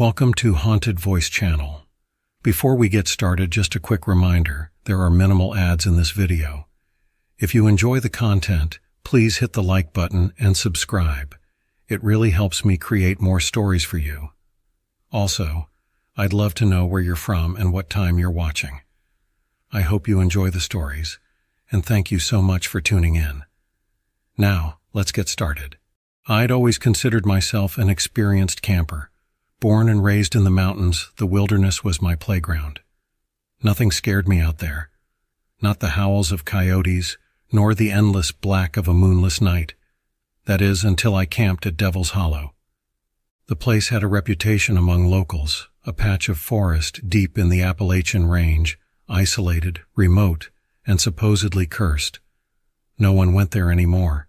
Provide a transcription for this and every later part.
Welcome to Haunted Voice Channel. Before we get started, just a quick reminder, there are minimal ads in this video. If you enjoy the content, please hit the like button and subscribe. It really helps me create more stories for you. Also, I'd love to know where you're from and what time you're watching. I hope you enjoy the stories, and thank you so much for tuning in. Now, let's get started. I'd always considered myself an experienced camper. Born and raised in the mountains, the wilderness was my playground. Nothing scared me out there. Not the howls of coyotes, nor the endless black of a moonless night. That is, until I camped at Devil's Hollow. The place had a reputation among locals, a patch of forest deep in the Appalachian Range, isolated, remote, and supposedly cursed. No one went there anymore.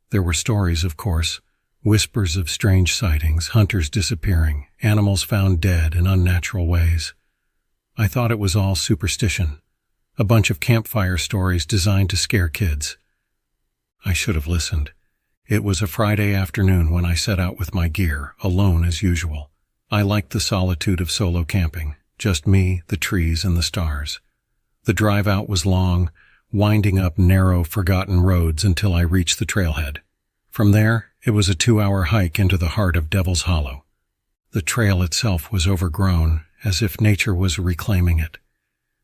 There were stories, of course, whispers of strange sightings, hunters disappearing, animals found dead in unnatural ways. I thought it was all superstition, a bunch of campfire stories designed to scare kids. I should have listened. It was a Friday afternoon when I set out with my gear, alone as usual. I liked the solitude of solo camping, just me, the trees, and the stars. The drive out was long, winding up narrow, forgotten roads until I reached the trailhead. From there, it was a 2-hour hike into the heart of Devil's Hollow. The trail itself was overgrown, as if nature was reclaiming it.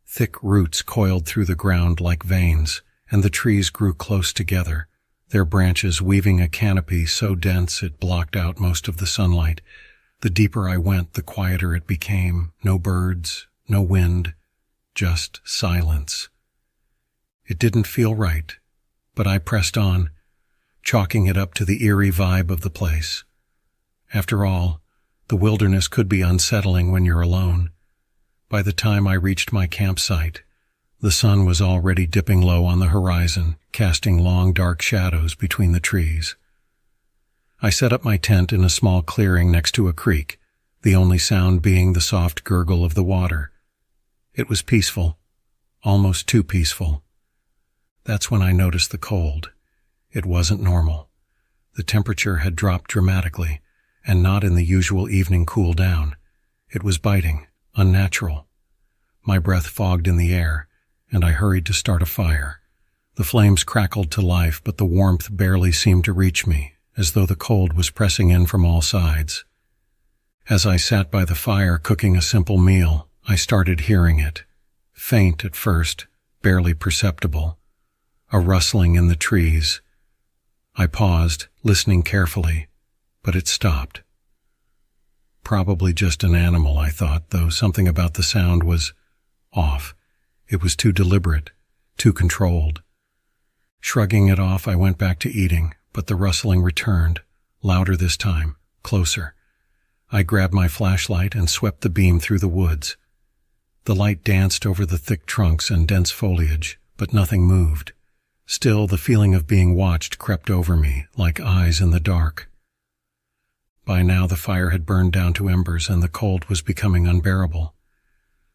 Thick roots coiled through the ground like veins, and the trees grew close together, their branches weaving a canopy so dense it blocked out most of the sunlight. The deeper I went, the quieter it became. No birds, no wind, just silence. It didn't feel right, but I pressed on, chalking it up to the eerie vibe of the place. After all, the wilderness could be unsettling when you're alone. By the time I reached my campsite, the sun was already dipping low on the horizon, casting long dark shadows between the trees. I set up my tent in a small clearing next to a creek, the only sound being the soft gurgle of the water. It was peaceful, almost too peaceful. That's when I noticed the cold. It wasn't normal. The temperature had dropped dramatically, and not in the usual evening cool down. It was biting, unnatural. My breath fogged in the air, and I hurried to start a fire. The flames crackled to life, but the warmth barely seemed to reach me, as though the cold was pressing in from all sides. As I sat by the fire cooking a simple meal, I started hearing it. Faint at first, barely perceptible. A rustling in the trees. I paused, listening carefully, but it stopped. Probably just an animal, I thought, though something about the sound was off. It was too deliberate, too controlled. Shrugging it off, I went back to eating, but the rustling returned, louder this time, closer. I grabbed my flashlight and swept the beam through the woods. The light danced over the thick trunks and dense foliage, but nothing moved. Still, the feeling of being watched crept over me, like eyes in the dark. By now the fire had burned down to embers and the cold was becoming unbearable.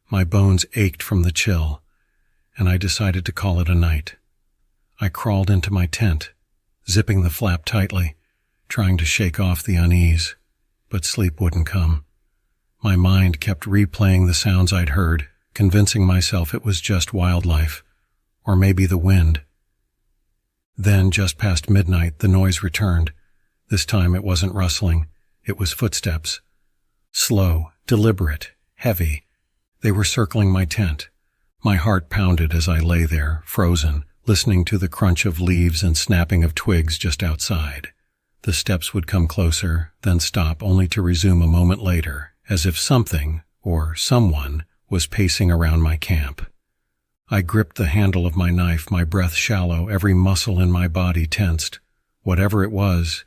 My bones ached from the chill, and I decided to call it a night. I crawled into my tent, zipping the flap tightly, trying to shake off the unease, but sleep wouldn't come. My mind kept replaying the sounds I'd heard, convincing myself it was just wildlife, or maybe the wind. Then, just past midnight, the noise returned. This time it wasn't rustling, it was footsteps. Slow, deliberate, heavy. They were circling my tent. My heart pounded as I lay there, frozen, listening to the crunch of leaves and snapping of twigs just outside. The steps would come closer, then stop, only to resume a moment later, as if something, or someone, was pacing around my camp. I gripped the handle of my knife, my breath shallow, every muscle in my body tensed. Whatever it was,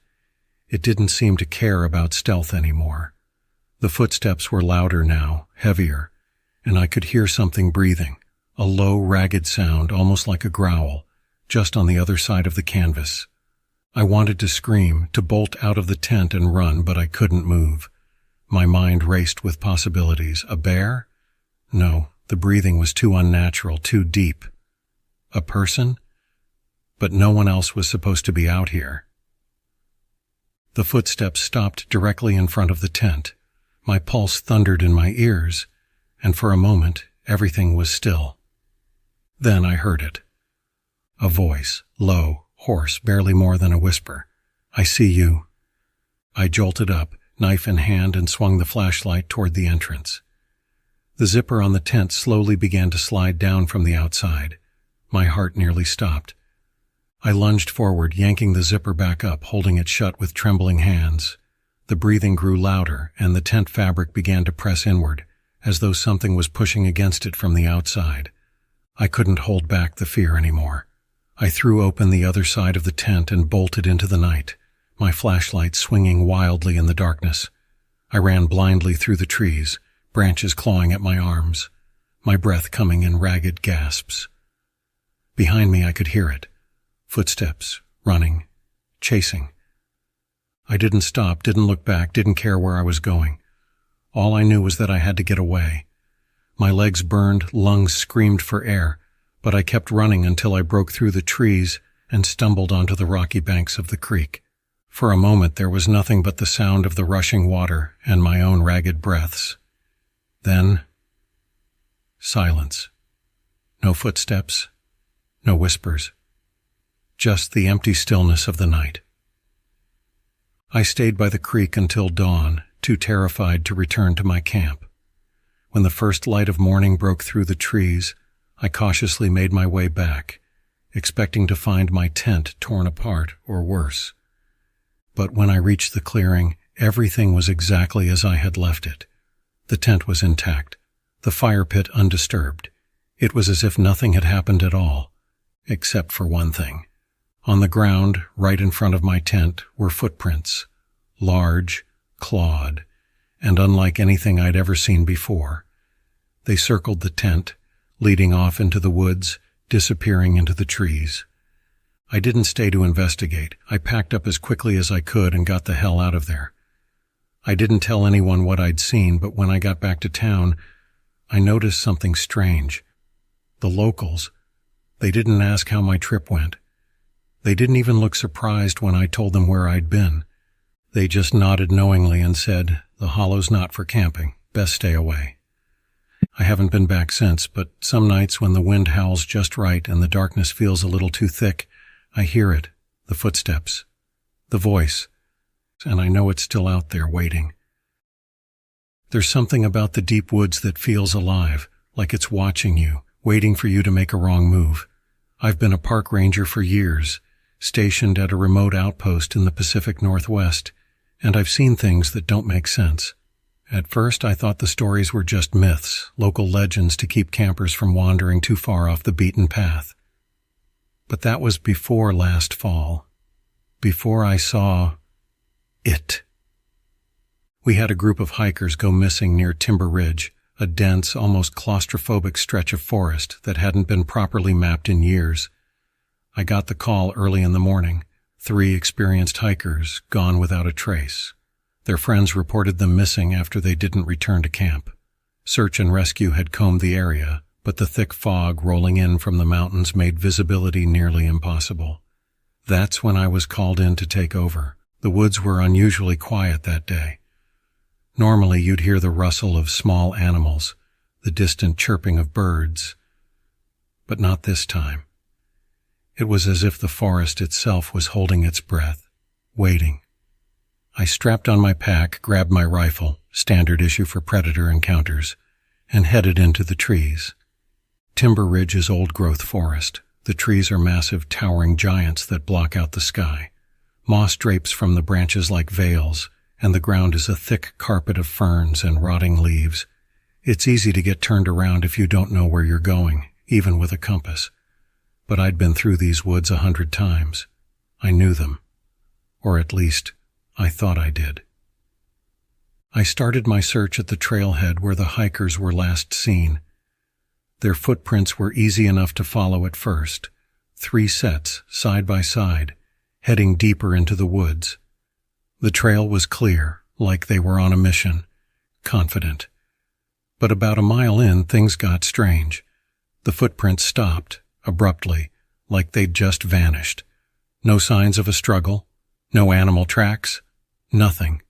it didn't seem to care about stealth anymore. The footsteps were louder now, heavier, and I could hear something breathing, a low, ragged sound, almost like a growl, just on the other side of the canvas. I wanted to scream, to bolt out of the tent and run, but I couldn't move. My mind raced with possibilities. A bear? No. The breathing was too unnatural, too deep. A person? But no one else was supposed to be out here. The footsteps stopped directly in front of the tent. My pulse thundered in my ears, and for a moment everything was still. Then I heard it. A voice, low, hoarse, barely more than a whisper. "I see you." I jolted up, knife in hand, and swung the flashlight toward the entrance. The zipper on the tent slowly began to slide down from the outside. My heart nearly stopped. I lunged forward, yanking the zipper back up, holding it shut with trembling hands. The breathing grew louder, and the tent fabric began to press inward, as though something was pushing against it from the outside. I couldn't hold back the fear anymore. I threw open the other side of the tent and bolted into the night, my flashlight swinging wildly in the darkness. I ran blindly through the trees, branches clawing at my arms, my breath coming in ragged gasps. Behind me I could hear it. Footsteps, running, chasing. I didn't stop, didn't look back, didn't care where I was going. All I knew was that I had to get away. My legs burned, lungs screamed for air, but I kept running until I broke through the trees and stumbled onto the rocky banks of the creek. For a moment there was nothing but the sound of the rushing water and my own ragged breaths. Then, silence. No footsteps, no whispers. Just the empty stillness of the night. I stayed by the creek until dawn, too terrified to return to my camp. When the first light of morning broke through the trees, I cautiously made my way back, expecting to find my tent torn apart or worse. But when I reached the clearing, everything was exactly as I had left it. The tent was intact, the fire pit undisturbed. It was as if nothing had happened at all, except for one thing. On the ground, right in front of my tent, were footprints, large, clawed, and unlike anything I'd ever seen before. They circled the tent, leading off into the woods, disappearing into the trees. I didn't stay to investigate. I packed up as quickly as I could and got the hell out of there. I didn't tell anyone what I'd seen, but when I got back to town, I noticed something strange. The locals, they didn't ask how my trip went. They didn't even look surprised when I told them where I'd been. They just nodded knowingly and said, "The hollow's not for camping. Best stay away." I haven't been back since, but some nights when the wind howls just right and the darkness feels a little too thick, I hear it, the footsteps, the voice, and I know it's still out there waiting. There's something about the deep woods that feels alive, like it's watching you, waiting for you to make a wrong move. I've been a park ranger for years, stationed at a remote outpost in the Pacific Northwest, and I've seen things that don't make sense. At first, I thought the stories were just myths, local legends to keep campers from wandering too far off the beaten path. But that was before last fall, before I saw it. We had a group of hikers go missing near Timber Ridge, a dense, almost claustrophobic stretch of forest that hadn't been properly mapped in years. I got the call early in the morning. 3 experienced hikers gone without a trace. Their friends reported them missing after they didn't return to camp. Search and rescue had combed the area, but the thick fog rolling in from the mountains made visibility nearly impossible. That's when I was called in to take over. The woods were unusually quiet that day. Normally you'd hear the rustle of small animals, the distant chirping of birds. But not this time. It was as if the forest itself was holding its breath, waiting. I strapped on my pack, grabbed my rifle, standard issue for predator encounters, and headed into the trees. Timber Ridge is old-growth forest. The trees are massive, towering giants that block out the sky. Moss drapes from the branches like veils, and the ground is a thick carpet of ferns and rotting leaves. It's easy to get turned around if you don't know where you're going, even with a compass. But I'd been through these woods 100 times. I knew them. Or at least, I thought I did. I started my search at the trailhead where the hikers were last seen. Their footprints were easy enough to follow at first. 3 sets, side by side, heading deeper into the woods. The trail was clear, like they were on a mission, confident. But about a mile in, things got strange. The footprints stopped, abruptly, like they'd just vanished. No signs of a struggle, no animal tracks, nothing.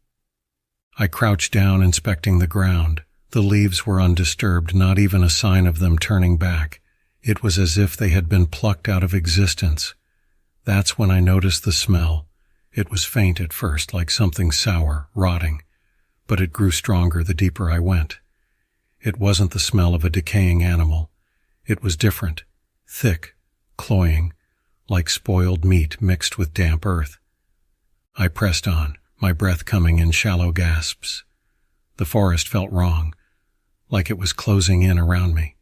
I crouched down, inspecting the ground. The leaves were undisturbed, not even a sign of them turning back. It was as if they had been plucked out of existence. That's when I noticed the smell. It was faint at first, like something sour, rotting, but it grew stronger the deeper I went. It wasn't the smell of a decaying animal. It was different, thick, cloying, like spoiled meat mixed with damp earth. I pressed on, my breath coming in shallow gasps. The forest felt wrong, like it was closing in around me.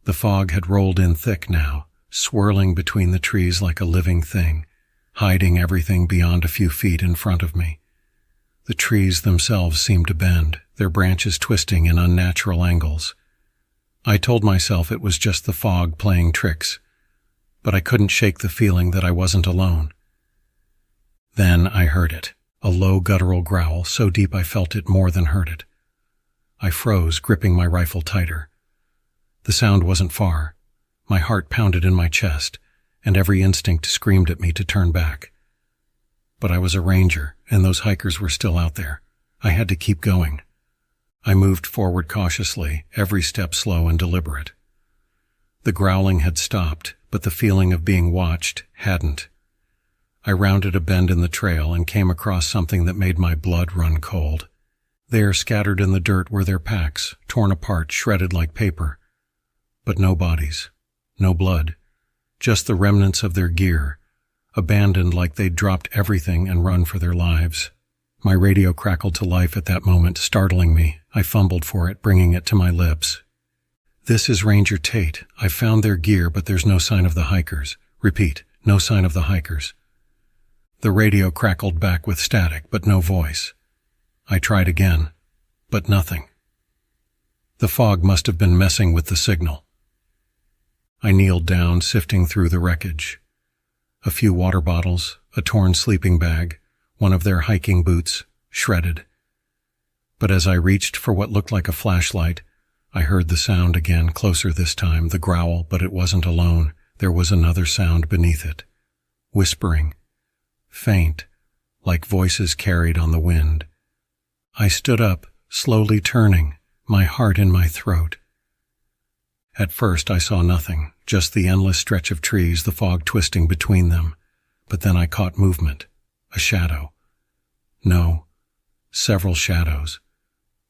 The fog had rolled in thick now, swirling between the trees like a living thing, hiding everything beyond a few feet in front of me. The trees themselves seemed to bend, their branches twisting in unnatural angles. I told myself it was just the fog playing tricks, but I couldn't shake the feeling that I wasn't alone. Then I heard it, a low guttural growl so deep I felt it more than heard it. I froze, gripping my rifle tighter. The sound wasn't far. My heart pounded in my chest, and every instinct screamed at me to turn back. But I was a ranger, and those hikers were still out there. I had to keep going. I moved forward cautiously, every step slow and deliberate. The growling had stopped, but the feeling of being watched hadn't. I rounded a bend in the trail and came across something that made my blood run cold. There, scattered in the dirt, were their packs, torn apart, shredded like paper. But no bodies, no blood, just the remnants of their gear, abandoned like they'd dropped everything and run for their lives. My radio crackled to life at that moment, startling me. I fumbled for it, bringing it to my lips. "This is Ranger Tate. I found their gear, but there's no sign of the hikers. Repeat, no sign of the hikers." The radio crackled back with static, but no voice. I tried again, but nothing. The fog must have been messing with the signal. I kneeled down, sifting through the wreckage. A few water bottles, a torn sleeping bag, one of their hiking boots, shredded. But as I reached for what looked like a flashlight, I heard the sound again, closer this time, the growl, but it wasn't alone. There was another sound beneath it. Whispering. Faint, like voices carried on the wind. I stood up, slowly turning, my heart in my throat. At first I saw nothing, just the endless stretch of trees, the fog twisting between them. But then I caught movement, a shadow. No, several shadows.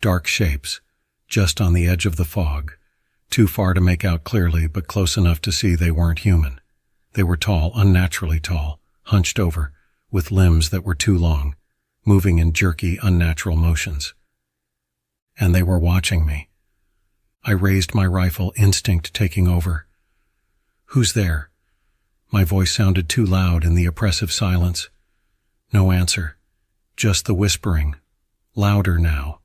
Dark shapes, just on the edge of the fog, too far to make out clearly, but close enough to see they weren't human. They were tall, unnaturally tall, hunched over, with limbs that were too long, moving in jerky, unnatural motions. And they were watching me. I raised my rifle, instinct taking over. "Who's there?" My voice sounded too loud in the oppressive silence. No answer, just the whispering, louder now,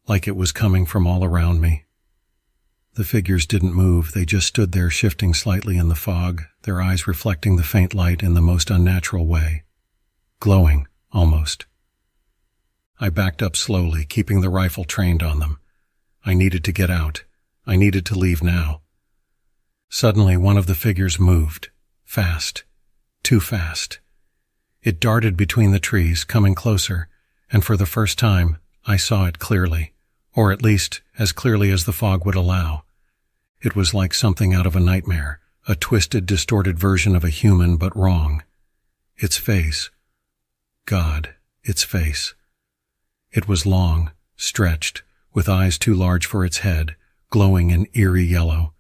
like it was coming from all around me. The figures didn't move, they just stood there, shifting slightly in the fog, their eyes reflecting the faint light in the most unnatural way. Glowing, almost. I backed up slowly, keeping the rifle trained on them. I needed to get out. I needed to leave now. Suddenly, one of the figures moved. Fast. Too fast. It darted between the trees, coming closer, and for the first time, I saw it clearly, or at least as clearly as the fog would allow. It was like something out of a nightmare, a twisted, distorted version of a human, but wrong. Its face. God, its face. It was long, stretched, with eyes too large for its head, glowing in eerie yellow.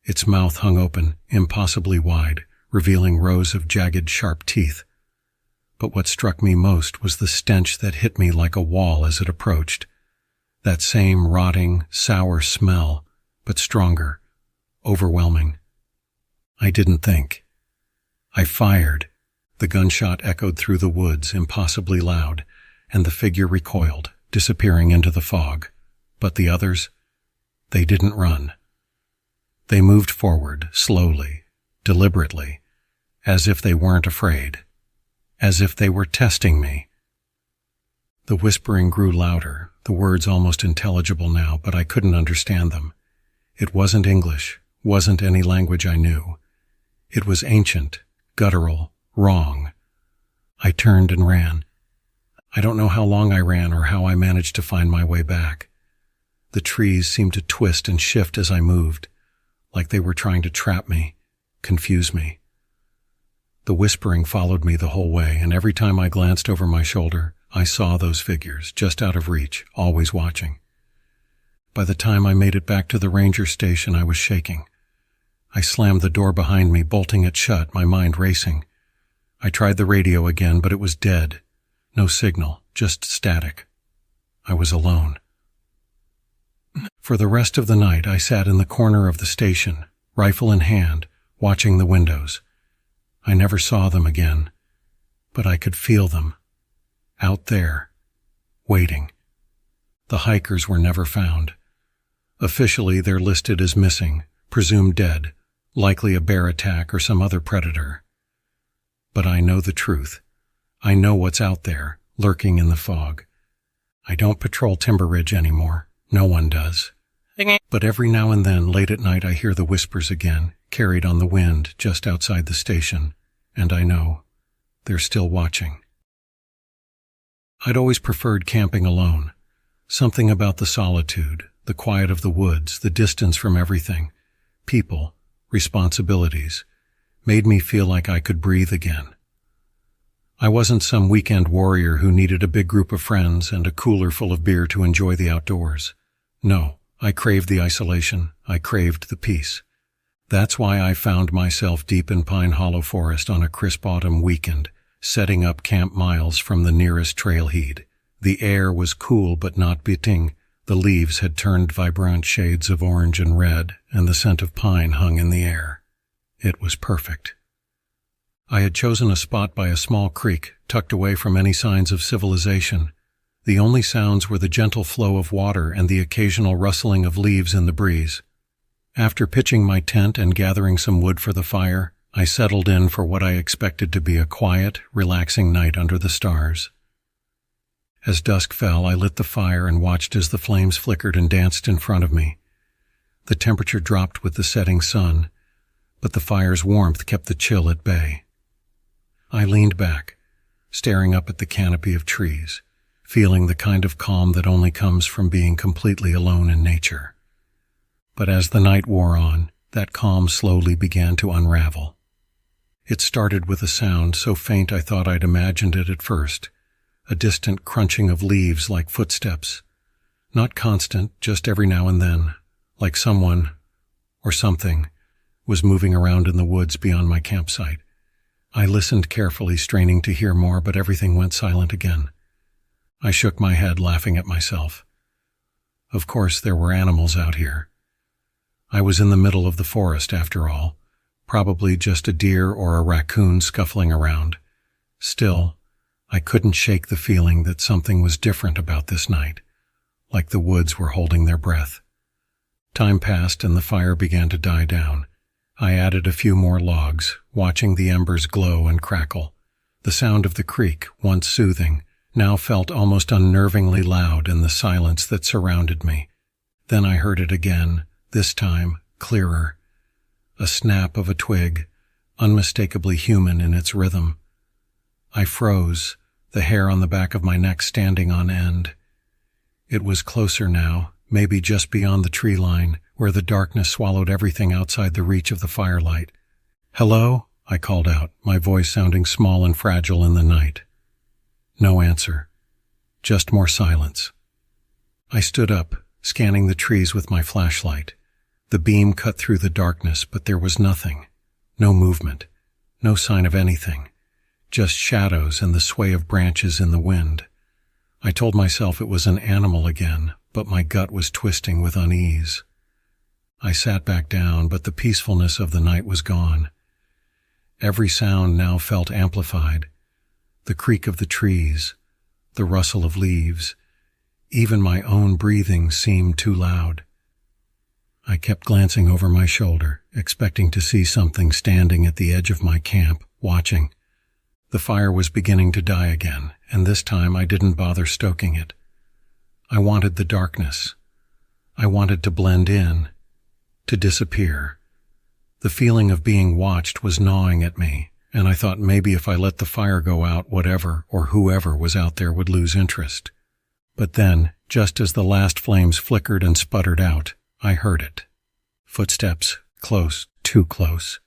Its mouth hung open, impossibly wide, revealing rows of jagged, sharp teeth. But what struck me most was the stench that hit me like a wall as it approached. That same rotting, sour smell, but stronger, overwhelming. I didn't think. I fired. The gunshot echoed through the woods, impossibly loud, and the figure recoiled, disappearing into the fog. But the others, they didn't run. They moved forward, slowly, deliberately, as if they weren't afraid, as if they were testing me. The whispering grew louder, the words almost intelligible now, but I couldn't understand them. It wasn't English, wasn't any language I knew. It was ancient, guttural, wrong. I turned and ran. I don't know how long I ran or how I managed to find my way back. The trees seemed to twist and shift as I moved, like they were trying to trap me, confuse me. The whispering followed me the whole way, and every time I glanced over my shoulder, I saw those figures, just out of reach, always watching. By the time I made it back to the ranger station, I was shaking. I slammed the door behind me, bolting it shut, my mind racing. I tried the radio again, but it was dead. No signal, just static. I was alone. For the rest of the night, I sat in the corner of the station, rifle in hand, watching the windows. I never saw them again, but I could feel them. Out there, waiting. The hikers were never found. Officially, they're listed as missing, presumed dead, likely a bear attack or some other predator. But I know the truth. I know what's out there, lurking in the fog. I don't patrol Timber Ridge anymore. No one does. But every now and then, late at night, I hear the whispers again, carried on the wind just outside the station, and I know they're still watching. I'd always preferred camping alone. Something about the solitude, the quiet of the woods, the distance from everything, people, responsibilities, made me feel like I could breathe again. I wasn't some weekend warrior who needed a big group of friends and a cooler full of beer to enjoy the outdoors. No, I craved the isolation. I craved the peace. That's why I found myself deep in Pine Hollow Forest on a crisp autumn weekend, setting up camp miles from the nearest trailhead. The air was cool but not biting. The leaves had turned vibrant shades of orange and red, and the scent of pine hung in the air. It was perfect. I had chosen a spot by a small creek, tucked away from any signs of civilization. The only sounds were the gentle flow of water and the occasional rustling of leaves in the breeze. After pitching my tent and gathering some wood for the fire, I settled in for what I expected to be a quiet, relaxing night under the stars. As dusk fell, I lit the fire and watched as the flames flickered and danced in front of me. The temperature dropped with the setting sun, but the fire's warmth kept the chill at bay. I leaned back, staring up at the canopy of trees, feeling the kind of calm that only comes from being completely alone in nature. But as the night wore on, that calm slowly began to unravel. It started with a sound so faint I thought I'd imagined it at first, a distant crunching of leaves like footsteps. Not constant, just every now and then, like someone, or something, was moving around in the woods beyond my campsite. I listened carefully, straining to hear more, but everything went silent again. I shook my head, laughing at myself. Of course, there were animals out here. I was in the middle of the forest, after all, probably just a deer or a raccoon scuffling around. Still, I couldn't shake the feeling that something was different about this night, like the woods were holding their breath. Time passed and the fire began to die down. I added a few more logs, watching the embers glow and crackle. The sound of the creek, once soothing, now felt almost unnervingly loud in the silence that surrounded me. Then I heard it again, this time clearer. A snap of a twig, unmistakably human in its rhythm. I froze, the hair on the back of my neck standing on end. It was closer now, maybe just beyond the tree line, where the darkness swallowed everything outside the reach of the firelight. "Hello?" I called out, my voice sounding small and fragile in the night. No answer. Just more silence. I stood up, scanning the trees with my flashlight. The beam cut through the darkness, but there was nothing. No movement. No sign of anything. Just shadows and the sway of branches in the wind. I told myself it was an animal again, but my gut was twisting with unease. I sat back down, but the peacefulness of the night was gone. Every sound now felt amplified. The creak of the trees, the rustle of leaves, even my own breathing seemed too loud. I kept glancing over my shoulder, expecting to see something standing at the edge of my camp, watching. The fire was beginning to die again, and this time I didn't bother stoking it. I wanted the darkness. I wanted to blend in, to disappear. The feeling of being watched was gnawing at me, and I thought maybe if I let the fire go out, whatever or whoever was out there would lose interest. But then, just as the last flames flickered and sputtered out, I heard it. Footsteps, close, too close.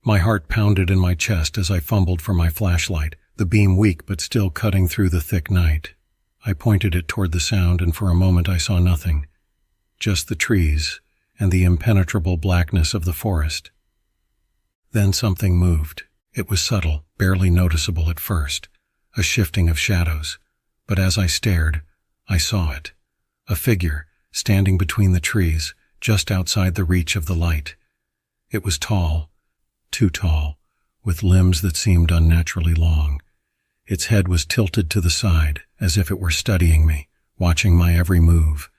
My heart pounded in my chest as I fumbled for my flashlight, the beam weak but still cutting through the thick night. I pointed it toward the sound, and for a moment I saw nothing. Just the trees and the impenetrable blackness of the forest. Then something moved. It was subtle, barely noticeable at first, a shifting of shadows. But as I stared, I saw it. A figure, standing between the trees, just outside the reach of the light. It was tall, too tall, with limbs that seemed unnaturally long. Its head was tilted to the side, as if it were studying me, watching my every move.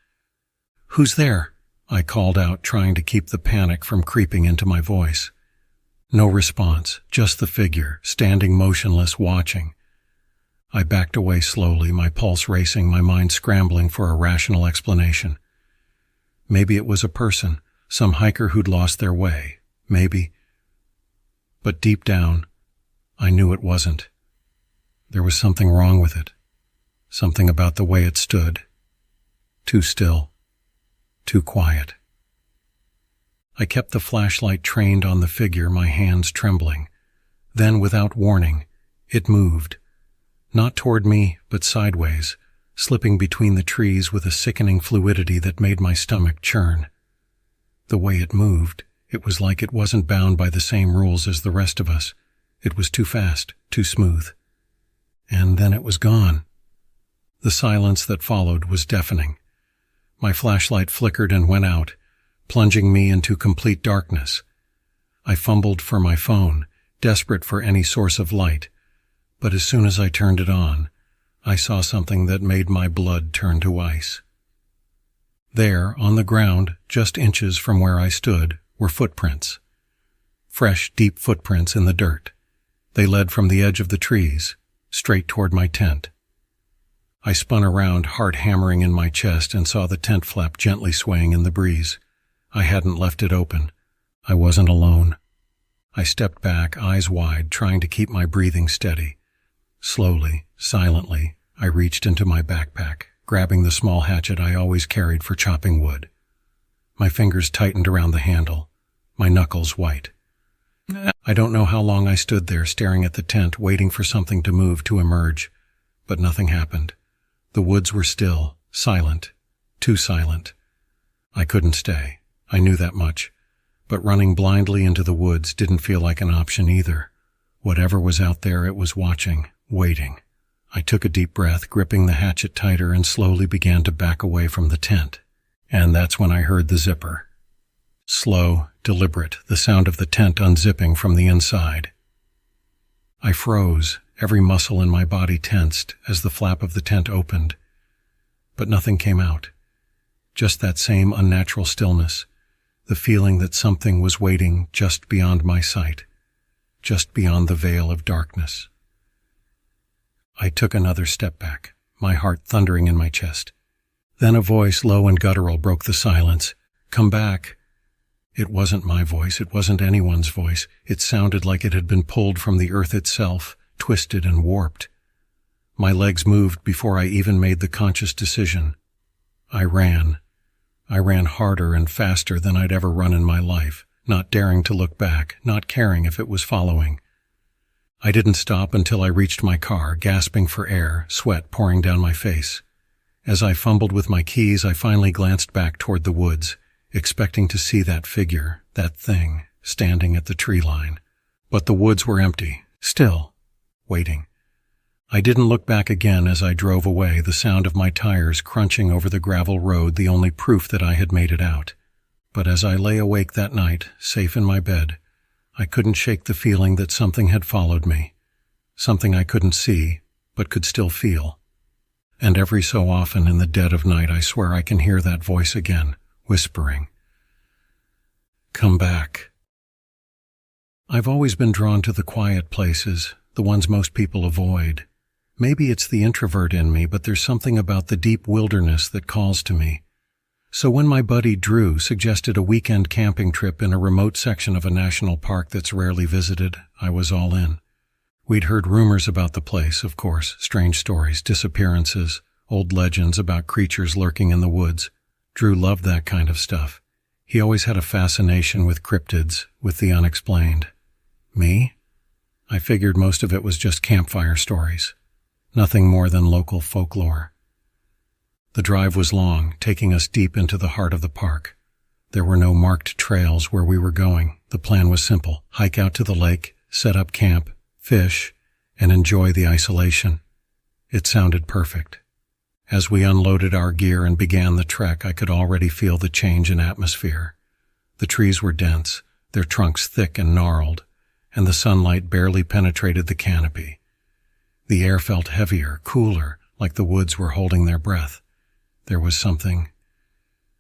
"Who's there?" I called out, trying to keep the panic from creeping into my voice. No response, just the figure, standing motionless, watching. I backed away slowly, my pulse racing, my mind scrambling for a rational explanation. Maybe it was a person, some hiker who'd lost their way. Maybe. But deep down, I knew it wasn't. There was something wrong with it. Something about the way it stood. Too still. Too quiet. I kept the flashlight trained on the figure, my hands trembling. Then, without warning, it moved. Not toward me, but sideways, slipping between the trees with a sickening fluidity that made my stomach churn. The way it moved, it was like it wasn't bound by the same rules as the rest of us. It was too fast, too smooth. And then it was gone. The silence that followed was deafening. My flashlight flickered and went out, plunging me into complete darkness. I fumbled for my phone, desperate for any source of light, but as soon as I turned it on, I saw something that made my blood turn to ice. There, on the ground, just inches from where I stood, were footprints. Fresh, deep footprints in the dirt. They led from the edge of the trees, straight toward my tent. I spun around, heart hammering in my chest, and saw the tent flap gently swaying in the breeze. I hadn't left it open. I wasn't alone. I stepped back, eyes wide, trying to keep my breathing steady. Slowly, silently, I reached into my backpack, grabbing the small hatchet I always carried for chopping wood. My fingers tightened around the handle, my knuckles white. I don't know how long I stood there staring at the tent, waiting for something to move, to emerge, but nothing happened. The woods were still, silent, too silent. I couldn't stay. I knew that much, but running blindly into the woods didn't feel like an option either. Whatever was out there, it was watching, waiting. I took a deep breath, gripping the hatchet tighter, and slowly began to back away from the tent. And that's when I heard the zipper. Slow, deliberate, the sound of the tent unzipping from the inside. I froze, every muscle in my body tensed as the flap of the tent opened. But nothing came out. Just that same unnatural stillness, the feeling that something was waiting just beyond my sight, just beyond the veil of darkness. I took another step back, my heart thundering in my chest. Then a voice, low and guttural, broke the silence. "Come back." It wasn't my voice, it wasn't anyone's voice. It sounded like it had been pulled from the earth itself, twisted and warped. My legs moved before I even made the conscious decision. I ran. I ran harder and faster than I'd ever run in my life, not daring to look back, not caring if it was following. I didn't stop until I reached my car, gasping for air, sweat pouring down my face. As I fumbled with my keys, I finally glanced back toward the woods, expecting to see that figure, that thing, standing at the tree line. But the woods were empty, still, waiting. I didn't look back again as I drove away, the sound of my tires crunching over the gravel road the only proof that I had made it out. But as I lay awake that night, safe in my bed, I couldn't shake the feeling that something had followed me. Something I couldn't see, but could still feel. And every so often in the dead of night, I swear I can hear that voice again, whispering, "Come back." I've always been drawn to the quiet places, the ones most people avoid. Maybe it's the introvert in me, but there's something about the deep wilderness that calls to me. So when my buddy Drew suggested a weekend camping trip in a remote section of a national park that's rarely visited, I was all in. We'd heard rumors about the place, of course, strange stories, disappearances, old legends about creatures lurking in the woods. Drew loved that kind of stuff. He always had a fascination with cryptids, with the unexplained. Me? I figured most of it was just campfire stories. Nothing more than local folklore. The drive was long, taking us deep into the heart of the park. There were no marked trails where we were going. The plan was simple: hike out to the lake, set up camp, fish, and enjoy the isolation. It sounded perfect. As we unloaded our gear and began the trek, I could already feel the change in atmosphere. The trees were dense, their trunks thick and gnarled, and the sunlight barely penetrated the canopy. The air felt heavier, cooler, like the woods were holding their breath. There was something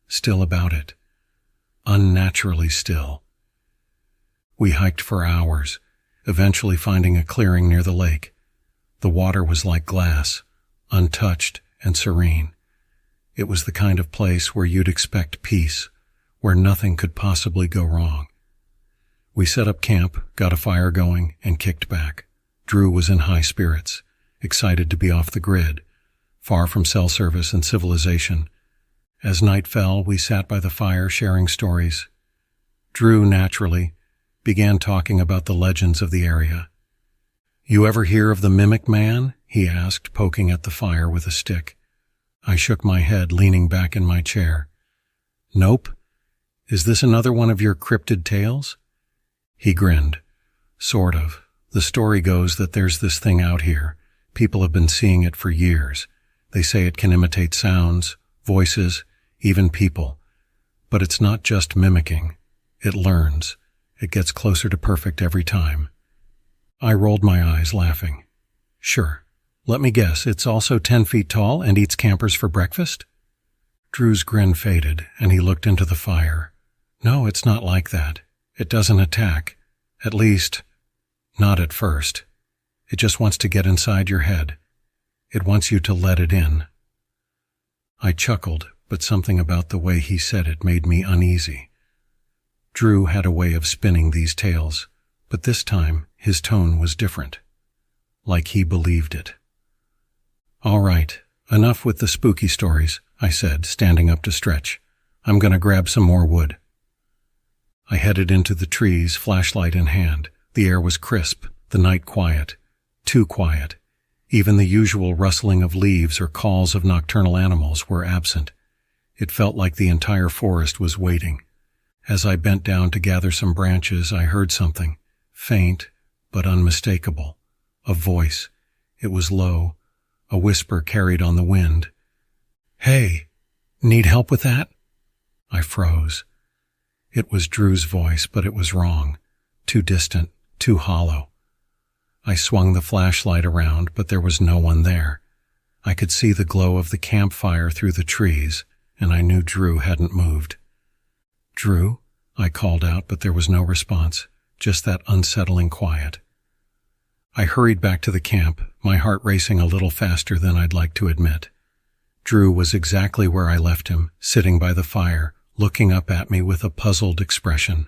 still about it, unnaturally still. We hiked for hours, eventually finding a clearing near the lake. The water was like glass, untouched and serene. It was the kind of place where you'd expect peace, where nothing could possibly go wrong. We set up camp, got a fire going, and kicked back. Drew was in high spirits, excited to be off the grid, far from cell service and civilization. As night fell, we sat by the fire sharing stories. Drew, naturally, began talking about the legends of the area. "You ever hear of the Mimic Man?" he asked, poking at the fire with a stick. I shook my head, leaning back in my chair. "Nope. Is this another one of your cryptid tales?" He grinned. "Sort of. The story goes that there's this thing out here. People have been seeing it for years. They say it can imitate sounds, voices, even people. But it's not just mimicking. It learns. It gets closer to perfect every time." I rolled my eyes, laughing. "Sure. Let me guess, it's also 10 feet tall and eats campers for breakfast?" Drew's grin faded, and he looked into the fire. "No, it's not like that. It doesn't attack. At least, not at first. It just wants to get inside your head. It wants you to let it in." I chuckled, but something about the way he said it made me uneasy. Drew had a way of spinning these tales, but this time his tone was different. Like he believed it. "All right, enough with the spooky stories," I said, standing up to stretch. "I'm going to grab some more wood." I headed into the trees, flashlight in hand. The air was crisp, the night quiet. Too quiet. Even the usual rustling of leaves or calls of nocturnal animals were absent. It felt like the entire forest was waiting. As I bent down to gather some branches, I heard something, faint but unmistakable. A voice. It was low, a whisper carried on the wind. "Hey, need help with that?" I froze. It was Drew's voice, but it was wrong. Too distant, too hollow. I swung the flashlight around, but there was no one there. I could see the glow of the campfire through the trees, and I knew Drew hadn't moved. "Drew?" I called out, but there was no response, just that unsettling quiet. I hurried back to the camp, my heart racing a little faster than I'd like to admit. Drew was exactly where I left him, sitting by the fire, looking up at me with a puzzled expression.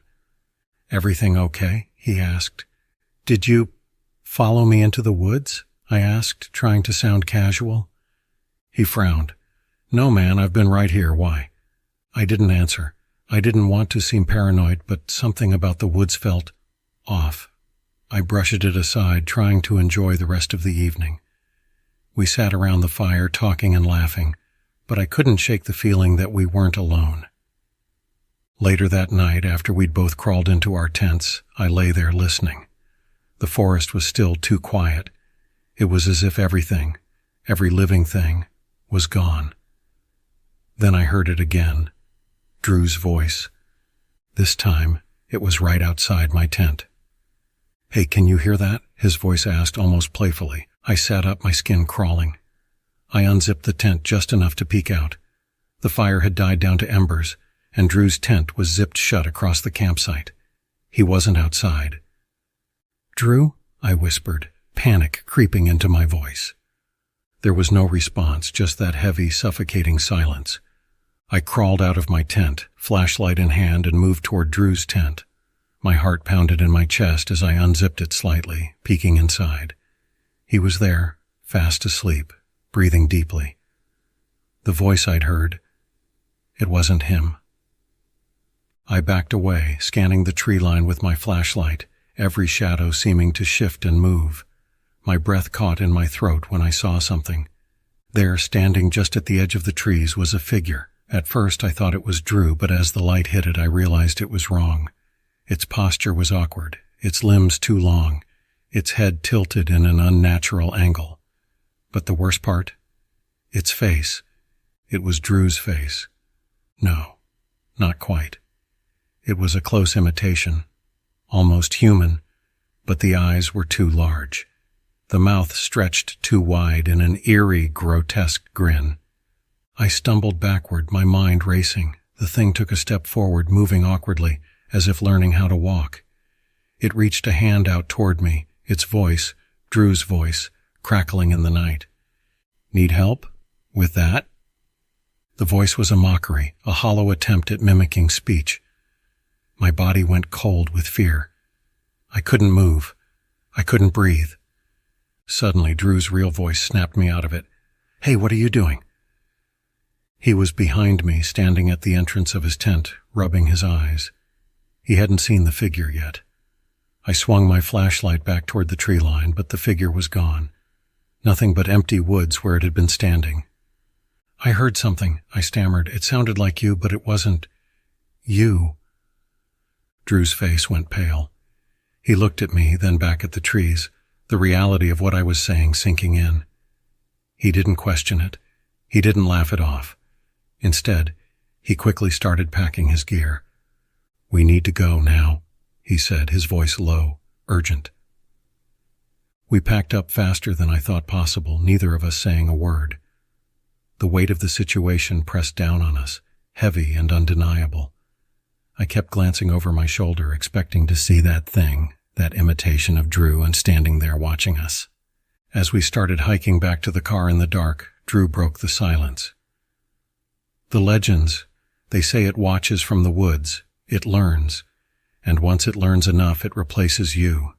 "Everything okay?" he asked. "Did you follow me into the woods?" I asked, trying to sound casual. He frowned. "No, man, I've been right here. Why?" I didn't answer. I didn't want to seem paranoid, but something about the woods felt off. I brushed it aside, trying to enjoy the rest of the evening. We sat around the fire, talking and laughing, but I couldn't shake the feeling that we weren't alone. Later that night, after we'd both crawled into our tents, I lay there listening. The forest was still too quiet. It was as if everything, every living thing, was gone. Then I heard it again. Drew's voice. This time, it was right outside my tent. "Hey, can you hear that?" his voice asked almost playfully. I sat up, my skin crawling. I unzipped the tent just enough to peek out. The fire had died down to embers, and Drew's tent was zipped shut across the campsite. He wasn't outside. "Drew?" I whispered, panic creeping into my voice. There was no response, just that heavy, suffocating silence. I crawled out of my tent, flashlight in hand, and moved toward Drew's tent. My heart pounded in my chest as I unzipped it slightly, peeking inside. He was there, fast asleep, breathing deeply. The voice I'd heard, it wasn't him. I backed away, scanning the tree line with my flashlight, every shadow seeming to shift and move. My breath caught in my throat when I saw something. There, standing just at the edge of the trees, was a figure. At first I thought it was Drew, but as the light hit it I realized it was wrong. Its posture was awkward, its limbs too long, its head tilted in an unnatural angle. But the worst part? Its face. It was Drew's face. No, not quite. It was a close imitation, almost human, but the eyes were too large. The mouth stretched too wide in an eerie, grotesque grin. I stumbled backward, my mind racing. The thing took a step forward, moving awkwardly, as if learning how to walk. It reached a hand out toward me, its voice, Drew's voice, crackling in the night. "Need help? With that?" The voice was a mockery, a hollow attempt at mimicking speech. My body went cold with fear. I couldn't move. I couldn't breathe. Suddenly, Drew's real voice snapped me out of it. "Hey, what are you doing?" He was behind me, standing at the entrance of his tent, rubbing his eyes. He hadn't seen the figure yet. I swung my flashlight back toward the tree line, but the figure was gone. Nothing but empty woods where it had been standing. "I heard something," I stammered. "It sounded like you, but it wasn't you." Drew's face went pale. He looked at me, then back at the trees, the reality of what I was saying sinking in. He didn't question it. He didn't laugh it off. Instead, he quickly started packing his gear. "We need to go now," he said, his voice low, urgent. We packed up faster than I thought possible, neither of us saying a word. The weight of the situation pressed down on us, heavy and undeniable. I kept glancing over my shoulder, expecting to see that thing, that imitation of Drew, and standing there watching us. As we started hiking back to the car in the dark, Drew broke the silence. "The legends, they say it watches from the woods, it learns, and once it learns enough, it replaces you."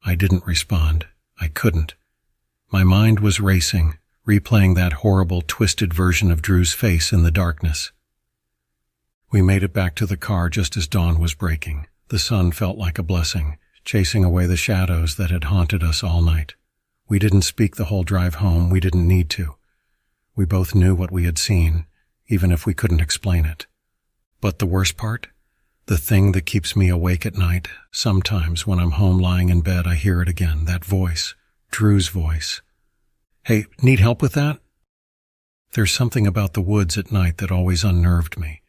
I didn't respond. I couldn't. My mind was racing, replaying that horrible, twisted version of Drew's face in the darkness. We made it back to the car just as dawn was breaking. The sun felt like a blessing, chasing away the shadows that had haunted us all night. We didn't speak the whole drive home. We didn't need to. We both knew what we had seen, even if we couldn't explain it. But the worst part? The thing that keeps me awake at night. Sometimes when I'm home lying in bed, I hear it again, that voice, Drew's voice. "Hey, need help with that?" There's something about the woods at night that always unnerved me.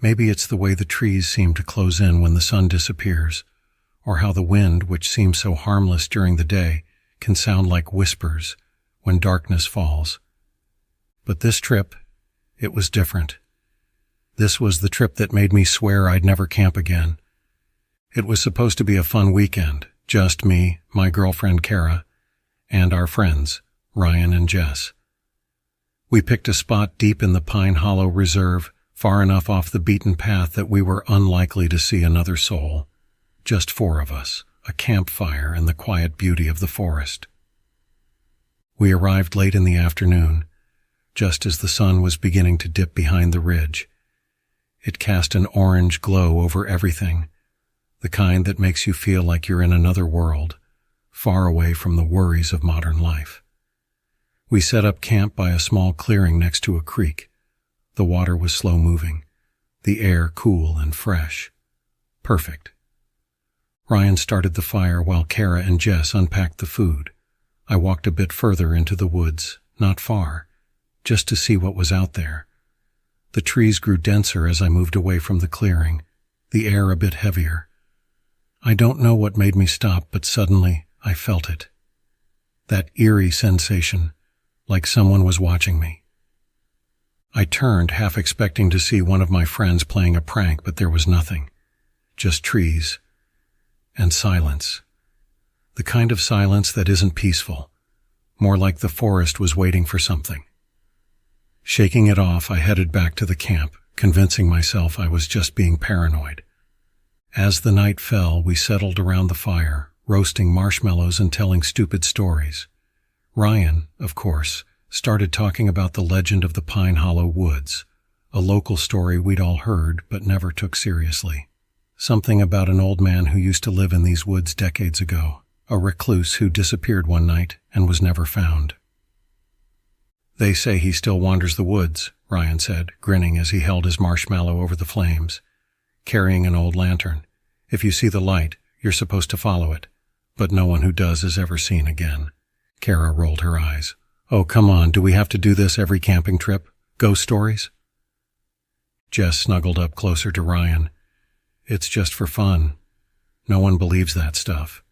Maybe it's the way the trees seem to close in when the sun disappears, or how the wind, which seems so harmless during the day, can sound like whispers when darkness falls. But this trip, it was different. This was the trip that made me swear I'd never camp again. It was supposed to be a fun weekend, just me, my girlfriend Kara, and our friends, Ryan and Jess. We picked a spot deep in the Pine Hollow Reserve, far enough off the beaten path that we were unlikely to see another soul. Just 4 of us, a campfire and the quiet beauty of the forest. We arrived late in the afternoon, just as the sun was beginning to dip behind the ridge. It cast an orange glow over everything, the kind that makes you feel like you're in another world, far away from the worries of modern life. We set up camp by a small clearing next to a creek. The water was slow-moving, the air cool and fresh. Perfect. Ryan started the fire while Kara and Jess unpacked the food. I walked a bit further into the woods, not far, just to see what was out there. The trees grew denser as I moved away from the clearing, the air a bit heavier. I don't know what made me stop, but suddenly I felt it. That eerie sensation, like someone was watching me. I turned, half expecting to see one of my friends playing a prank, but there was nothing. Just trees and silence. The kind of silence that isn't peaceful, more like the forest was waiting for something. Shaking it off, I headed back to the camp, convincing myself I was just being paranoid. As the night fell, we settled around the fire, roasting marshmallows and telling stupid stories. Ryan, of course, started talking about the legend of the Pine Hollow Woods, a local story we'd all heard but never took seriously. Something about an old man who used to live in these woods decades ago, a recluse who disappeared one night and was never found. "They say he still wanders the woods," Ryan said, grinning as he held his marshmallow over the flames, carrying an old lantern. "If you see the light, you're supposed to follow it, but no one who does is ever seen again." Kara rolled her eyes. "Oh, come on, do we have to do this every camping trip? Ghost stories?" Jess snuggled up closer to Ryan. "It's just for fun. No one believes that stuff."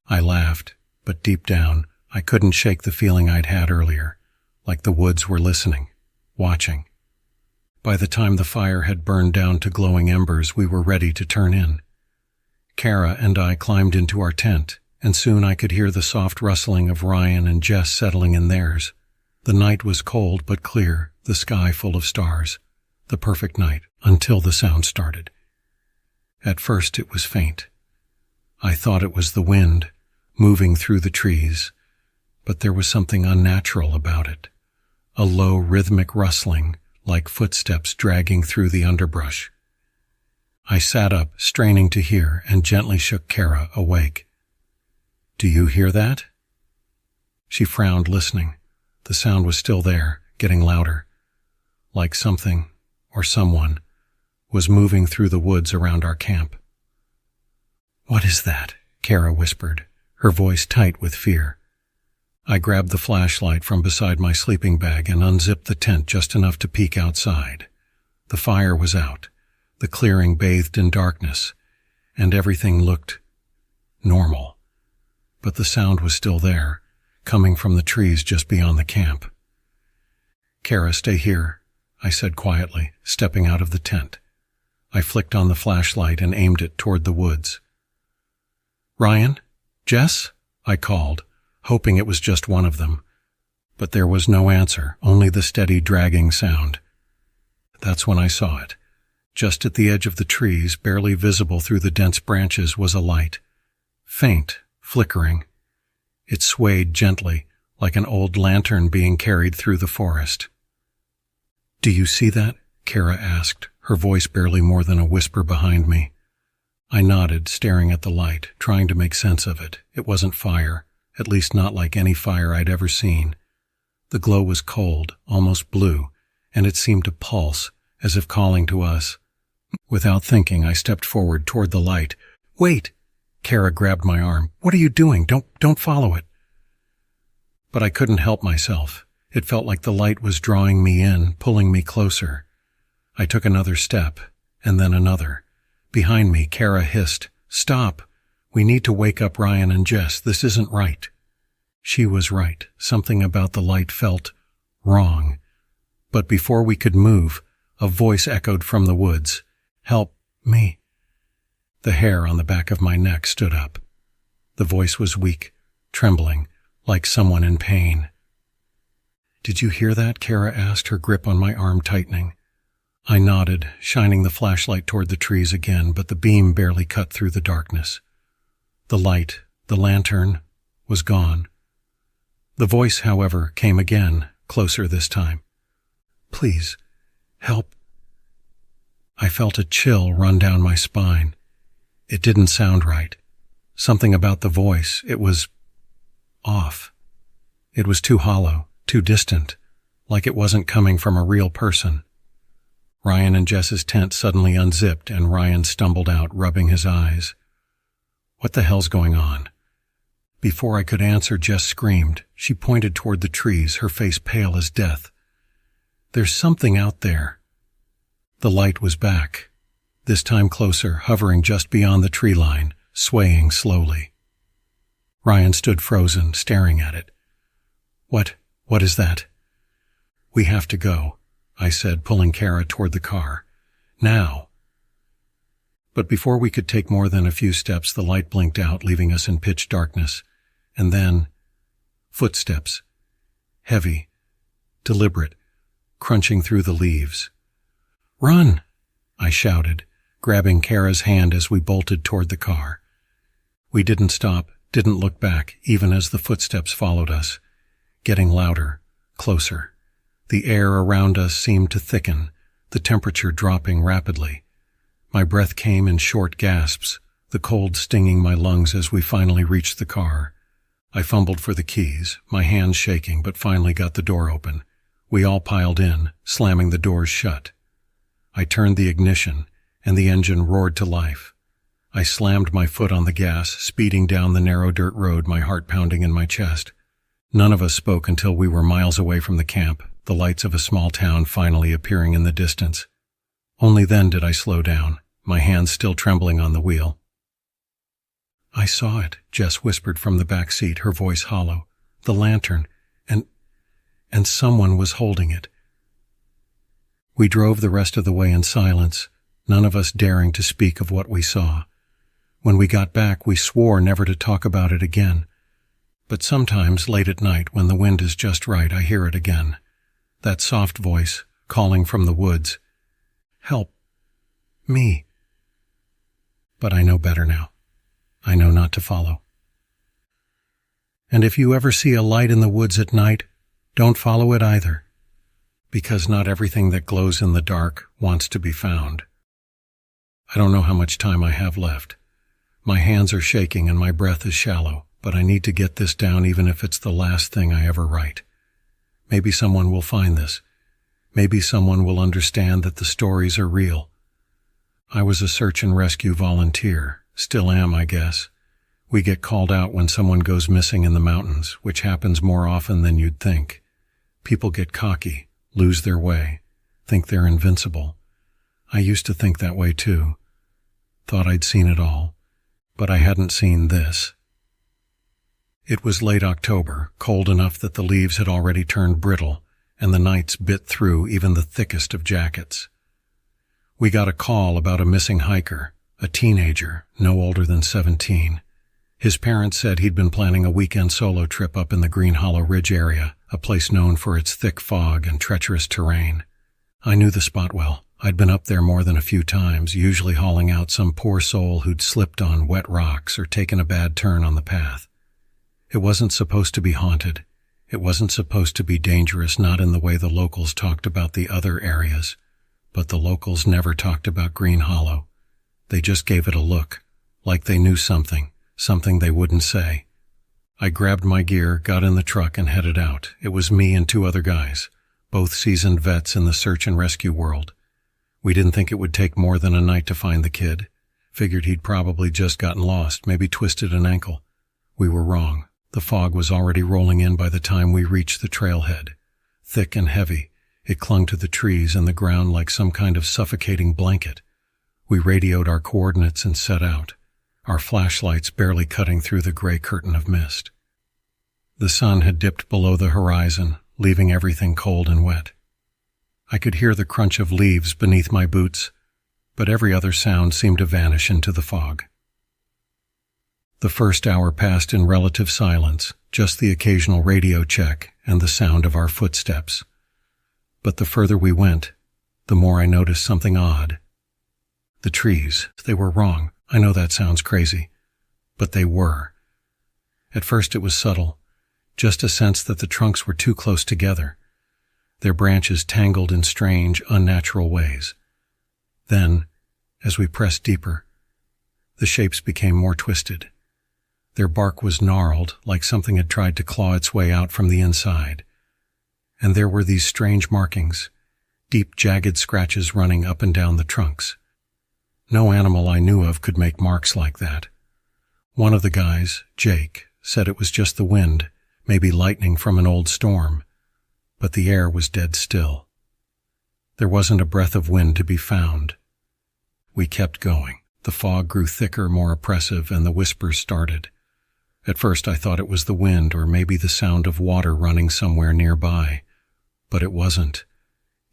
I laughed, but deep down, I couldn't shake the feeling I'd had earlier, like the woods were listening, watching. By the time the fire had burned down to glowing embers, we were ready to turn in. Kara and I climbed into our tent, and soon I could hear the soft rustling of Ryan and Jess settling in theirs. The night was cold but clear, the sky full of stars. The perfect night, until the sound started. At first it was faint. I thought it was the wind, moving through the trees, but there was something unnatural about it. A low, rhythmic rustling, like footsteps dragging through the underbrush. I sat up, straining to hear, and gently shook Kara awake. "Do you hear that?" She frowned, listening. The sound was still there, getting louder, like something, or someone, was moving through the woods around our camp. "What is that?" Kara whispered, her voice tight with fear. I grabbed the flashlight from beside my sleeping bag and unzipped the tent just enough to peek outside. The fire was out, the clearing bathed in darkness, and everything looked normal. But the sound was still there, coming from the trees just beyond the camp. "Kara, stay here," I said quietly, stepping out of the tent. I flicked on the flashlight and aimed it toward the woods. "Ryan? Jess?" I called, hoping it was just one of them. But there was no answer, only the steady dragging sound. That's when I saw it. Just at the edge of the trees, barely visible through the dense branches, was a light. Faint, flickering. It swayed gently, like an old lantern being carried through the forest. "Do you see that?" Kara asked, her voice barely more than a whisper behind me. I nodded, staring at the light, trying to make sense of it. It wasn't fire, at least not like any fire I'd ever seen. The glow was cold, almost blue, and it seemed to pulse, as if calling to us. Without thinking, I stepped forward toward the light. "Wait!" Kara grabbed my arm. "What are you doing? Don't follow it." But I couldn't help myself. It felt like the light was drawing me in, pulling me closer. I took another step, and then another. Behind me, Kara hissed, "Stop! We need to wake up Ryan and Jess. This isn't right." She was right. Something about the light felt wrong. But before we could move, a voice echoed from the woods. "Help me." The hair on the back of my neck stood up. The voice was weak, trembling, like someone in pain. "Did you hear that?" Kara asked, her grip on my arm tightening. I nodded, shining the flashlight toward the trees again, but the beam barely cut through the darkness. The light, the lantern, was gone. The voice, however, came again, closer this time. "Please, help." I felt a chill run down my spine. It didn't sound right. Something about the voice, it was off. It was too hollow, too distant, like it wasn't coming from a real person. Ryan and Jess's tent suddenly unzipped and Ryan stumbled out, rubbing his eyes. "What the hell's going on?" Before I could answer, Jess screamed. She pointed toward the trees, her face pale as death. "There's something out there." The light was back, this time closer, hovering just beyond the tree line, swaying slowly. Ryan stood frozen, staring at it. What is that?" "We have to go," I said, pulling Kara toward the car. "Now." But before we could take more than a few steps, the light blinked out, leaving us in pitch darkness. And then, footsteps. Heavy, deliberate, crunching through the leaves. "Run!" I shouted, grabbing Kara's hand as we bolted toward the car. We didn't stop, didn't look back, even as the footsteps followed us, getting louder, closer. The air around us seemed to thicken, the temperature dropping rapidly. My breath came in short gasps, the cold stinging my lungs as we finally reached the car. I fumbled for the keys, my hands shaking, but finally got the door open. We all piled in, slamming the doors shut. I turned the ignition, and the engine roared to life. I slammed my foot on the gas, speeding down the narrow dirt road, my heart pounding in my chest. None of us spoke until we were miles away from the camp, the lights of a small town finally appearing in the distance. Only then did I slow down, my hands still trembling on the wheel. "I saw it," Jess whispered from the back seat, her voice hollow. "The lantern, and someone was holding it." We drove the rest of the way in silence, none of us daring to speak of what we saw. When we got back, we swore never to talk about it again. But sometimes, late at night, when the wind is just right, I hear it again. That soft voice, calling from the woods. "Help. Me." But I know better now. I know not to follow. And if you ever see a light in the woods at night, don't follow it either. Because not everything that glows in the dark wants to be found. I don't know how much time I have left. My hands are shaking and my breath is shallow, but I need to get this down even if it's the last thing I ever write. Maybe someone will find this. Maybe someone will understand that the stories are real. I was a search and rescue volunteer, still am, I guess. We get called out when someone goes missing in the mountains, which happens more often than you'd think. People get cocky, lose their way, think they're invincible. I used to think that way too. Thought I'd seen it all, but I hadn't seen this. It was late October, cold enough that the leaves had already turned brittle, and the nights bit through even the thickest of jackets. We got a call about a missing hiker, a teenager, no older than 17. His parents said he'd been planning a weekend solo trip up in the Green Hollow Ridge area, a place known for its thick fog and treacherous terrain. I knew the spot well. I'd been up there more than a few times, usually hauling out some poor soul who'd slipped on wet rocks or taken a bad turn on the path. It wasn't supposed to be haunted. It wasn't supposed to be dangerous, not in the way the locals talked about the other areas. But the locals never talked about Green Hollow. They just gave it a look, like they knew something they wouldn't say. I grabbed my gear, got in the truck, and headed out. It was me and 2 other guys, both seasoned vets in the search and rescue world. We didn't think it would take more than a night to find the kid. Figured he'd probably just gotten lost, maybe twisted an ankle. We were wrong. The fog was already rolling in by the time we reached the trailhead. Thick and heavy, it clung to the trees and the ground like some kind of suffocating blanket. We radioed our coordinates and set out, our flashlights barely cutting through the gray curtain of mist. The sun had dipped below the horizon, leaving everything cold and wet. I could hear the crunch of leaves beneath my boots, but every other sound seemed to vanish into the fog. The first hour passed in relative silence, just the occasional radio check and the sound of our footsteps. But the further we went, the more I noticed something odd. The trees, they were wrong. I know that sounds crazy, but they were. At first it was subtle, just a sense that the trunks were too close together, their branches tangled in strange, unnatural ways. Then, as we pressed deeper, the shapes became more twisted. Their bark was gnarled, like something had tried to claw its way out from the inside. And there were these strange markings, deep, jagged scratches running up and down the trunks. No animal I knew of could make marks like that. One of the guys, Jake, said it was just the wind, maybe lightning from an old storm, but the air was dead still. There wasn't a breath of wind to be found. We kept going. The fog grew thicker, more oppressive, and the whispers started. At first I thought it was the wind or maybe the sound of water running somewhere nearby, but it wasn't.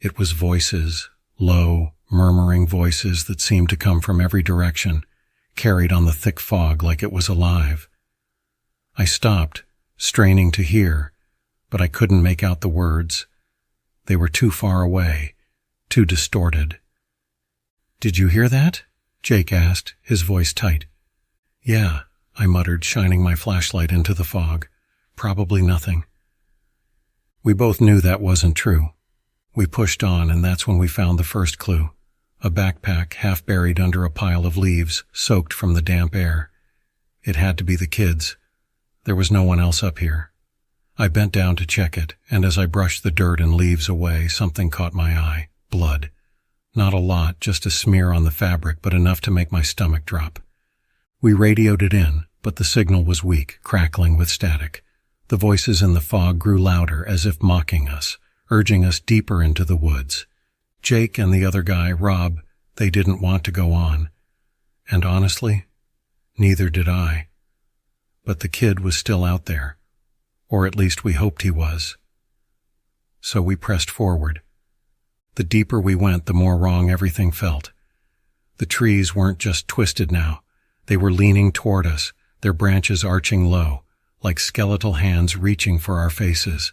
It was voices, low, murmuring voices that seemed to come from every direction, carried on the thick fog like it was alive. I stopped, straining to hear, but I couldn't make out the words. They were too far away, too distorted. "Did you hear that?" Jake asked, his voice tight. "Yeah," I muttered, shining my flashlight into the fog. "Probably nothing." We both knew that wasn't true. We pushed on, and that's when we found the first clue. A backpack half buried under a pile of leaves, soaked from the damp air. It had to be the kids. There was no one else up here. I bent down to check it, and as I brushed the dirt and leaves away, something caught my eye. Blood. Not a lot, just a smear on the fabric, but enough to make my stomach drop. We radioed it in, but the signal was weak, crackling with static. The voices in the fog grew louder, as if mocking us, urging us deeper into the woods. Jake and the other guy, Rob, they didn't want to go on. And honestly, neither did I. But the kid was still out there. Or at least we hoped he was. So we pressed forward. The deeper we went, the more wrong everything felt. The trees weren't just twisted now. They were leaning toward us, their branches arching low, like skeletal hands reaching for our faces.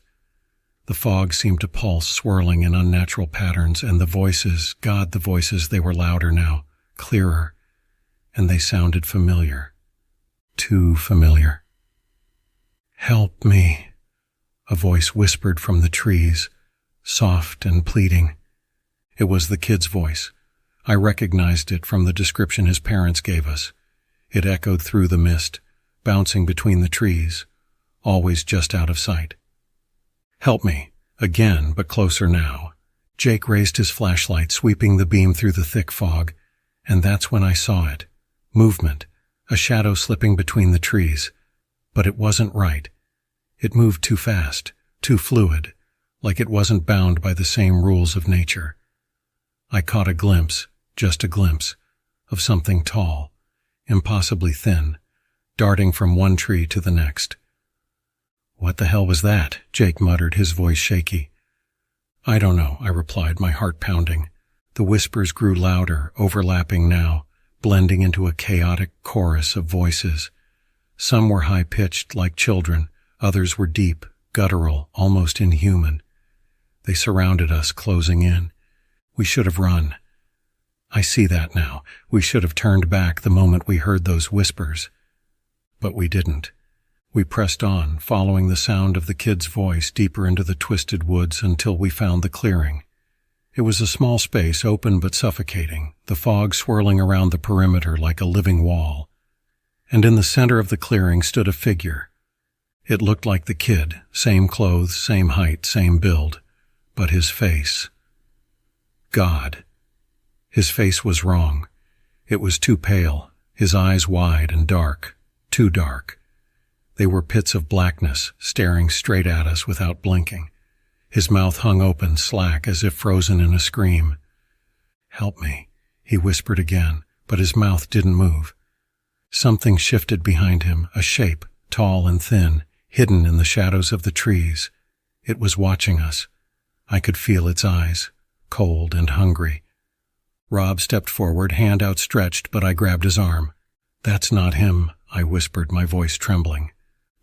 The fog seemed to pulse, swirling in unnatural patterns, and the voices, God, the voices, they were louder now, clearer, and they sounded familiar. Too familiar. "Help me," a voice whispered from the trees, soft and pleading. It was the kid's voice. I recognized it from the description his parents gave us. It echoed through the mist, bouncing between the trees, always just out of sight. "Help me," again, but closer now. Jake raised his flashlight, sweeping the beam through the thick fog, and that's when I saw it. Movement, a shadow slipping between the trees. But it wasn't right. It moved too fast, too fluid, like it wasn't bound by the same rules of nature. I caught a glimpse, just a glimpse, of something tall, impossibly thin, darting from one tree to the next. "What the hell was that?" Jake muttered, his voice shaky. "I don't know," I replied, my heart pounding. The whispers grew louder, overlapping now, blending into a chaotic chorus of voices. Some were high-pitched, like children. Others were deep, guttural, almost inhuman. They surrounded us, closing in. We should have run. I see that now. We should have turned back the moment we heard those whispers. But we didn't. We pressed on, following the sound of the kid's voice deeper into the twisted woods until we found the clearing. It was a small space, open but suffocating, the fog swirling around the perimeter like a living wall. And in the center of the clearing stood a figure. It looked like the kid, same clothes, same height, same build, but his face. God. His face was wrong. It was too pale, his eyes wide and dark, too dark. They were pits of blackness, staring straight at us without blinking. His mouth hung open, slack, as if frozen in a scream. "Help me," he whispered again, but his mouth didn't move. Something shifted behind him, a shape, tall and thin, hidden in the shadows of the trees. It was watching us. I could feel its eyes, cold and hungry. Rob stepped forward, hand outstretched, but I grabbed his arm. "That's not him," I whispered, my voice trembling.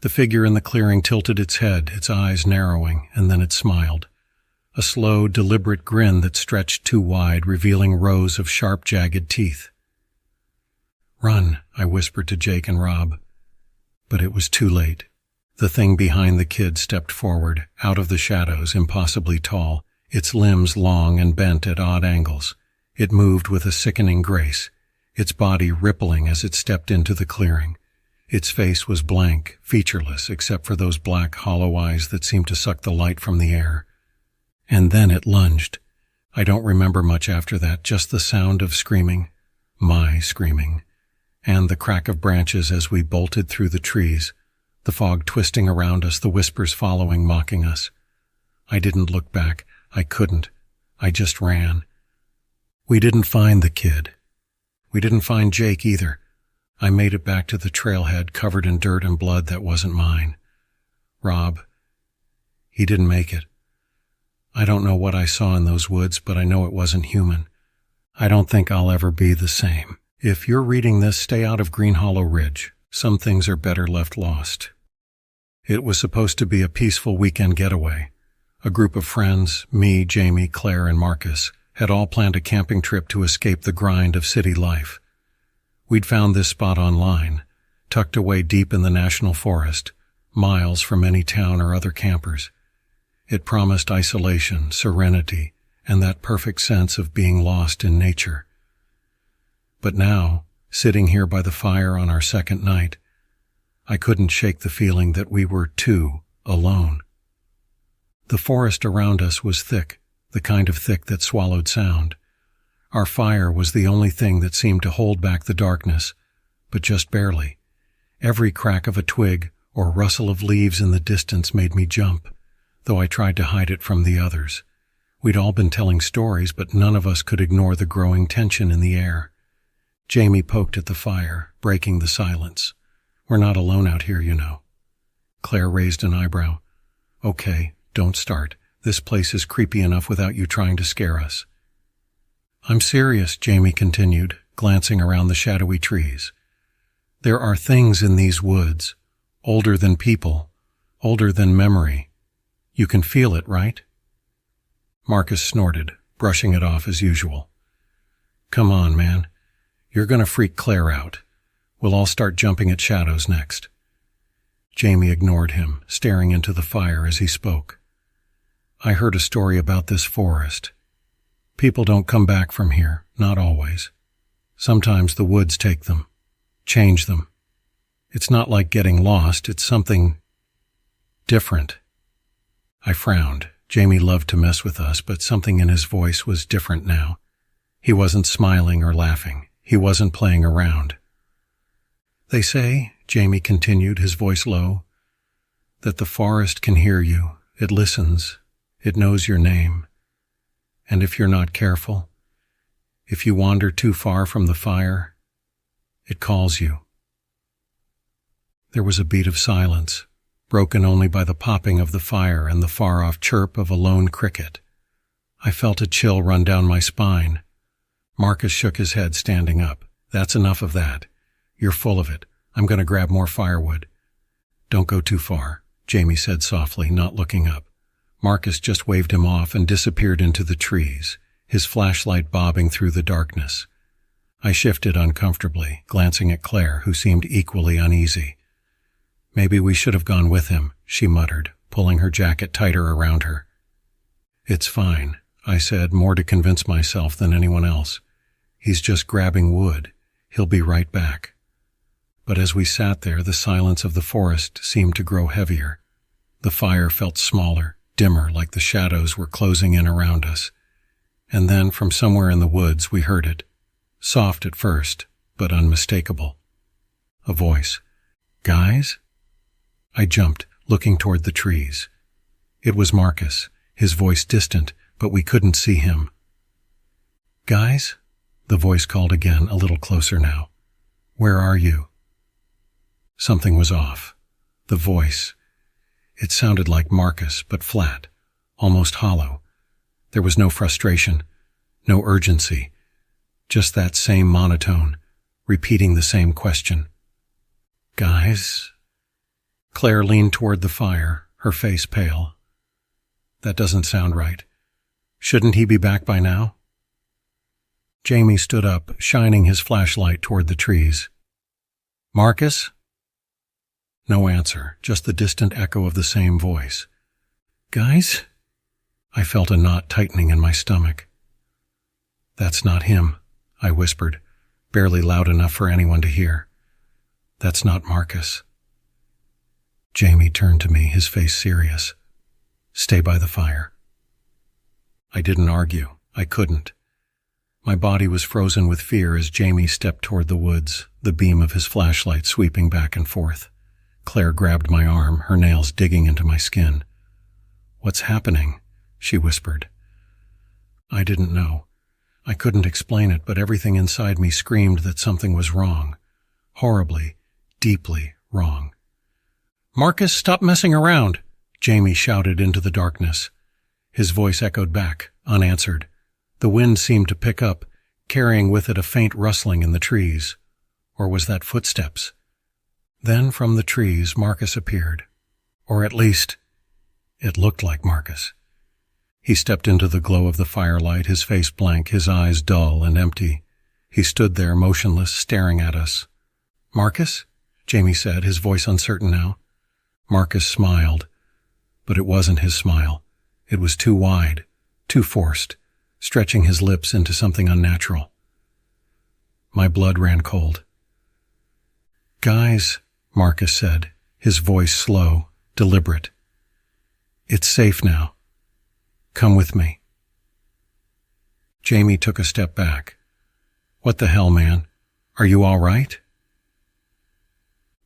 The figure in the clearing tilted its head, its eyes narrowing, and then it smiled. A slow, deliberate grin that stretched too wide, revealing rows of sharp, jagged teeth. "Run," I whispered to Jake and Rob. But it was too late. The thing behind the kid stepped forward, out of the shadows, impossibly tall, its limbs long and bent at odd angles. It moved with a sickening grace, its body rippling as it stepped into the clearing. Its face was blank, featureless, except for those black, hollow eyes that seemed to suck the light from the air. And then it lunged. I don't remember much after that, just the sound of screaming, my screaming, and the crack of branches as we bolted through the trees, the fog twisting around us, the whispers following, mocking us. I didn't look back. I couldn't. I just ran. We didn't find the kid. We didn't find Jake either. I made it back to the trailhead, covered in dirt and blood that wasn't mine. Rob, he didn't make it. I don't know what I saw in those woods, but I know it wasn't human. I don't think I'll ever be the same. If you're reading this, stay out of Green Hollow Ridge. Some things are better left lost. It was supposed to be a peaceful weekend getaway. A group of friends, me, Jamie, Claire, and Marcus, had all planned a camping trip to escape the grind of city life. We'd found this spot online, tucked away deep in the national forest, miles from any town or other campers. It promised isolation, serenity, and that perfect sense of being lost in nature. But now, sitting here by the fire on our second night, I couldn't shake the feeling that we were too alone. The forest around us was thick, the kind of thick that swallowed sound. Our fire was the only thing that seemed to hold back the darkness, but just barely. Every crack of a twig or rustle of leaves in the distance made me jump, though I tried to hide it from the others. We'd all been telling stories, but none of us could ignore the growing tension in the air. Jamie poked at the fire, breaking the silence. "We're not alone out here, you know." Claire raised an eyebrow. "Okay, don't start. This place is creepy enough without you trying to scare us." "I'm serious," Jamie continued, glancing around the shadowy trees. "There are things in these woods, older than people, older than memory. You can feel it, right?" Marcus snorted, brushing it off as usual. "Come on, man. You're gonna freak Claire out. We'll all start jumping at shadows next." Jamie ignored him, staring into the fire as he spoke. "I heard a story about this forest. People don't come back from here, not always. Sometimes the woods take them, change them. It's not like getting lost, it's something different." I frowned. Jamie loved to mess with us, but something in his voice was different now. He wasn't smiling or laughing. He wasn't playing around. "They say," Jamie continued, his voice low, "that the forest can hear you. It listens. It knows your name. And if you're not careful, if you wander too far from the fire, it calls you." There was a beat of silence, broken only by the popping of the fire and the far-off chirp of a lone cricket. I felt a chill run down my spine. Marcus shook his head, standing up. "That's enough of that. You're full of it. I'm going to grab more firewood." "Don't go too far," Jamie said softly, not looking up. Marcus just waved him off and disappeared into the trees, his flashlight bobbing through the darkness. I shifted uncomfortably, glancing at Claire, who seemed equally uneasy. "Maybe we should have gone with him," she muttered, pulling her jacket tighter around her. "It's fine," I said, more to convince myself than anyone else. "He's just grabbing wood. He'll be right back." But as we sat there, the silence of the forest seemed to grow heavier. The fire felt smaller, dimmer, like the shadows were closing in around us. And then, from somewhere in the woods, we heard it. Soft at first, but unmistakable. A voice. "Guys?" I jumped, looking toward the trees. It was Marcus, his voice distant, but we couldn't see him. "Guys?" The voice called again, a little closer now. "Where are you?" Something was off. The voice. It sounded like Marcus, but flat, almost hollow. There was no frustration, no urgency, just that same monotone, repeating the same question. "Guys?" Claire leaned toward the fire, her face pale. "That doesn't sound right. Shouldn't he be back by now?" Jamie stood up, shining his flashlight toward the trees. "Marcus?" No answer, just the distant echo of the same voice. "Guys?" I felt a knot tightening in my stomach. "That's not him," I whispered, barely loud enough for anyone to hear. "That's not Marcus." Jamie turned to me, his face serious. "Stay by the fire." I didn't argue. I couldn't. My body was frozen with fear as Jamie stepped toward the woods, the beam of his flashlight sweeping back and forth. Claire grabbed my arm, her nails digging into my skin. "What's happening?" she whispered. I didn't know. I couldn't explain it, but everything inside me screamed that something was wrong. Horribly, deeply wrong. "Marcus, stop messing around!" Jamie shouted into the darkness. His voice echoed back, unanswered. The wind seemed to pick up, carrying with it a faint rustling in the trees. Or was that footsteps? Then from the trees Marcus appeared. Or at least, it looked like Marcus. He stepped into the glow of the firelight, his face blank, his eyes dull and empty. He stood there, motionless, staring at us. "Marcus?" Jamie said, his voice uncertain now. Marcus smiled, but it wasn't his smile. It was too wide, too forced, stretching his lips into something unnatural. My blood ran cold. "Guys," Marcus said, his voice slow, deliberate. "It's safe now. Come with me." Jamie took a step back. "What the hell, man? Are you all right?"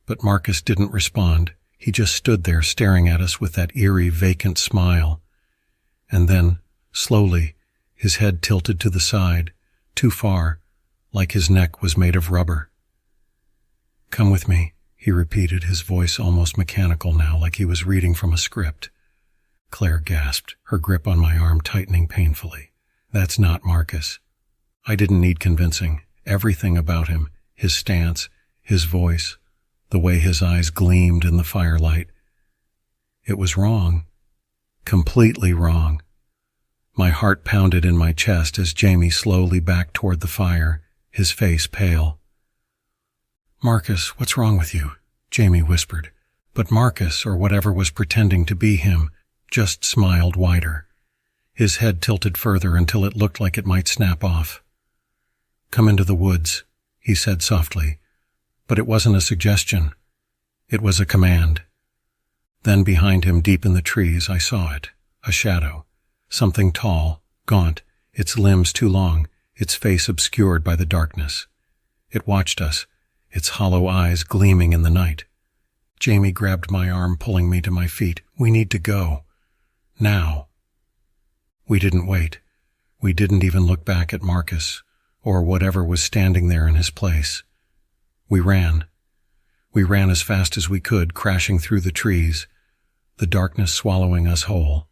But Marcus didn't respond. He just stood there staring at us with that eerie, vacant smile. And then, slowly, his head tilted to the side, too far, like his neck was made of rubber. "Come with me," he repeated, his voice almost mechanical now, like he was reading from a script. Claire gasped, her grip on my arm tightening painfully. "That's not Marcus." I didn't need convincing. Everything about him, his stance, his voice, the way his eyes gleamed in the firelight. It was wrong. Completely wrong. My heart pounded in my chest as Jamie slowly backed toward the fire, his face pale. "Marcus, what's wrong with you?" Jamie whispered. But Marcus, or whatever was pretending to be him, just smiled wider. His head tilted further until it looked like it might snap off. "Come into the woods," he said softly. But it wasn't a suggestion. It was a command. Then behind him, deep in the trees, I saw it, a shadow. Something tall, gaunt, its limbs too long, its face obscured by the darkness. It watched us, its hollow eyes gleaming in the night. Jamie grabbed my arm, pulling me to my feet. "We need to go. Now." We didn't wait. We didn't even look back at Marcus, or whatever was standing there in his place. We ran. We ran as fast as we could, crashing through the trees, the darkness swallowing us whole.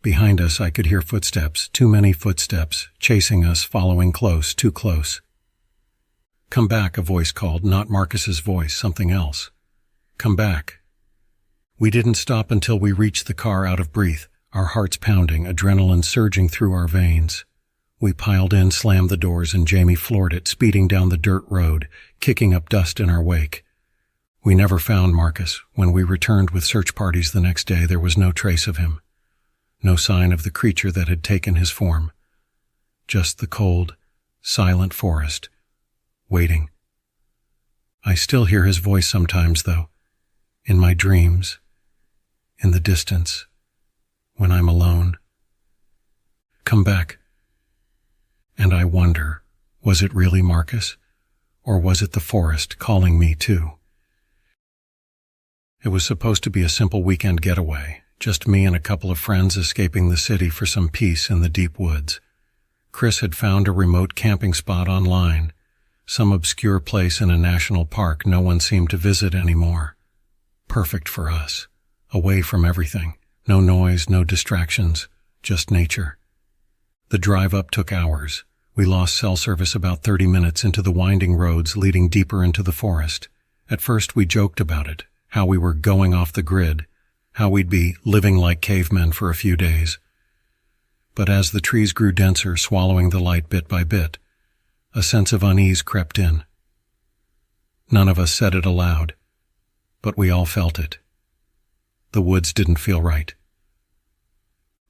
Behind us I could hear footsteps, too many footsteps, chasing us, following close, too close. "Come back," a voice called, not Marcus's voice, something else. "Come back." We didn't stop until we reached the car, out of breath, our hearts pounding, adrenaline surging through our veins. We piled in, slammed the doors, and Jamie floored it, speeding down the dirt road, kicking up dust in our wake. We never found Marcus. When we returned with search parties the next day, there was no trace of him. No sign of the creature that had taken his form. Just the cold, silent forest, waiting. I still hear his voice sometimes, though, in my dreams, in the distance, when I'm alone. "Come back." And I wonder, was it really Marcus? Or was it the forest calling me too? It was supposed to be a simple weekend getaway, just me and a couple of friends escaping the city for some peace in the deep woods. Chris had found a remote camping spot online, some obscure place in a national park no one seemed to visit anymore. Perfect for us, away from everything, no noise, no distractions, just nature. The drive up took hours. We lost cell service about 30 minutes into the winding roads leading deeper into the forest. At first we joked about it, how we were going off the grid, how we'd be living like cavemen for a few days. But as the trees grew denser, swallowing the light bit by bit, a sense of unease crept in. None of us said it aloud, but we all felt it. The woods didn't feel right.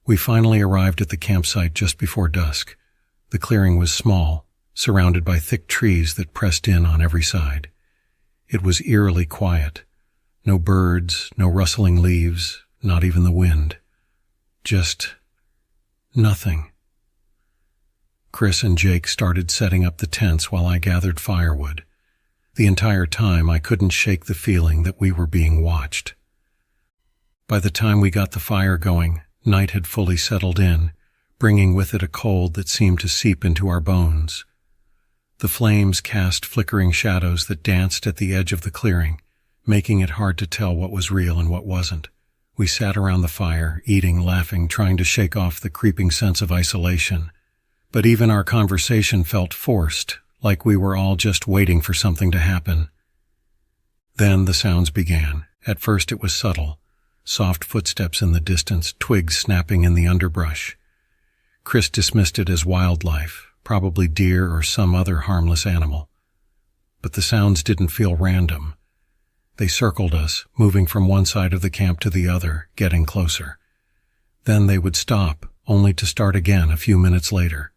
We finally arrived at the campsite just before dusk. The clearing was small, surrounded by thick trees that pressed in on every side. It was eerily quiet. No birds, no rustling leaves, not even the wind. Just nothing. Chris and Jake started setting up the tents while I gathered firewood. The entire time I couldn't shake the feeling that we were being watched. By the time we got the fire going, night had fully settled in, bringing with it a cold that seemed to seep into our bones. The flames cast flickering shadows that danced at the edge of the clearing, making it hard to tell what was real and what wasn't. We sat around the fire, eating, laughing, trying to shake off the creeping sense of isolation. But even our conversation felt forced, like we were all just waiting for something to happen. Then the sounds began. At first it was subtle, soft footsteps in the distance, twigs snapping in the underbrush. Chris dismissed it as wildlife, probably deer or some other harmless animal. But the sounds didn't feel random. They circled us, moving from one side of the camp to the other, getting closer. Then they would stop, only to start again a few minutes later.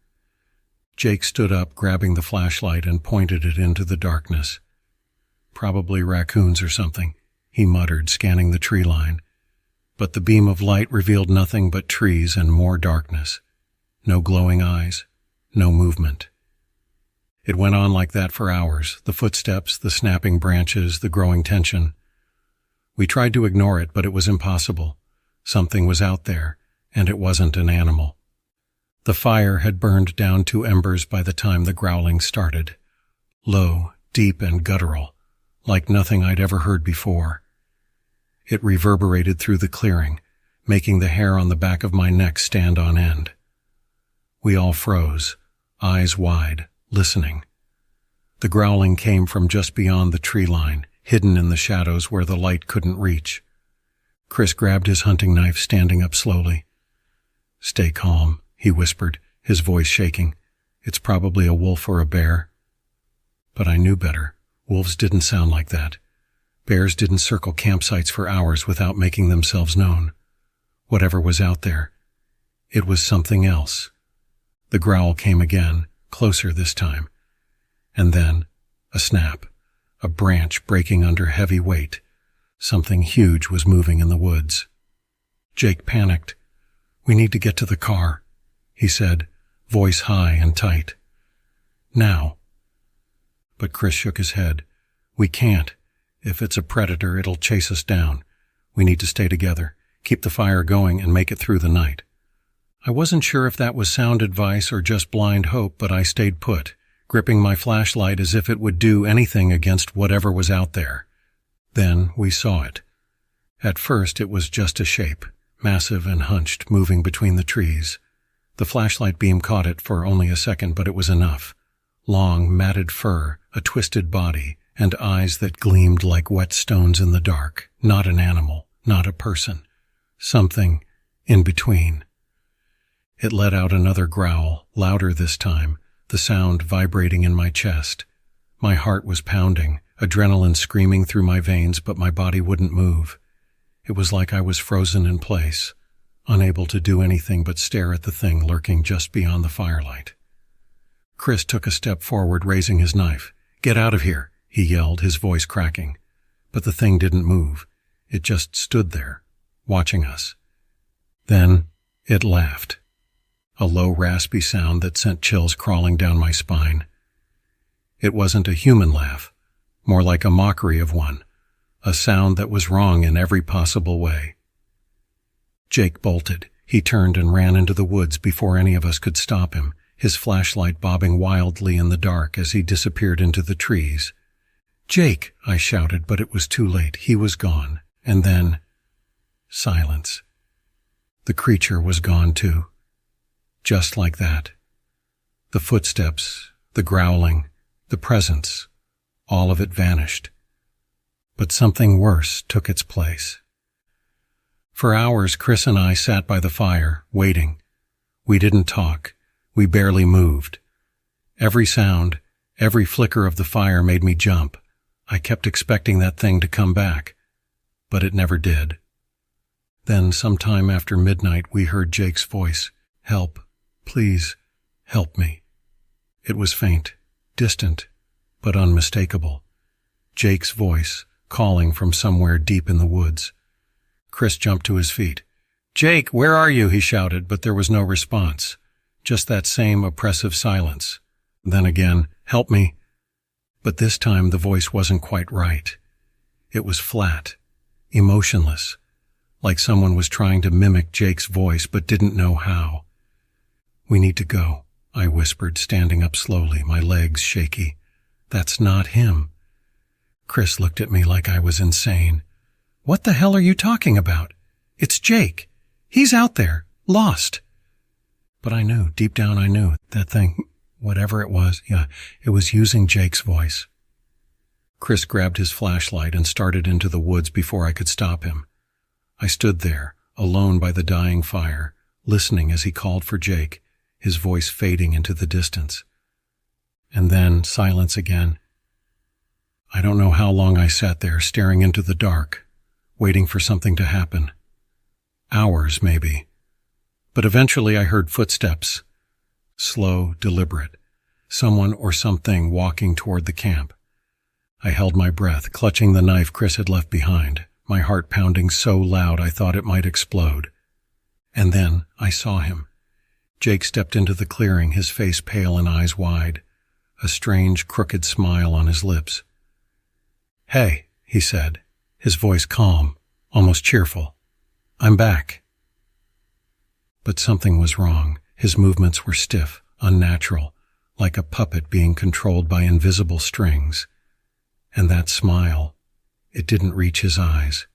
Jake stood up, grabbing the flashlight, and pointed it into the darkness. "Probably raccoons or something," he muttered, scanning the tree line. But the beam of light revealed nothing but trees and more darkness. No glowing eyes, no movement. It went on like that for hours, the footsteps, the snapping branches, the growing tension. We tried to ignore it, but it was impossible. Something was out there, and it wasn't an animal. The fire had burned down to embers by the time the growling started. Low, deep, and guttural, like nothing I'd ever heard before. It reverberated through the clearing, making the hair on the back of my neck stand on end. We all froze, eyes wide, listening. The growling came from just beyond the tree line, hidden in the shadows where the light couldn't reach. Chris grabbed his hunting knife, standing up slowly. "Stay calm," he whispered, his voice shaking. "It's probably a wolf or a bear." But I knew better. Wolves didn't sound like that. Bears didn't circle campsites for hours without making themselves known. Whatever was out there, it was something else. The growl came again, closer this time. And then, a snap, a branch breaking under heavy weight. Something huge was moving in the woods. Jake panicked. "We need to get to the car," he said, voice high and tight. "Now." But Chris shook his head. "We can't. If it's a predator, it'll chase us down. We need to stay together, keep the fire going, and make it through the night." I wasn't sure if that was sound advice or just blind hope, but I stayed put, gripping my flashlight as if it would do anything against whatever was out there. Then we saw it. At first it was just a shape, massive and hunched, moving between the trees. The flashlight beam caught it for only a second, but it was enough. Long, matted fur, a twisted body, and eyes that gleamed like wet stones in the dark. Not an animal, not a person. Something in between. It let out another growl, louder this time, the sound vibrating in my chest. My heart was pounding, adrenaline screaming through my veins, but my body wouldn't move. It was like I was frozen in place, unable to do anything but stare at the thing lurking just beyond the firelight. Chris took a step forward, raising his knife. "Get out of here," he yelled, his voice cracking. But the thing didn't move. It just stood there, watching us. Then it laughed. A low, raspy sound that sent chills crawling down my spine. It wasn't a human laugh, more like a mockery of one, a sound that was wrong in every possible way. Jake bolted. He turned and ran into the woods before any of us could stop him, his flashlight bobbing wildly in the dark as he disappeared into the trees. "Jake!" I shouted, but it was too late. He was gone. And then, silence. The creature was gone too. Just like that. The footsteps, the growling, the presence, all of it vanished. But something worse took its place. For hours, Chris and I sat by the fire, waiting. We didn't talk. We barely moved. Every sound, every flicker of the fire made me jump. I kept expecting that thing to come back, but it never did. Then, sometime after midnight, we heard Jake's voice. "Help. Please, help me." It was faint, distant, but unmistakable. Jake's voice, calling from somewhere deep in the woods. Chris jumped to his feet. "Jake, where are you?" he shouted, but there was no response. Just that same oppressive silence. Then again, "Help me." But this time the voice wasn't quite right. It was flat, emotionless, like someone was trying to mimic Jake's voice but didn't know how. "We need to go," I whispered, standing up slowly, my legs shaky. "That's not him." Chris looked at me like I was insane. "What the hell are you talking about? It's Jake. He's out there, lost." But I knew, deep down I knew, that thing, whatever it was, it was using Jake's voice. Chris grabbed his flashlight and started into the woods before I could stop him. I stood there, alone by the dying fire, listening as he called for Jake, his voice fading into the distance. And then silence again. I don't know how long I sat there staring into the dark, waiting for something to happen. Hours, maybe. But eventually I heard footsteps. Slow, deliberate. Someone or something walking toward the camp. I held my breath, clutching the knife Chris had left behind, my heart pounding so loud I thought it might explode. And then I saw him. Jake stepped into the clearing, his face pale and eyes wide, a strange, crooked smile on his lips. "Hey," he said, his voice calm, almost cheerful. "I'm back." But something was wrong. His movements were stiff, unnatural, like a puppet being controlled by invisible strings. And that smile, it didn't reach his eyes.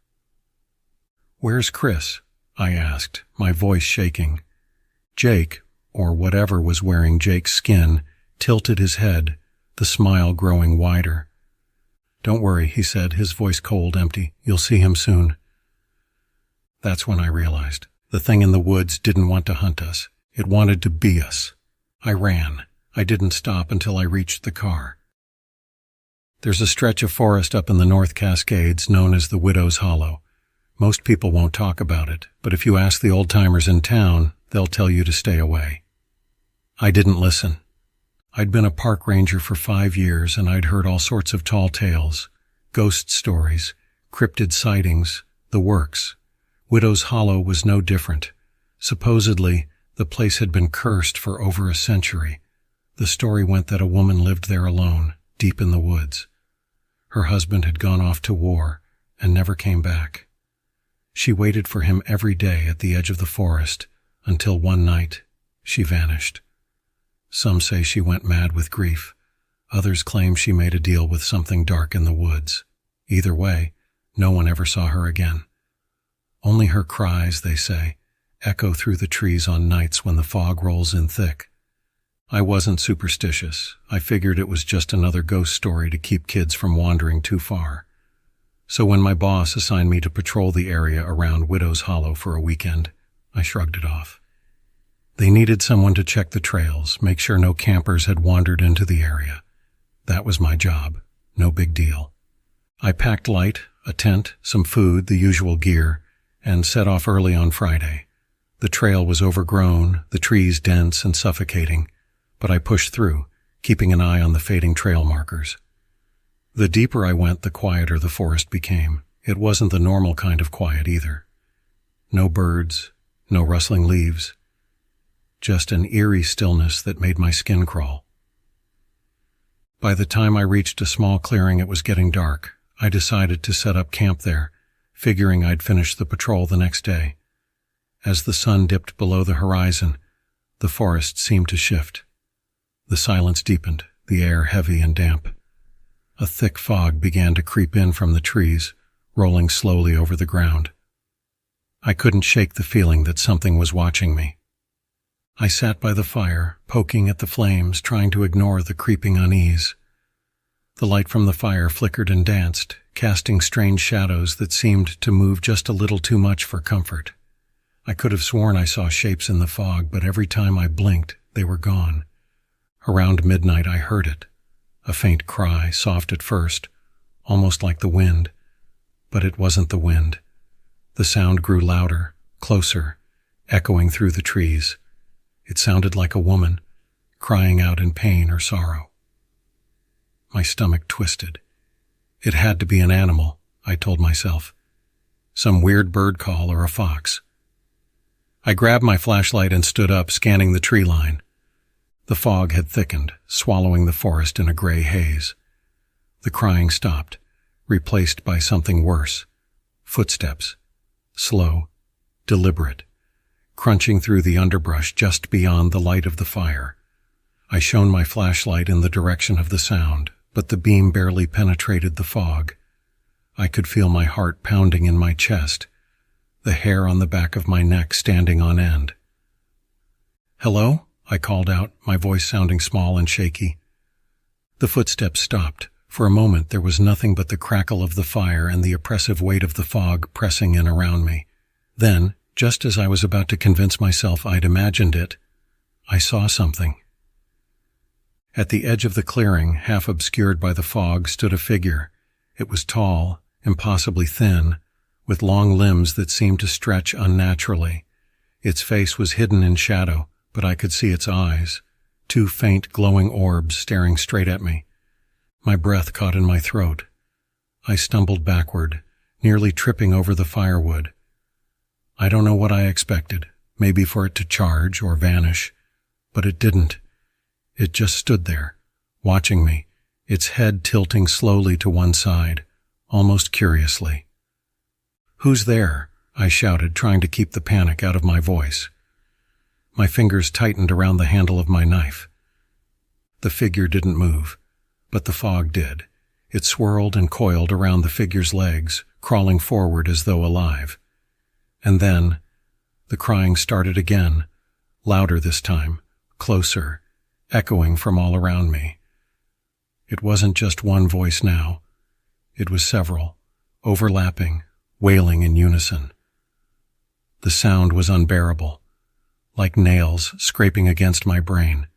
"Where's Chris?" I asked, my voice shaking. Jake, or whatever was wearing Jake's skin, tilted his head, the smile growing wider. "Don't worry," he said, his voice cold, empty. "You'll see him soon." That's when I realized. The thing in the woods didn't want to hunt us. It wanted to be us. I ran. I didn't stop until I reached the car. There's a stretch of forest up in the North Cascades known as the Widow's Hollow. Most people won't talk about it, but if you ask the old-timers in town, they'll tell you to stay away. I didn't listen. I'd been a park ranger for 5 years, and I'd heard all sorts of tall tales, ghost stories, cryptid sightings, the works. Widow's Hollow was no different. Supposedly, the place had been cursed for over a century. The story went that a woman lived there alone, deep in the woods. Her husband had gone off to war and never came back. She waited for him every day at the edge of the forest until one night she vanished. Some say she went mad with grief. Others claim she made a deal with something dark in the woods. Either way, no one ever saw her again. Only her cries, they say, echo through the trees on nights when the fog rolls in thick. I wasn't superstitious. I figured it was just another ghost story to keep kids from wandering too far. So when my boss assigned me to patrol the area around Widow's Hollow for a weekend, I shrugged it off. They needed someone to check the trails, make sure no campers had wandered into the area. That was my job. No big deal. I packed light, a tent, some food, the usual gear, and set off early on Friday. The trail was overgrown, the trees dense and suffocating, but I pushed through, keeping an eye on the fading trail markers. The deeper I went, the quieter the forest became. It wasn't the normal kind of quiet either. No birds, no rustling leaves. Just an eerie stillness that made my skin crawl. By the time I reached a small clearing, it was getting dark. I decided to set up camp there, figuring I'd finish the patrol the next day. As the sun dipped below the horizon, the forest seemed to shift. The silence deepened, the air heavy and damp. A thick fog began to creep in from the trees, rolling slowly over the ground. I couldn't shake the feeling that something was watching me. I sat by the fire, poking at the flames, trying to ignore the creeping unease. The light from the fire flickered and danced, casting strange shadows that seemed to move just a little too much for comfort. I could have sworn I saw shapes in the fog, but every time I blinked, they were gone. Around midnight, I heard it. A faint cry, soft at first, almost like the wind. But it wasn't the wind. The sound grew louder, closer, echoing through the trees. It sounded like a woman, crying out in pain or sorrow. My stomach twisted. It had to be an animal, I told myself. Some weird bird call or a fox. I grabbed my flashlight and stood up, scanning the tree line. The fog had thickened, swallowing the forest in a gray haze. The crying stopped, replaced by something worse. Footsteps. Slow, deliberate, crunching through the underbrush just beyond the light of the fire. I shone my flashlight in the direction of the sound, but the beam barely penetrated the fog. I could feel my heart pounding in my chest, the hair on the back of my neck standing on end. "Hello?" I called out, my voice sounding small and shaky. The footsteps stopped. For a moment there was nothing but the crackle of the fire and the oppressive weight of the fog pressing in around me. Then, just as I was about to convince myself I'd imagined it, I saw something. At the edge of the clearing, half obscured by the fog, stood a figure. It was tall, impossibly thin, with long limbs that seemed to stretch unnaturally. Its face was hidden in shadow, but I could see its eyes, two faint glowing orbs staring straight at me. My breath caught in my throat. I stumbled backward, nearly tripping over the firewood. I don't know what I expected, maybe for it to charge or vanish, but it didn't. It just stood there, watching me, its head tilting slowly to one side, almost curiously. "Who's there?" I shouted, trying to keep the panic out of my voice. My fingers tightened around the handle of my knife. The figure didn't move, but the fog did. It swirled and coiled around the figure's legs, crawling forward as though alive. And then, the crying started again, louder this time, closer, echoing from all around me. It wasn't just one voice now. It was several, overlapping, wailing in unison. The sound was unbearable, like nails scraping against my brain.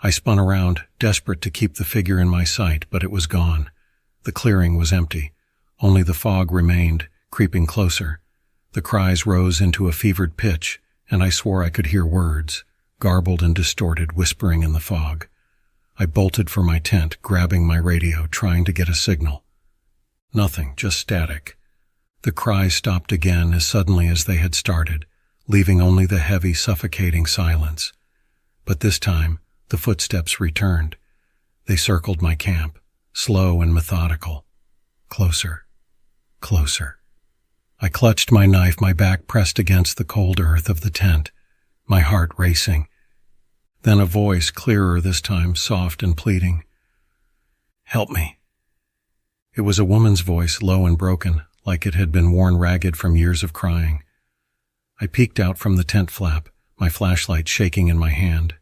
I spun around, desperate to keep the figure in my sight, but it was gone. The clearing was empty. Only the fog remained, creeping closer. The cries rose into a fevered pitch, and I swore I could hear words, garbled and distorted, whispering in the fog. I bolted for my tent, grabbing my radio, trying to get a signal. Nothing, just static. The cries stopped again as suddenly as they had started, leaving only the heavy, suffocating silence. But this time, the footsteps returned. They circled my camp, slow and methodical. Closer, closer. I clutched my knife, my back pressed against the cold earth of the tent, my heart racing. Then a voice, clearer this time, soft and pleading. "Help me." It was a woman's voice, low and broken, like it had been worn ragged from years of crying. I peeked out from the tent flap, my flashlight shaking in my hand.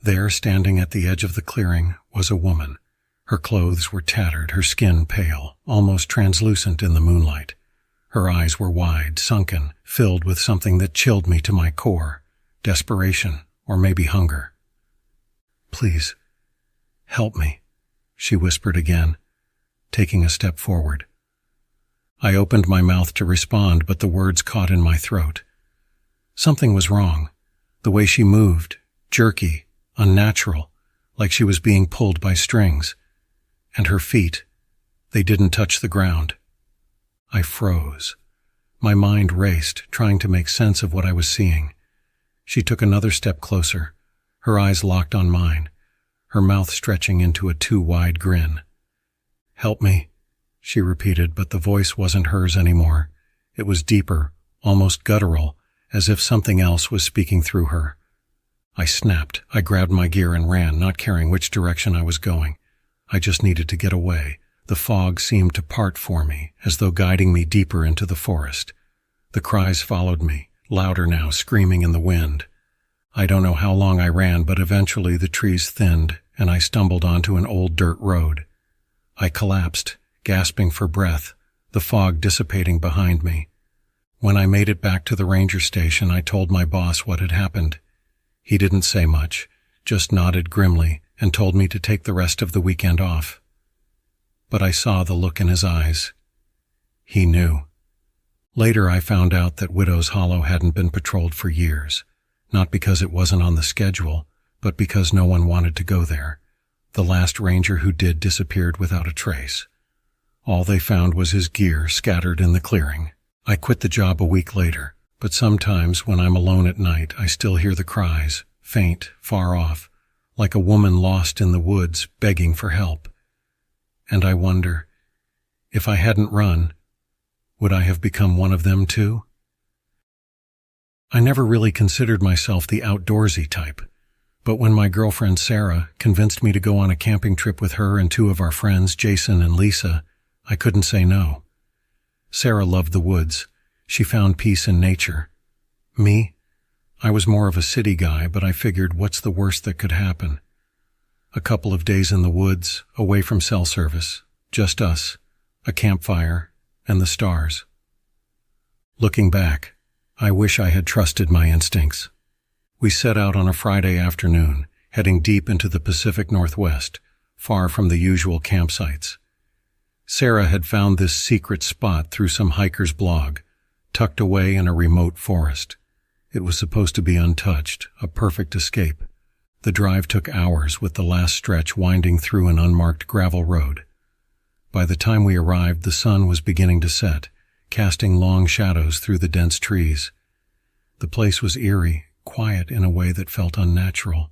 There, standing at the edge of the clearing, was a woman. Her clothes were tattered, her skin pale, almost translucent in the moonlight. Her eyes were wide, sunken, filled with something that chilled me to my core, desperation, or maybe hunger. "Please, help me," she whispered again, taking a step forward. I opened my mouth to respond, but the words caught in my throat. Something was wrong. The way she moved, jerky, unnatural, like she was being pulled by strings. And her feet, they didn't touch the ground. I froze. My mind raced, trying to make sense of what I was seeing. She took another step closer, her eyes locked on mine, her mouth stretching into a too-wide grin. "Help me," she repeated, but the voice wasn't hers anymore. It was deeper, almost guttural, as if something else was speaking through her. I snapped. I grabbed my gear and ran, not caring which direction I was going. I just needed to get away. The fog seemed to part for me, as though guiding me deeper into the forest. The cries followed me, louder now, screaming in the wind. I don't know how long I ran, but eventually the trees thinned, and I stumbled onto an old dirt road. I collapsed, gasping for breath, the fog dissipating behind me. When I made it back to the ranger station, I told my boss what had happened. He didn't say much, just nodded grimly and told me to take the rest of the weekend off. But I saw the look in his eyes. He knew. Later I found out that Widow's Hollow hadn't been patrolled for years, not because it wasn't on the schedule, but because no one wanted to go there. The last ranger who did disappeared without a trace. All they found was his gear scattered in the clearing. I quit the job a week later, but sometimes when I'm alone at night, I still hear the cries, faint, far off, like a woman lost in the woods begging for help. And I wonder, if I hadn't run, would I have become one of them too? I never really considered myself the outdoorsy type, but when my girlfriend Sarah convinced me to go on a camping trip with her and two of our friends, Jason and Lisa, I couldn't say no. Sarah loved the woods. She found peace in nature. Me? I was more of a city guy, but I figured what's the worst that could happen? A couple of days in the woods, away from cell service, just us, a campfire, and the stars. Looking back, I wish I had trusted my instincts. We set out on a Friday afternoon, heading deep into the Pacific Northwest, far from the usual campsites. Sarah had found this secret spot through some hiker's blog, tucked away in a remote forest. It was supposed to be untouched, a perfect escape. The drive took hours, with the last stretch winding through an unmarked gravel road. By the time we arrived, the sun was beginning to set, casting long shadows through the dense trees. The place was eerie, quiet in a way that felt unnatural.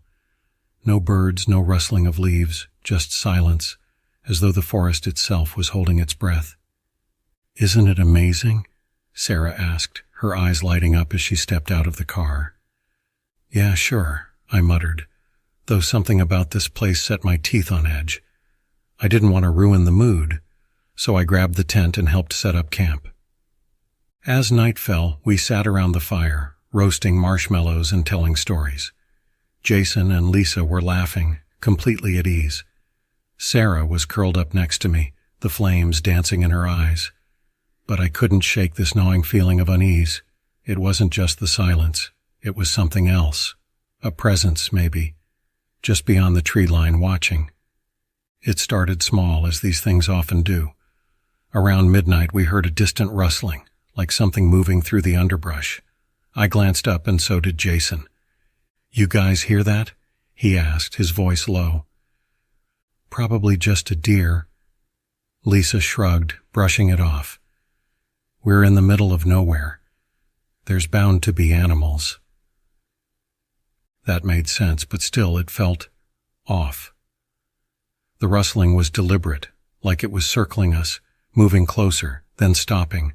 No birds, no rustling of leaves, just silence, as though the forest itself was holding its breath. "Isn't it amazing?" Sarah asked, her eyes lighting up as she stepped out of the car. "Yeah, sure," I muttered, though something about this place set my teeth on edge. I didn't want to ruin the mood, so I grabbed the tent and helped set up camp. As night fell, we sat around the fire, roasting marshmallows and telling stories. Jason and Lisa were laughing, completely at ease. Sarah was curled up next to me, the flames dancing in her eyes. But I couldn't shake this gnawing feeling of unease. It wasn't just the silence. It was something else. A presence, maybe, just beyond the tree line watching. It started small, as these things often do. Around midnight, we heard a distant rustling, like something moving through the underbrush. I glanced up, and so did Jason. "You guys hear that?" he asked, his voice low. "Probably just a deer." Lisa shrugged, brushing it off. "We're in the middle of nowhere. There's bound to be animals." That made sense, but still it felt off. The rustling was deliberate, like it was circling us, moving closer, then stopping.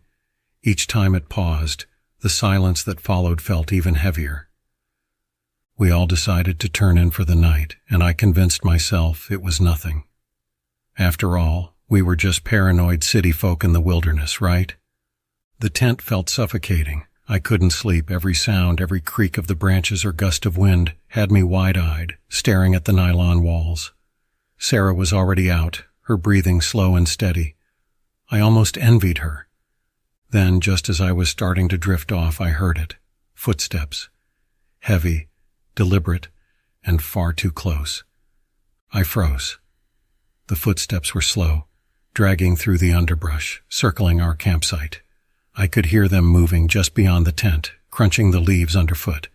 Each time it paused, the silence that followed felt even heavier. We all decided to turn in for the night, and I convinced myself it was nothing. After all, we were just paranoid city folk in the wilderness, right? The tent felt suffocating. I couldn't sleep. Every sound, every creak of the branches or gust of wind had me wide-eyed, staring at the nylon walls. Sarah was already out, her breathing slow and steady. I almost envied her. Then, just as I was starting to drift off, I heard it. Footsteps. Heavy, deliberate, and far too close. I froze. The footsteps were slow, dragging through the underbrush, circling our campsite. I could hear them moving just beyond the tent, crunching the leaves underfoot.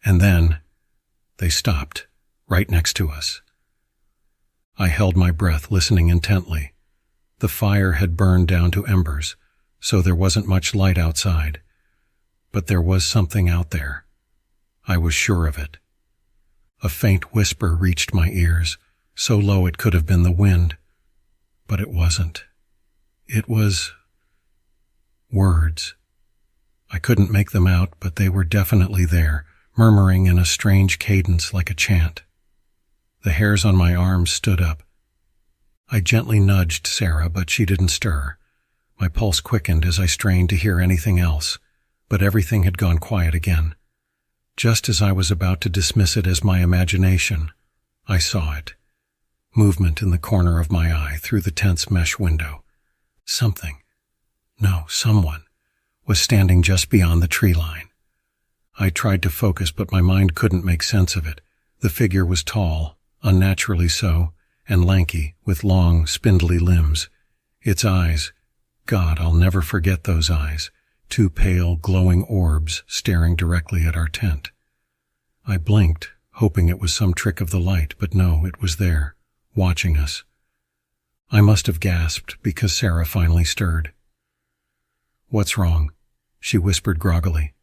And then they stopped, right next to us. I held my breath, listening intently. The fire had burned down to embers, so there wasn't much light outside. But there was something out there. I was sure of it. A faint whisper reached my ears, so low it could have been the wind. But it wasn't. It was words. I couldn't make them out, but they were definitely there, murmuring in a strange cadence like a chant. The hairs on my arms stood up. I gently nudged Sarah, but she didn't stir. My pulse quickened as I strained to hear anything else, but everything had gone quiet again. Just as I was about to dismiss it as my imagination, I saw it. Movement in the corner of my eye through the tent's mesh window. Someone was standing just beyond the tree line. I tried to focus, but my mind couldn't make sense of it. The figure was tall, unnaturally so, and lanky, with long, spindly limbs. Its eyes, God, I'll never forget those eyes, two pale, glowing orbs staring directly at our tent. I blinked, hoping it was some trick of the light, but no, it was there, watching us. I must have gasped because Sarah finally stirred. "What's wrong?" she whispered groggily.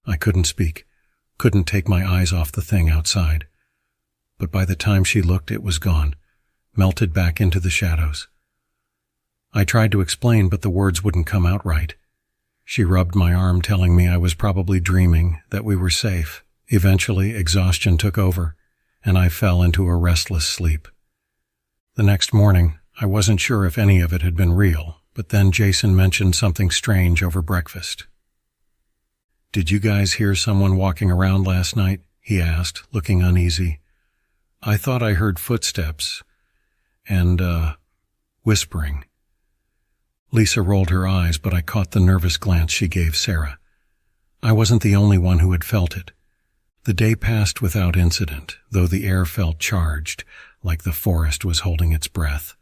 I couldn't speak, couldn't take my eyes off the thing outside. But by the time she looked, it was gone, melted back into the shadows. I tried to explain, but the words wouldn't come out right. She rubbed my arm, telling me I was probably dreaming, that we were safe. Eventually, exhaustion took over, and I fell into a restless sleep. The next morning, I wasn't sure if any of it had been real, but then Jason mentioned something strange over breakfast. "Did you guys hear someone walking around last night?" he asked, looking uneasy. "I thought I heard footsteps and, whispering." Lisa rolled her eyes, but I caught the nervous glance she gave Sarah. I wasn't the only one who had felt it. The day passed without incident, though the air felt charged, like the forest was holding its breath.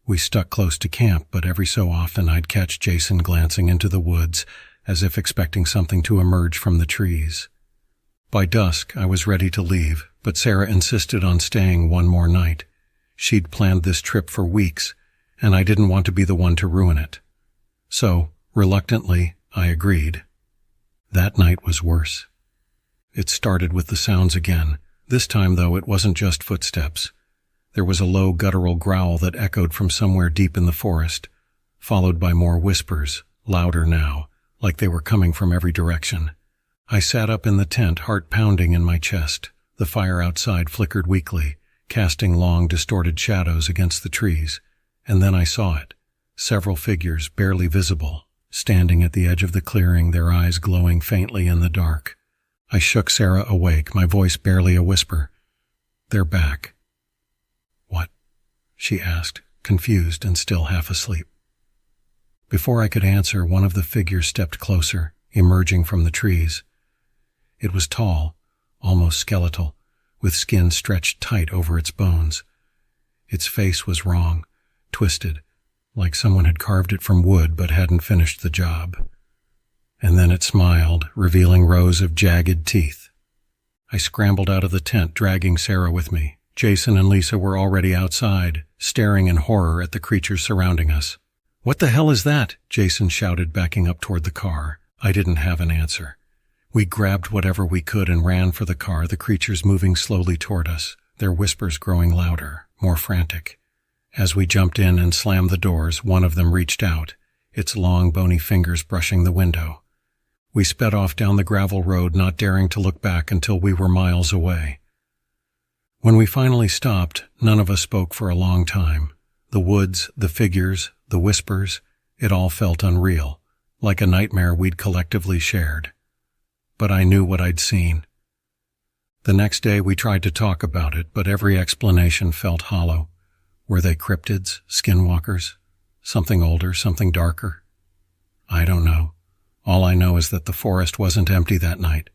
We stuck close to camp, but every so often I'd catch Jason glancing into the woods, as if expecting something to emerge from the trees. By dusk, I was ready to leave, but Sarah insisted on staying one more night. She'd planned this trip for weeks, and I didn't want to be the one to ruin it. So, reluctantly, I agreed. That night was worse. It started with the sounds again. This time, though, it wasn't just footsteps. There was a low guttural growl that echoed from somewhere deep in the forest, followed by more whispers, louder now, like they were coming from every direction. I sat up in the tent, heart pounding in my chest. The fire outside flickered weakly, casting long, distorted shadows against the trees. And then I saw it. Several figures, barely visible, standing at the edge of the clearing, their eyes glowing faintly in the dark. I shook Sarah awake, my voice barely a whisper. "They're back." "What?" she asked, confused and still half asleep. Before I could answer, one of the figures stepped closer, emerging from the trees. It was tall, almost skeletal, with skin stretched tight over its bones. Its face was wrong, twisted, like someone had carved it from wood but hadn't finished the job. And then it smiled, revealing rows of jagged teeth. I scrambled out of the tent, dragging Sarah with me. Jason and Lisa were already outside, staring in horror at the creatures surrounding us. "What the hell is that?" Jason shouted, backing up toward the car. I didn't have an answer. We grabbed whatever we could and ran for the car, the creatures moving slowly toward us, their whispers growing louder, more frantic. As we jumped in and slammed the doors, one of them reached out, its long, bony fingers brushing the window. We sped off down the gravel road, not daring to look back until we were miles away. When we finally stopped, none of us spoke for a long time. The woods, the figures, the whispers, it all felt unreal, like a nightmare we'd collectively shared. But I knew what I'd seen. The next day we tried to talk about it, but every explanation felt hollow. Were they cryptids, skinwalkers? Something older, something darker? I don't know. All I know is that the forest wasn't empty that night,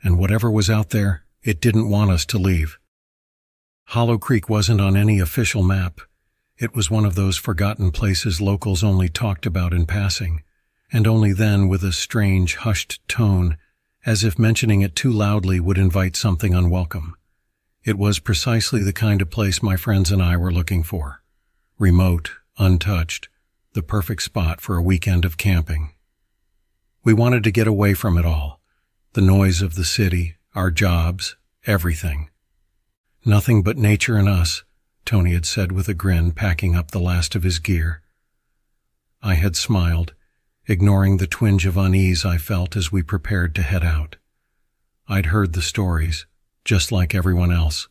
and whatever was out there, it didn't want us to leave. Hollow Creek wasn't on any official map. It was one of those forgotten places locals only talked about in passing, and only then with a strange, hushed tone, as if mentioning it too loudly would invite something unwelcome. It was precisely the kind of place my friends and I were looking for. Remote, untouched, the perfect spot for a weekend of camping. We wanted to get away from it all. The noise of the city, our jobs, everything. "Nothing but nature and us," Tony had said with a grin, packing up the last of his gear. I had smiled, ignoring the twinge of unease I felt as we prepared to head out. I'd heard the stories, just like everyone else.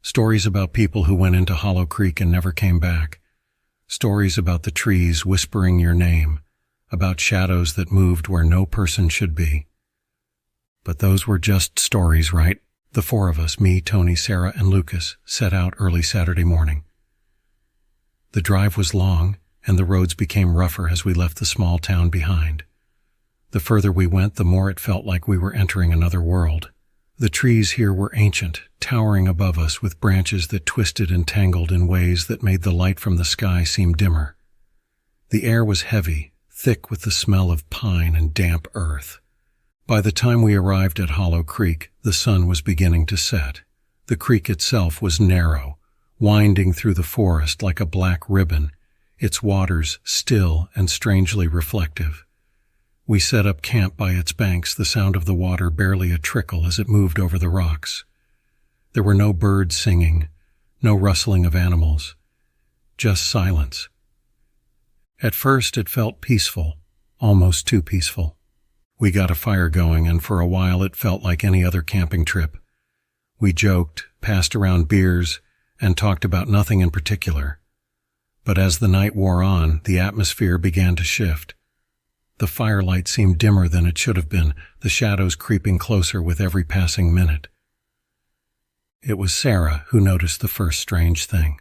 Stories about people who went into Hollow Creek and never came back. Stories about the trees whispering your name, about shadows that moved where no person should be. But those were just stories, right? The four of us, me, Tony, Sarah, and Lucas, set out early Saturday morning. The drive was long, and the roads became rougher as we left the small town behind. The further we went, the more it felt like we were entering another world. The trees here were ancient, towering above us with branches that twisted and tangled in ways that made the light from the sky seem dimmer. The air was heavy, thick with the smell of pine and damp earth. By the time we arrived at Hollow Creek, the sun was beginning to set. The creek itself was narrow, winding through the forest like a black ribbon, its waters still and strangely reflective. We set up camp by its banks, the sound of the water barely a trickle as it moved over the rocks. There were no birds singing, no rustling of animals, just silence. At first it felt peaceful, almost too peaceful. We got a fire going, and for a while it felt like any other camping trip. We joked, passed around beers, and talked about nothing in particular. But as the night wore on, the atmosphere began to shift. The firelight seemed dimmer than it should have been, the shadows creeping closer with every passing minute. It was Sarah who noticed the first strange thing.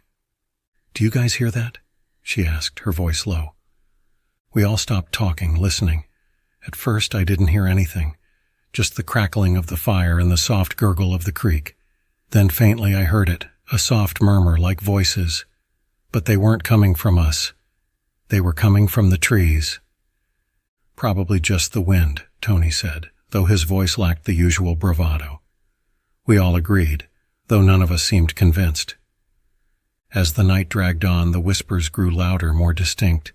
"Do you guys hear that?" she asked, her voice low. We all stopped talking, listening. At first, I didn't hear anything, just the crackling of the fire and the soft gurgle of the creek. Then faintly I heard it, a soft murmur like voices. But they weren't coming from us. They were coming from the trees. Probably just the wind, Tony said, though his voice lacked the usual bravado. We all agreed, though none of us seemed convinced. As the night dragged on, the whispers grew louder, more distinct.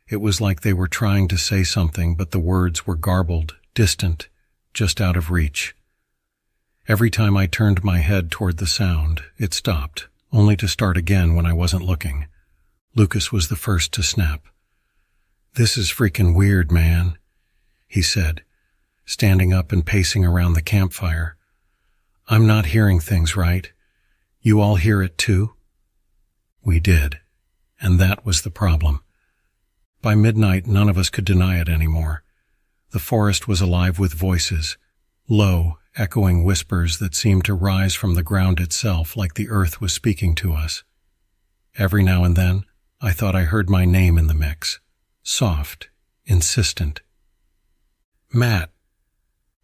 It was like they were trying to say something, but the words were garbled, distant, just out of reach. Every time I turned my head toward the sound, it stopped, only to start again when I wasn't looking. Lucas was the first to snap. "This is freaking weird, man," he said, standing up and pacing around the campfire. "I'm not hearing things right. You all hear it too?" We did, and that was the problem. By midnight, none of us could deny it anymore. The forest was alive with voices, low, echoing whispers that seemed to rise from the ground itself like the earth was speaking to us. Every now and then, I thought I heard my name in the mix, soft, insistent. "Matt."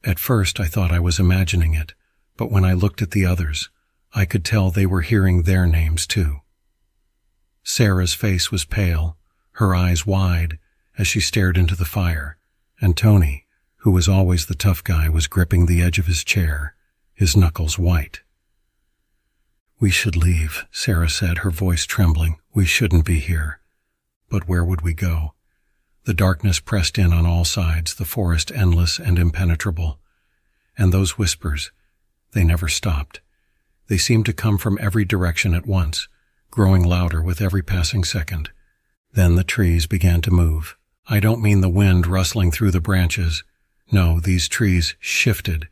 At first, I thought I was imagining it, but when I looked at the others, I could tell they were hearing their names too. Sarah's face was pale, her eyes wide, as she stared into the fire, and Tony, who was always the tough guy, was gripping the edge of his chair, his knuckles white. "We should leave," Sarah said, her voice trembling. "We shouldn't be here." But where would we go? The darkness pressed in on all sides, the forest endless and impenetrable. And those whispers, they never stopped. They seemed to come from every direction at once, growing louder with every passing second. Then the trees began to move. I don't mean the wind rustling through the branches. No, these trees shifted.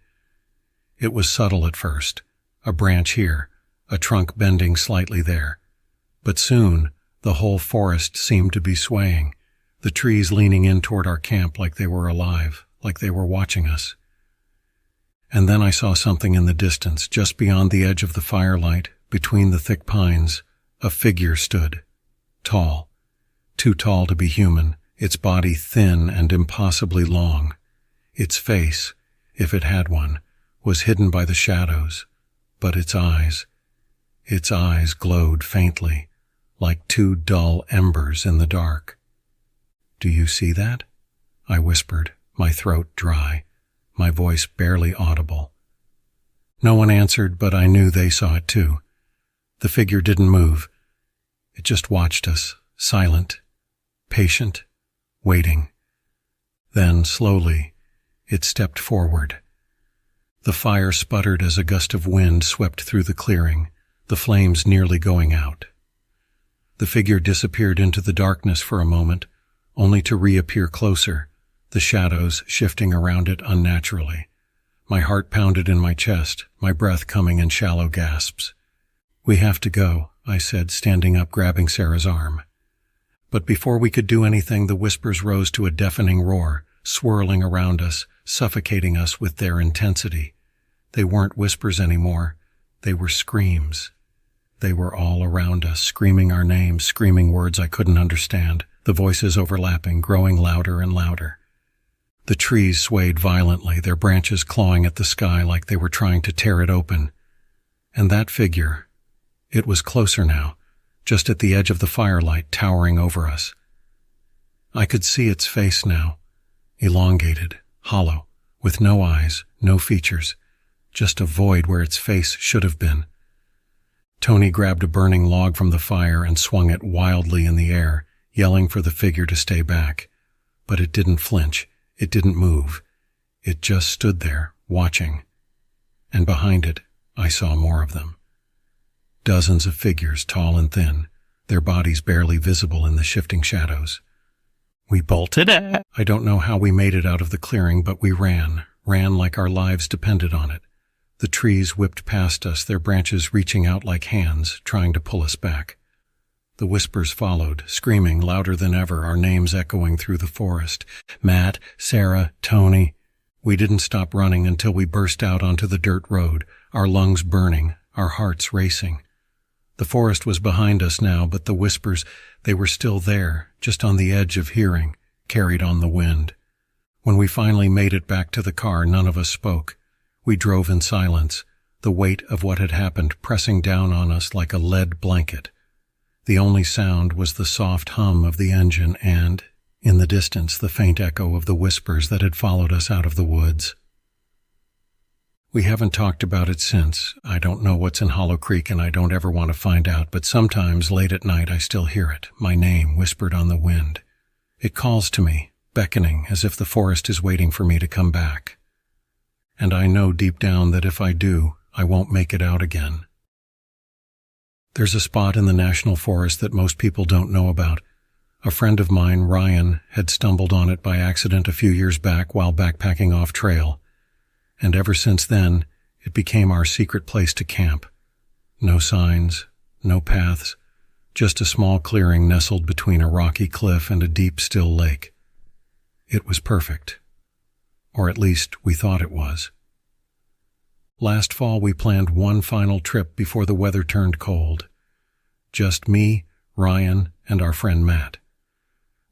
It was subtle at first, a branch here, a trunk bending slightly there. But soon, the whole forest seemed to be swaying, the trees leaning in toward our camp like they were alive, like they were watching us. And then I saw something in the distance, just beyond the edge of the firelight, between the thick pines. A figure stood, tall, too tall to be human, its body thin and impossibly long. Its face, if it had one, was hidden by the shadows, but its eyes glowed faintly, like two dull embers in the dark. "Do you see that?" I whispered, my throat dry, my voice barely audible. No one answered, but I knew they saw it too. The figure didn't move. It just watched us, silent, patient, waiting. Then, slowly, it stepped forward. The fire sputtered as a gust of wind swept through the clearing, the flames nearly going out. The figure disappeared into the darkness for a moment, only to reappear closer, the shadows shifting around it unnaturally. My heart pounded in my chest, my breath coming in shallow gasps. "We have to go," I said, standing up, grabbing Sarah's arm. But before we could do anything, the whispers rose to a deafening roar, swirling around us, suffocating us with their intensity. They weren't whispers anymore. They were screams. They were all around us, screaming our names, screaming words I couldn't understand, the voices overlapping, growing louder and louder. The trees swayed violently, their branches clawing at the sky like they were trying to tear it open. And that figure, it was closer now, just at the edge of the firelight, towering over us. I could see its face now, elongated, hollow, with no eyes, no features, just a void where its face should have been. Tony grabbed a burning log from the fire and swung it wildly in the air, yelling for the figure to stay back. But it didn't flinch, it didn't move. It just stood there, watching. And behind it, I saw more of them. Dozens of figures, tall and thin, their bodies barely visible in the shifting shadows. We bolted it. I don't know how we made it out of the clearing, but we ran like our lives depended on it. The trees whipped past us, their branches reaching out like hands, trying to pull us back. The whispers followed, screaming louder than ever, our names echoing through the forest. Matt, Sarah, Tony. We didn't stop running until we burst out onto the dirt road, our lungs burning, our hearts racing. The forest was behind us now, but the whispers, they were still there, just on the edge of hearing, carried on the wind. When we finally made it back to the car, none of us spoke. We drove in silence, the weight of what had happened pressing down on us like a lead blanket. The only sound was the soft hum of the engine and, in the distance, the faint echo of the whispers that had followed us out of the woods. We haven't talked about it since. I don't know what's in Hollow Creek and I don't ever want to find out, but sometimes late at night I still hear it, my name whispered on the wind. It calls to me, beckoning as if the forest is waiting for me to come back. And I know deep down that if I do, I won't make it out again. There's a spot in the national forest that most people don't know about. A friend of mine, Ryan, had stumbled on it by accident a few years back while backpacking off-trail. And ever since then, it became our secret place to camp. No signs, no paths, just a small clearing nestled between a rocky cliff and a deep, still lake. It was perfect. Or at least we thought it was. Last fall we planned one final trip before the weather turned cold. Just me, Ryan, and our friend Matt.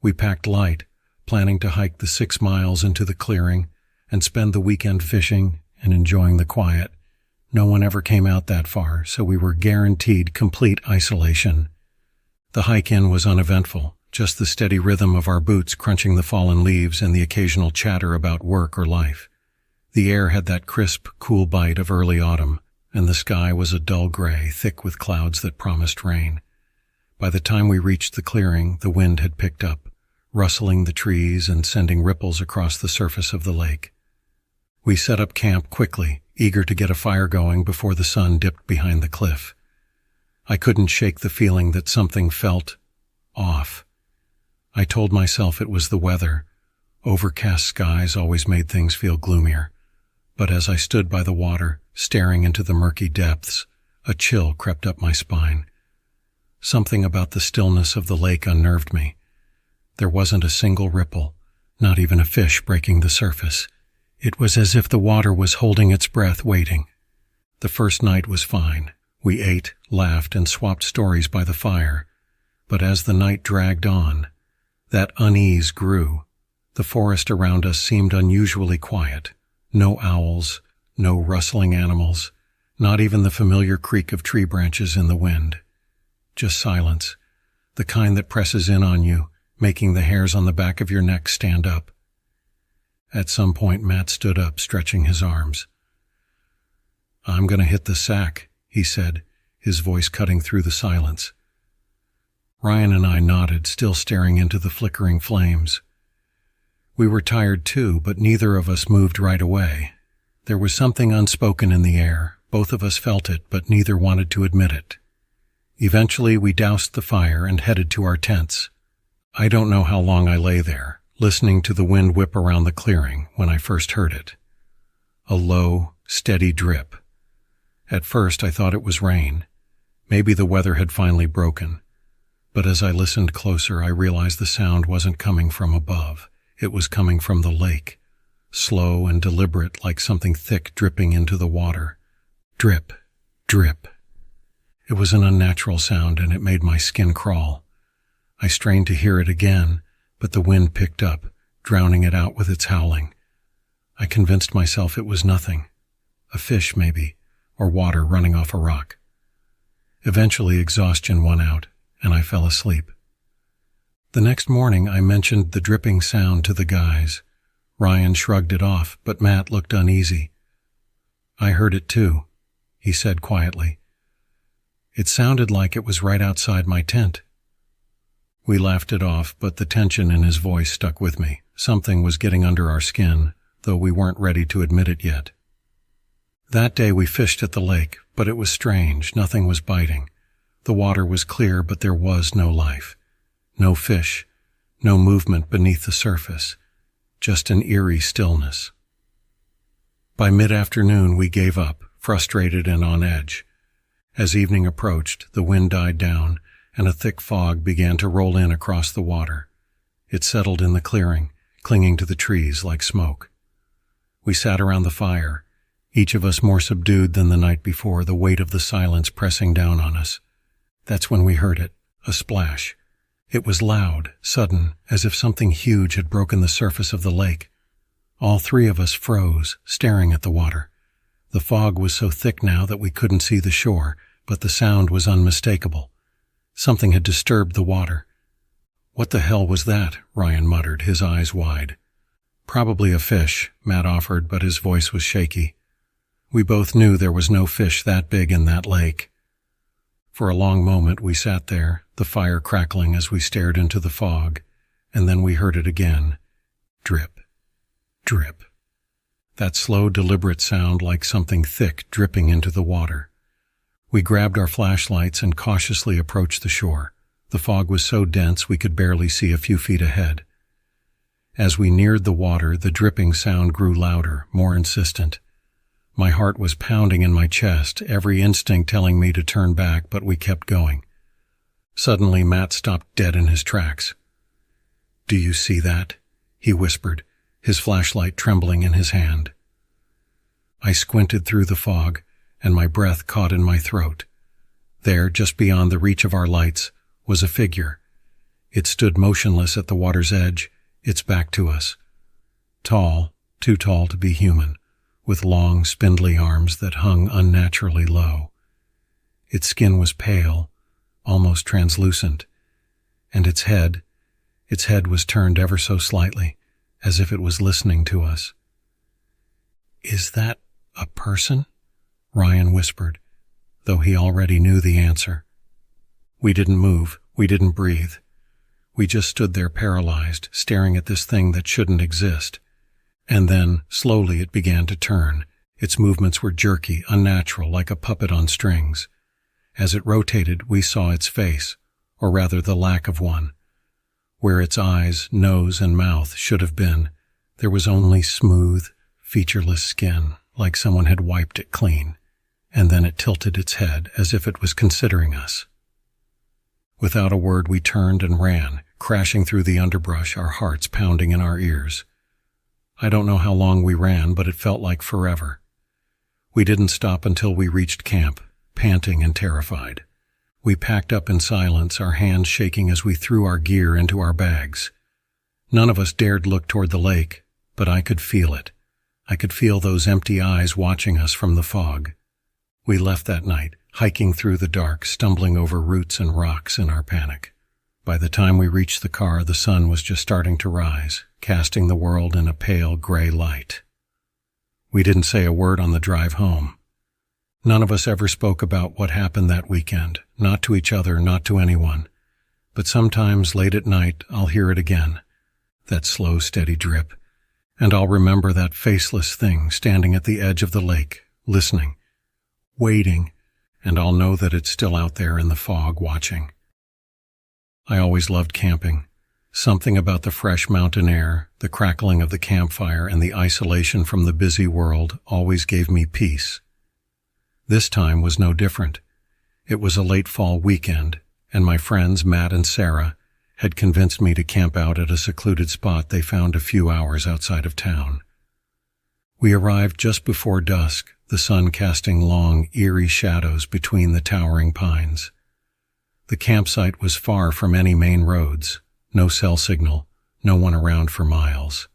We packed light, planning to hike the 6 miles into the clearing and spend the weekend fishing and enjoying the quiet. No one ever came out that far, so we were guaranteed complete isolation. The hike in was uneventful, just the steady rhythm of our boots crunching the fallen leaves and the occasional chatter about work or life. The air had that crisp, cool bite of early autumn, and the sky was a dull gray, thick with clouds that promised rain. By the time we reached the clearing, the wind had picked up, rustling the trees and sending ripples across the surface of the lake. We set up camp quickly, eager to get a fire going before the sun dipped behind the cliff. I couldn't shake the feeling that something felt off. I told myself it was the weather. Overcast skies always made things feel gloomier. But as I stood by the water, staring into the murky depths, a chill crept up my spine. Something about the stillness of the lake unnerved me. There wasn't a single ripple, not even a fish breaking the surface. It was as if the water was holding its breath, waiting. The first night was fine. We ate, laughed, and swapped stories by the fire. But as the night dragged on, that unease grew. The forest around us seemed unusually quiet. No owls, no rustling animals, not even the familiar creak of tree branches in the wind. Just silence, the kind that presses in on you, making the hairs on the back of your neck stand up. At some point, Matt stood up, stretching his arms. "I'm going to hit the sack," he said, his voice cutting through the silence. Ryan and I nodded, still staring into the flickering flames. We were tired too, but neither of us moved right away. There was something unspoken in the air. Both of us felt it, but neither wanted to admit it. Eventually, we doused the fire and headed to our tents. I don't know how long I lay there, listening to the wind whip around the clearing when I first heard it. A low, steady drip. At first, I thought it was rain. Maybe the weather had finally broken. But as I listened closer, I realized the sound wasn't coming from above. It was coming from the lake, slow and deliberate, like something thick dripping into the water. Drip, drip. It was an unnatural sound, and it made my skin crawl. I strained to hear it again, but the wind picked up, drowning it out with its howling. I convinced myself it was nothing. A fish, maybe, or water running off a rock. Eventually, exhaustion won out, and I fell asleep. The next morning, I mentioned the dripping sound to the guys. Ryan shrugged it off, but Matt looked uneasy. "I heard it too," he said quietly. "It sounded like it was right outside my tent." We laughed it off, but the tension in his voice stuck with me. Something was getting under our skin, though we weren't ready to admit it yet. That day we fished at the lake, but it was strange. Nothing was biting. The water was clear, but there was no life. No fish, no movement beneath the surface, just an eerie stillness. By mid-afternoon, we gave up, frustrated and on edge. As evening approached, the wind died down, and a thick fog began to roll in across the water. It settled in the clearing, clinging to the trees like smoke. We sat around the fire, each of us more subdued than the night before, the weight of the silence pressing down on us. That's when we heard it, a splash. It was loud, sudden, as if something huge had broken the surface of the lake. All three of us froze, staring at the water. The fog was so thick now that we couldn't see the shore, but the sound was unmistakable. Something had disturbed the water. "What the hell was that?" Ryan muttered, his eyes wide. "Probably a fish," Matt offered, but his voice was shaky. We both knew there was no fish that big in that lake. For a long moment we sat there, the fire crackling as we stared into the fog, and then we heard it again. Drip. Drip. That slow, deliberate sound like something thick dripping into the water. We grabbed our flashlights and cautiously approached the shore. The fog was so dense we could barely see a few feet ahead. As we neared the water, the dripping sound grew louder, more insistent. My heart was pounding in my chest, every instinct telling me to turn back, but we kept going. Suddenly, Matt stopped dead in his tracks. "Do you see that?" he whispered, his flashlight trembling in his hand. I squinted through the fog, and my breath caught in my throat. There, just beyond the reach of our lights, was a figure. It stood motionless at the water's edge, its back to us. Tall, too tall to be human, with long, spindly arms that hung unnaturally low. Its skin was pale, almost translucent, and its head was turned ever so slightly, as if it was listening to us. "Is that a person?" Ryan whispered, though he already knew the answer. We didn't move, we didn't breathe. We just stood there paralyzed, staring at this thing that shouldn't exist. And then, slowly, it began to turn. Its movements were jerky, unnatural, like a puppet on strings. As it rotated, we saw its face, or rather the lack of one. Where its eyes, nose, and mouth should have been, there was only smooth, featureless skin, like someone had wiped it clean, and then it tilted its head as if it was considering us. Without a word, we turned and ran, crashing through the underbrush, our hearts pounding in our ears. I don't know how long we ran, but it felt like forever. We didn't stop until we reached camp, panting and terrified. We packed up in silence, our hands shaking as we threw our gear into our bags. None of us dared look toward the lake, but I could feel it. I could feel those empty eyes watching us from the fog. We left that night, hiking through the dark, stumbling over roots and rocks in our panic. By the time we reached the car, the sun was just starting to rise, casting the world in a pale gray light. We didn't say a word on the drive home. None of us ever spoke about what happened that weekend, not to each other, not to anyone. But sometimes, late at night, I'll hear it again, that slow, steady drip, and I'll remember that faceless thing standing at the edge of the lake, listening, waiting, and I'll know that it's still out there in the fog watching. I always loved camping. Something about the fresh mountain air, the crackling of the campfire, and the isolation from the busy world always gave me peace. This time was no different. It was a late fall weekend, and my friends Matt and Sarah had convinced me to camp out at a secluded spot they found a few hours outside of town. We arrived just before dusk, the sun casting long, eerie shadows between the towering pines. The campsite was far from any main roads, no cell signal, no one around for miles.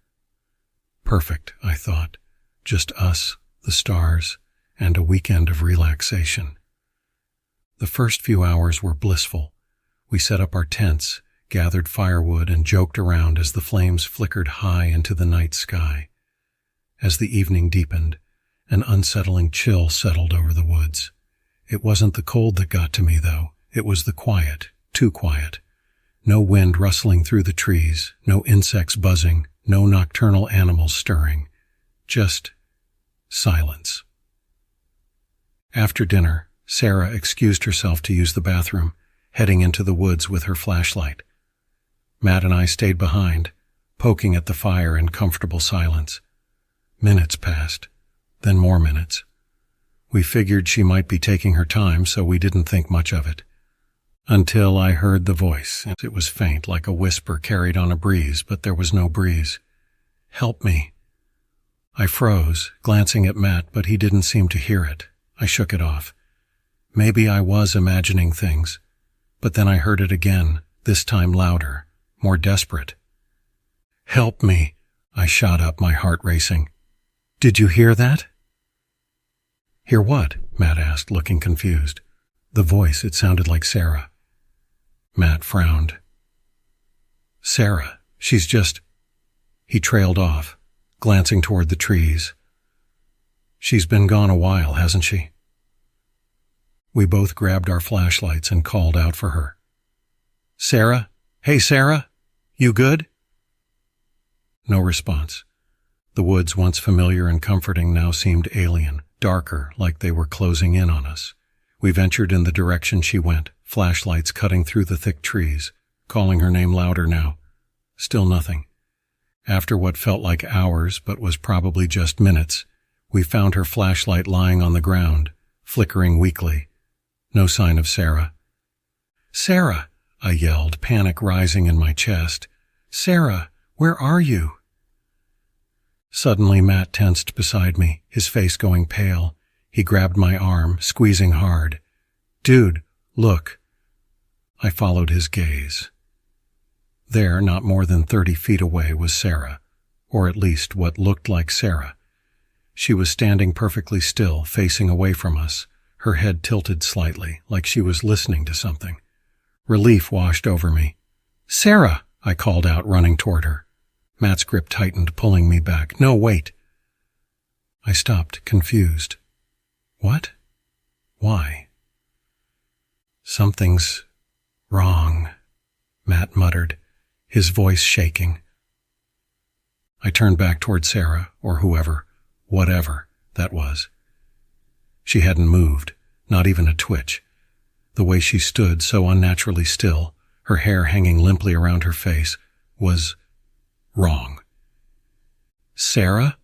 Perfect, I thought. Just us, the stars, and a weekend of relaxation. The first few hours were blissful. We set up our tents, gathered firewood, and joked around as the flames flickered high into the night sky. As the evening deepened, an unsettling chill settled over the woods. It wasn't the cold that got to me, though. It was the quiet, too quiet. No wind rustling through the trees, no insects buzzing, no nocturnal animals stirring. Just silence. After dinner, Sarah excused herself to use the bathroom, heading into the woods with her flashlight. Matt and I stayed behind, poking at the fire in comfortable silence. Minutes passed, then more minutes. We figured she might be taking her time, so we didn't think much of it. Until I heard the voice. It was faint, like a whisper carried on a breeze, but there was no breeze. "Help me." I froze, glancing at Matt, but he didn't seem to hear it. I shook it off. Maybe I was imagining things. But then I heard it again, this time louder, more desperate. "Help me!" I shot up, my heart racing. "Did you hear that?" "Hear what?" Matt asked, looking confused. The voice, it sounded like Sarah. Matt frowned. "Sarah, she's just—" He trailed off, glancing toward the trees. "She's been gone a while, hasn't she?" We both grabbed our flashlights and called out for her. "Sarah? Hey, Sarah? You good?" No response. The woods, once familiar and comforting, now seemed alien, darker, like they were closing in on us. We ventured in the direction she went, flashlights cutting through the thick trees, calling her name louder now. Still nothing. After what felt like hours, but was probably just minutes, we found her flashlight lying on the ground, flickering weakly. No sign of Sarah. "Sarah!" I yelled, panic rising in my chest. "Sarah, where are you?" Suddenly, Matt tensed beside me, his face going pale. He grabbed my arm, squeezing hard. "Dude, look." I followed his gaze. There, not more than 30 feet away, was Sarah, or at least what looked like Sarah. She was standing perfectly still, facing away from us, her head tilted slightly, like she was listening to something. Relief washed over me. "Sarah!" I called out, running toward her. Matt's grip tightened, pulling me back. "No, wait." I stopped, confused. "What? Why?" "Something's wrong," Matt muttered, his voice shaking. I turned back toward Sarah, or whatever that was. She hadn't moved, not even a twitch. The way she stood, so unnaturally still, her hair hanging limply around her face, was wrong. "Sarah?"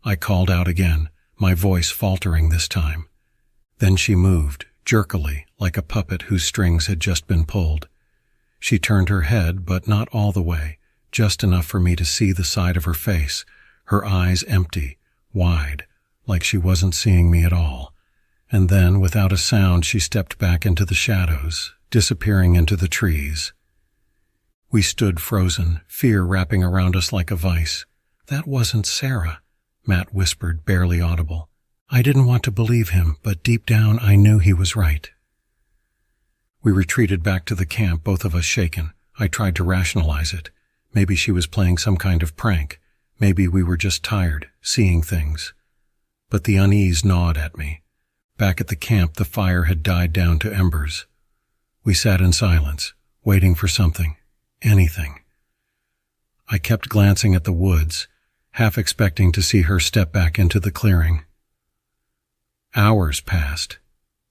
I called out again, my voice faltering this time. Then she moved, jerkily, like a puppet whose strings had just been pulled. She turned her head, but not all the way, just enough for me to see the side of her face, her eyes empty, wide, like she wasn't seeing me at all. And then, without a sound, she stepped back into the shadows, disappearing into the trees. We stood frozen, fear wrapping around us like a vice. "That wasn't Sarah," Matt whispered, barely audible. I didn't want to believe him, but deep down I knew he was right. We retreated back to the camp, both of us shaken. I tried to rationalize it. Maybe she was playing some kind of prank. Maybe we were just tired, seeing things. But the unease gnawed at me. Back at the camp, the fire had died down to embers. We sat in silence, waiting for something, anything. I kept glancing at the woods, half expecting to see her step back into the clearing. Hours passed.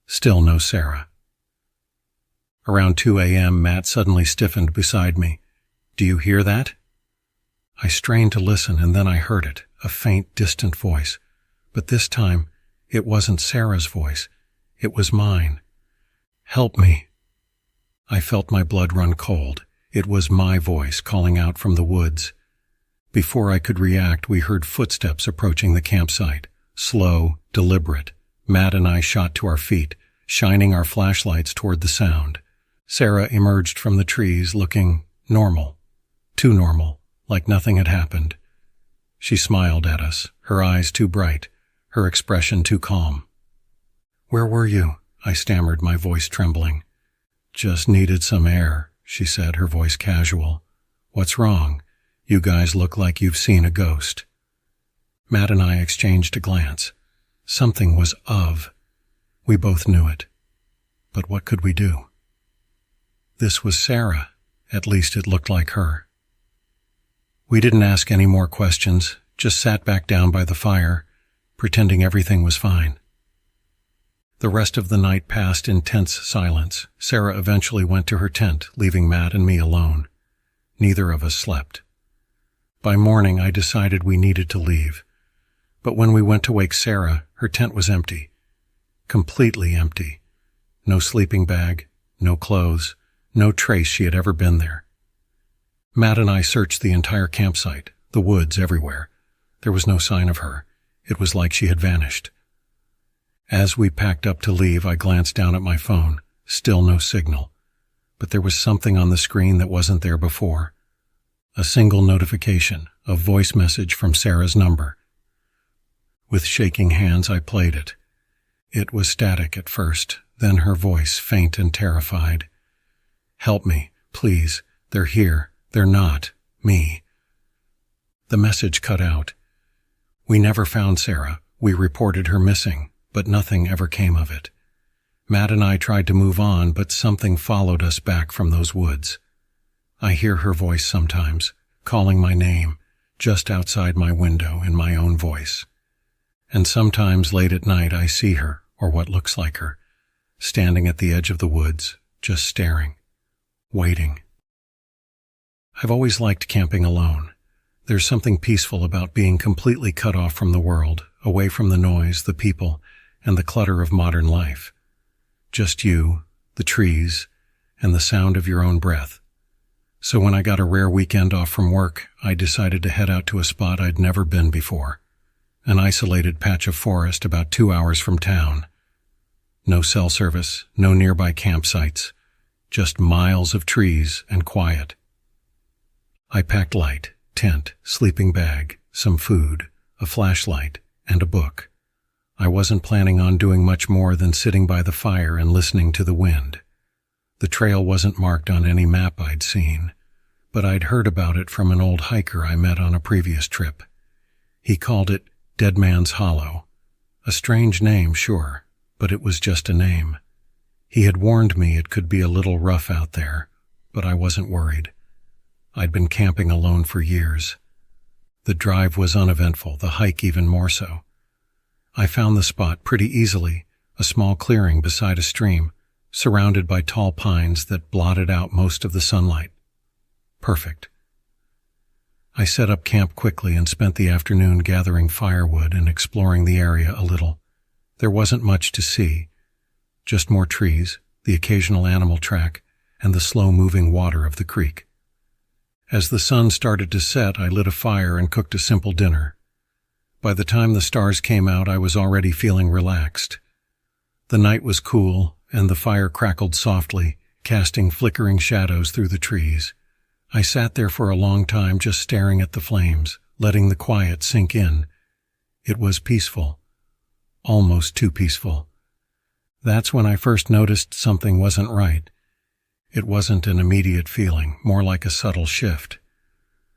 Still no Sarah. Around 2 a.m., Matt suddenly stiffened beside me. "Do you hear that?" I strained to listen, and then I heard it, a faint, distant voice. But this time, it wasn't Sarah's voice. It was mine. "Help me." I felt my blood run cold. It was my voice calling out from the woods. Before I could react, we heard footsteps approaching the campsite. Slow, deliberate. Matt and I shot to our feet, shining our flashlights toward the sound. Sarah emerged from the trees looking normal. Too normal, like nothing had happened. She smiled at us, her eyes too bright, her expression too calm. "Where were you?" I stammered, my voice trembling. "Just needed some air," she said, her voice casual. "What's wrong? You guys look like you've seen a ghost." Matt and I exchanged a glance. Something was of. We both knew it. But what could we do? This was Sarah. At least it looked like her. We didn't ask any more questions, just sat back down by the fire, pretending everything was fine. The rest of the night passed in tense silence. Sarah eventually went to her tent, leaving Matt and me alone. Neither of us slept. By morning, I decided we needed to leave. But when we went to wake Sarah, her tent was empty. Completely empty. No sleeping bag, no clothes, no trace she had ever been there. Matt and I searched the entire campsite, the woods everywhere. There was no sign of her. It was like she had vanished. As we packed up to leave, I glanced down at my phone. Still no signal. but there was something on the screen that wasn't there before. A single notification, a voice message from Sarah's number. With shaking hands, I played it. It was static at first, then her voice, faint and terrified. "Help me, please. They're here. They're not me." The message cut out. "We never found Sarah. We reported her missing, but nothing ever came of it. Matt and I tried to move on, but something followed us back from those woods. I hear her voice sometimes, calling my name, just outside my window in my own voice. And sometimes late at night I see her, or what looks like her, standing at the edge of the woods, just staring, waiting." I've always liked camping alone. There's something peaceful about being completely cut off from the world, away from the noise, the people, and the clutter of modern life. Just you, the trees, and the sound of your own breath. So when I got a rare weekend off from work, I decided to head out to a spot I'd never been before. An isolated patch of forest about 2 hours from town. No cell service, no nearby campsites, just miles of trees and quiet. I packed light, tent, sleeping bag, some food, a flashlight, and a book. I wasn't planning on doing much more than sitting by the fire and listening to the wind. The trail wasn't marked on any map I'd seen, but I'd heard about it from an old hiker I met on a previous trip. He called it Dead Man's Hollow. A strange name, sure, but it was just a name. He had warned me it could be a little rough out there, but I wasn't worried. I'd been camping alone for years. The drive was uneventful, the hike even more so. I found the spot pretty easily, a small clearing beside a stream, surrounded by tall pines that blotted out most of the sunlight. Perfect. I set up camp quickly and spent the afternoon gathering firewood and exploring the area a little. There wasn't much to see, just more trees, the occasional animal track, and the slow-moving water of the creek. As the sun started to set, I lit a fire and cooked a simple dinner. By the time the stars came out, I was already feeling relaxed. The night was cool, and the fire crackled softly, casting flickering shadows through the trees. I sat there for a long time just staring at the flames, letting the quiet sink in. It was peaceful. Almost too peaceful. That's when I first noticed something wasn't right. It wasn't an immediate feeling, more like a subtle shift.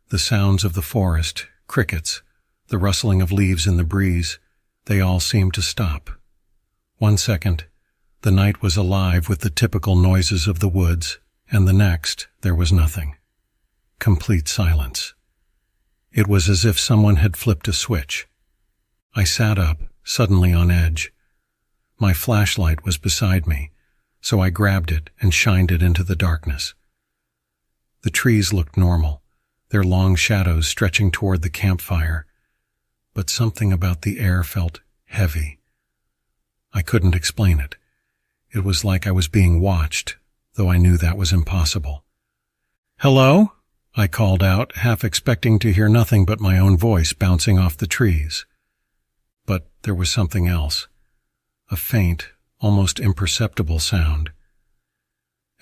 The sounds of the forest, crickets, the rustling of leaves in the breeze, they all seemed to stop. 1 second, the night was alive with the typical noises of the woods, and the next, there was nothing. Complete silence. It was as if someone had flipped a switch. I sat up, suddenly on edge. My flashlight was beside me, so I grabbed it and shined it into the darkness. The trees looked normal, their long shadows stretching toward the campfire, but something about the air felt heavy. I couldn't explain it. It was like I was being watched, though I knew that was impossible. "Hello?" I called out, half expecting to hear nothing but my own voice bouncing off the trees. But there was something else. A faint, almost imperceptible sound.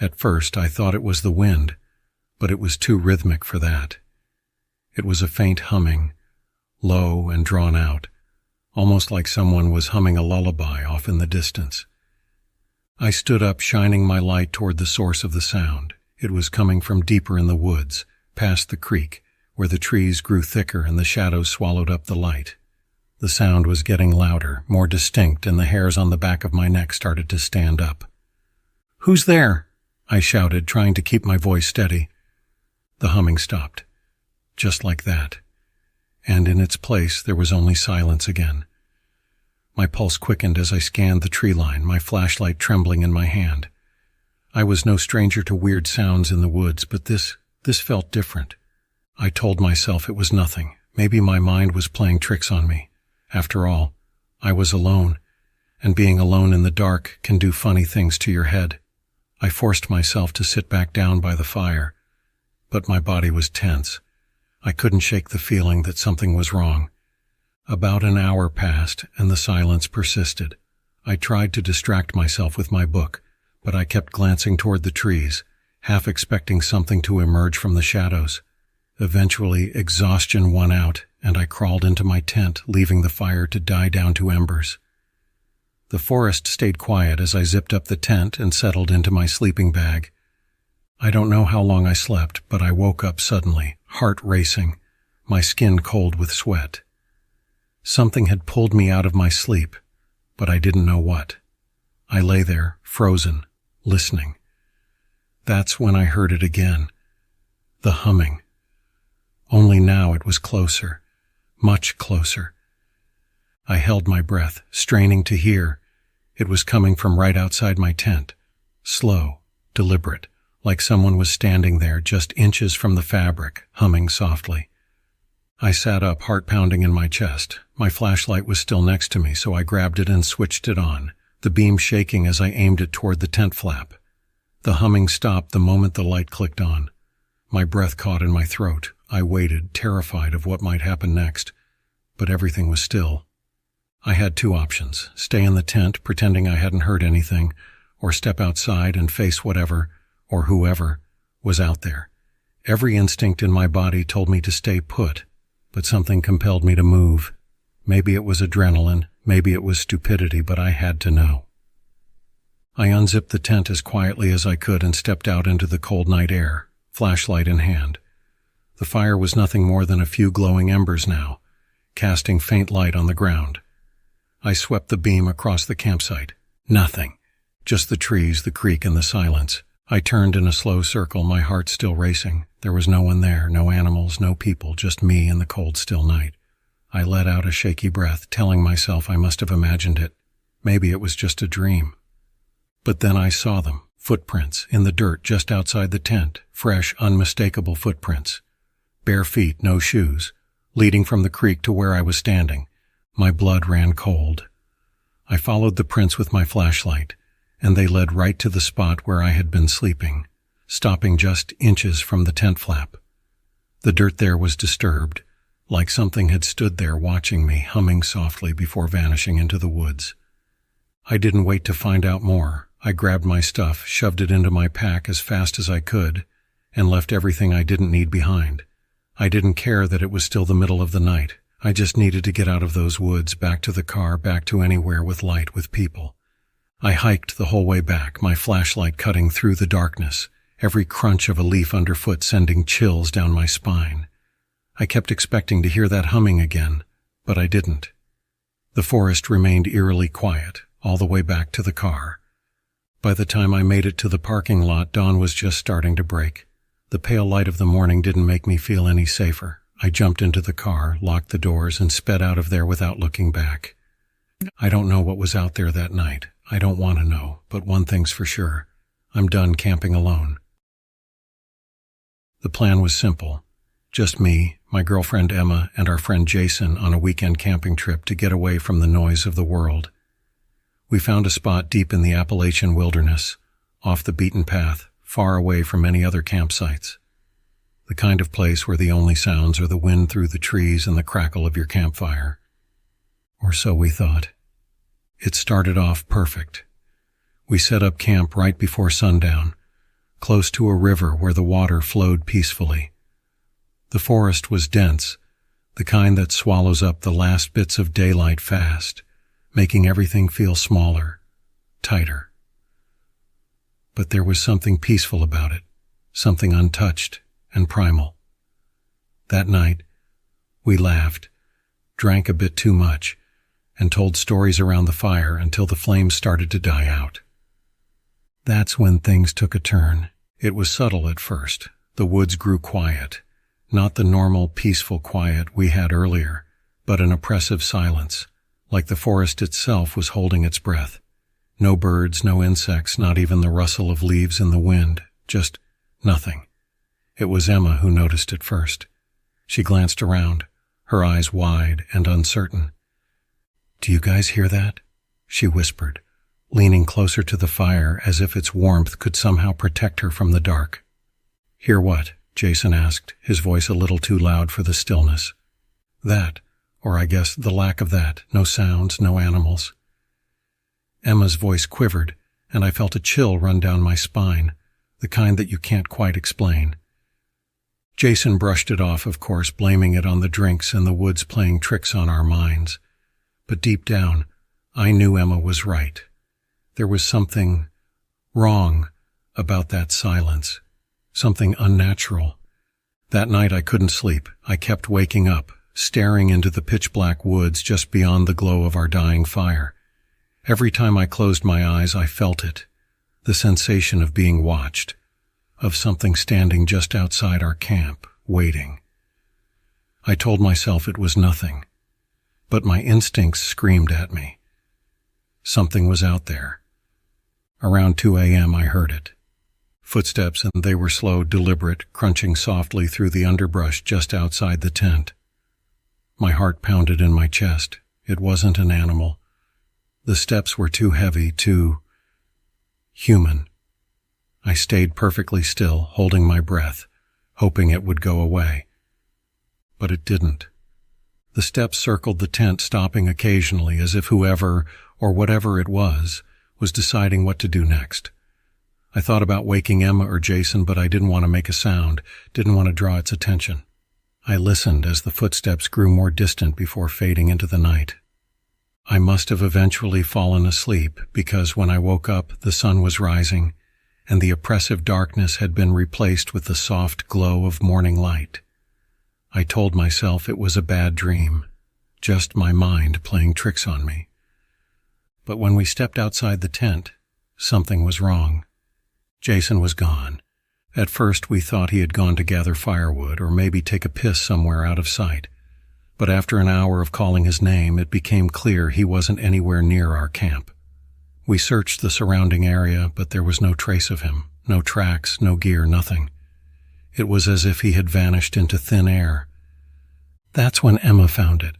At first I thought it was the wind, but it was too rhythmic for that. It was a faint humming, low and drawn out, almost like someone was humming a lullaby off in the distance. I stood up, shining my light toward the source of the sound. It was coming from deeper in the woods, past the creek, where the trees grew thicker and the shadows swallowed up the light. The sound was getting louder, more distinct, and the hairs on the back of my neck started to stand up. "Who's there?" I shouted, trying to keep my voice steady. The humming stopped. Just like that. And in its place, there was only silence again. My pulse quickened as I scanned the tree line, my flashlight trembling in my hand. I was no stranger to weird sounds in the woods, but this felt different. I told myself it was nothing. Maybe my mind was playing tricks on me. After all, I was alone, and being alone in the dark can do funny things to your head. I forced myself to sit back down by the fire, but my body was tense. I couldn't shake the feeling that something was wrong. About an hour passed, and the silence persisted. I tried to distract myself with my book, but I kept glancing toward the trees, half expecting something to emerge from the shadows. Eventually, exhaustion won out, and I crawled into my tent, leaving the fire to die down to embers. The forest stayed quiet as I zipped up the tent and settled into my sleeping bag. I don't know how long I slept, but I woke up suddenly, heart racing, my skin cold with sweat. Something had pulled me out of my sleep, but I didn't know what. I lay there, frozen, listening. That's when I heard it again. The humming. Only now it was closer, much closer. I held my breath, straining to hear. It was coming from right outside my tent. Slow, deliberate, like someone was standing there just inches from the fabric, humming softly. I sat up, heart pounding in my chest. My flashlight was still next to me, so I grabbed it and switched it on, the beam shaking as I aimed it toward the tent flap. The humming stopped the moment the light clicked on. My breath caught in my throat. I waited, terrified of what might happen next, but everything was still. I had two options: stay in the tent, pretending I hadn't heard anything, or step outside and face whatever, or whoever, was out there. Every instinct in my body told me to stay put, but something compelled me to move. Maybe it was adrenaline, maybe it was stupidity, but I had to know. I unzipped the tent as quietly as I could and stepped out into the cold night air, flashlight in hand. The fire was nothing more than a few glowing embers now, casting faint light on the ground. I swept the beam across the campsite. Nothing. Just the trees, the creek, and the silence. I turned in a slow circle, my heart still racing. There was no one there, no animals, no people, just me and the cold, still night. I let out a shaky breath, telling myself I must have imagined it. Maybe it was just a dream. But then I saw them, footprints, in the dirt just outside the tent, fresh, unmistakable footprints. Bare feet, no shoes, leading from the creek to where I was standing. My blood ran cold. I followed the prints with my flashlight, and they led right to the spot where I had been sleeping, stopping just inches from the tent flap. The dirt there was disturbed, like something had stood there watching me, humming softly before vanishing into the woods. I didn't wait to find out more. I grabbed my stuff, shoved it into my pack as fast as I could, and left everything I didn't need behind. I didn't care that it was still the middle of the night. I just needed to get out of those woods, back to the car, back to anywhere with light, with people. I hiked the whole way back, my flashlight cutting through the darkness, every crunch of a leaf underfoot sending chills down my spine. I kept expecting to hear that humming again, but I didn't. The forest remained eerily quiet, all the way back to the car. By the time I made it to the parking lot, dawn was just starting to break. The pale light of the morning didn't make me feel any safer. I jumped into the car, locked the doors, and sped out of there without looking back. I don't know what was out there that night. I don't want to know, but one thing's for sure. I'm done camping alone. The plan was simple. Just me, my girlfriend Emma, and our friend Jason on a weekend camping trip to get away from the noise of the world. We found a spot deep in the Appalachian wilderness, off the beaten path, far away from any other campsites. The kind of place where the only sounds are the wind through the trees and the crackle of your campfire. Or so we thought. It started off perfect. We set up camp right before sundown, close to a river where the water flowed peacefully. The forest was dense, the kind that swallows up the last bits of daylight fast, making everything feel smaller, tighter. But there was something peaceful about it, something untouched and primal. That night, we laughed, drank a bit too much, and told stories around the fire until the flames started to die out. That's when things took a turn. It was subtle at first. The woods grew quiet, not the normal, peaceful quiet we had earlier, but an oppressive silence, like the forest itself was holding its breath. No birds, no insects, not even the rustle of leaves in the wind, just nothing. It was Emma who noticed it first. She glanced around, her eyes wide and uncertain. "Do you guys hear that?" she whispered, leaning closer to the fire as if its warmth could somehow protect her from the dark. "Hear what?" Jason asked, his voice a little too loud for the stillness. "That, or I guess the lack of that, no sounds, no animals." Emma's voice quivered, and I felt a chill run down my spine. the kind that you can't quite explain. Jason brushed it off, of course, blaming it on the drinks and the woods playing tricks on our minds. But deep down, I knew Emma was right. There was something wrong about that silence, something unnatural. That night I couldn't sleep. I kept waking up, staring into the pitch-black woods just beyond the glow of our dying fire. Every time I closed my eyes, I felt it, the sensation of being watched, of something standing just outside our camp, waiting. I told myself it was nothing, but my instincts screamed at me. Something was out there. Around 2 a.m. I heard it. Footsteps, and they were slow, deliberate, crunching softly through the underbrush just outside the tent. My heart pounded in my chest. It wasn't an animal. The steps were too heavy, too human. I stayed perfectly still, holding my breath, hoping it would go away. But it didn't. The steps circled the tent, stopping occasionally, as if whoever, or whatever it was deciding what to do next. I thought about waking Emma or Jason, but I didn't want to make a sound, didn't want to draw its attention. I listened as the footsteps grew more distant before fading into the night. I must have eventually fallen asleep, because when I woke up, the sun was rising, and the oppressive darkness had been replaced with the soft glow of morning light. I told myself it was a bad dream, just my mind playing tricks on me. But when we stepped outside the tent, something was wrong. Jason was gone. At first we thought he had gone to gather firewood or maybe take a piss somewhere out of sight. But after an hour of calling his name, it became clear he wasn't anywhere near our camp. We searched the surrounding area, but there was no trace of him, no tracks, no gear, nothing. It was as if he had vanished into thin air. That's when Emma found it.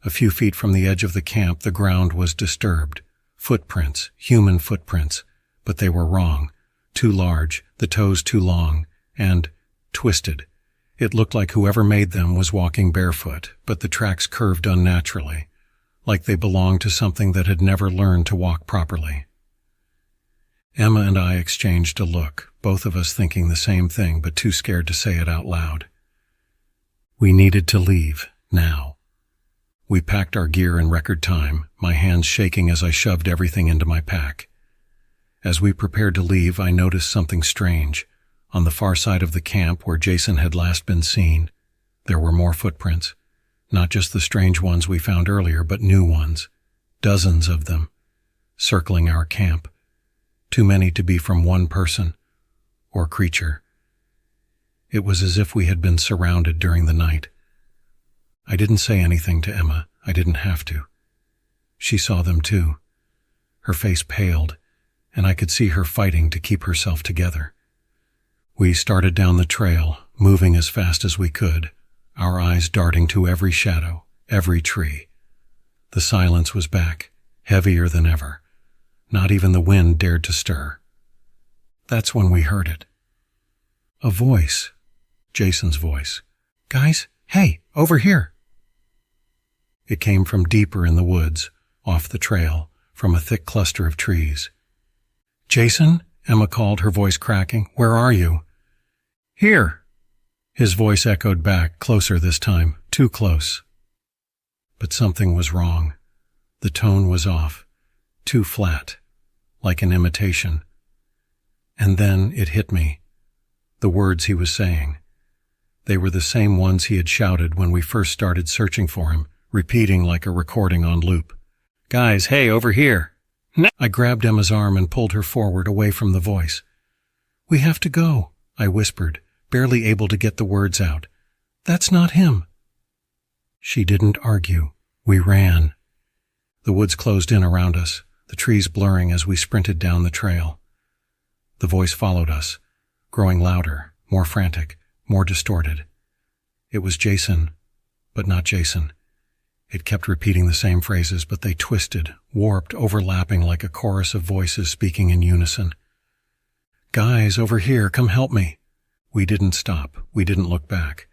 A few feet from the edge of the camp, the ground was disturbed. Footprints, human footprints, but they were wrong. Too large, the toes too long, and twisted. It looked like whoever made them was walking barefoot, but the tracks curved unnaturally, like they belonged to something that had never learned to walk properly. Emma and I exchanged a look, both of us thinking the same thing, but too scared to say it out loud. We needed to leave, now. We packed our gear in record time, my hands shaking as I shoved everything into my pack. As we prepared to leave, I noticed something strange. On the far side of the camp, where Jason had last been seen, there were more footprints. Not just the strange ones we found earlier, but new ones. Dozens of them, circling our camp. Too many to be from one person or creature. It was as if we had been surrounded during the night. I didn't say anything to Emma. I didn't have to. She saw them too. Her face paled, and I could see her fighting to keep herself together. We started down the trail, moving as fast as we could, our eyes darting to every shadow, every tree. The silence was back, heavier than ever. Not even the wind dared to stir. That's when we heard it. A voice. Jason's voice. "Guys, hey, over here!" It came from deeper in the woods, off the trail, from a thick cluster of trees. "Jason?" Emma called, her voice cracking. "Where are you?" "Here." His voice echoed back, closer this time, too close. But something was wrong. The tone was off, too flat, like an imitation. And then it hit me. The words he was saying. They were the same ones he had shouted when we first started searching for him, repeating like a recording on loop. "Guys, hey, over here!" I grabbed Emma's arm and pulled her forward, away from the voice. "We have to go," I whispered, barely able to get the words out. "That's not him." She didn't argue. We ran. The woods closed in around us, the trees blurring as we sprinted down the trail. The voice followed us, growing louder, more frantic, more distorted. It was Jason, but not Jason. It kept repeating the same phrases, but they twisted, warped, overlapping like a chorus of voices speaking in unison. "Guys, over here, come help me." We didn't stop. We didn't look back.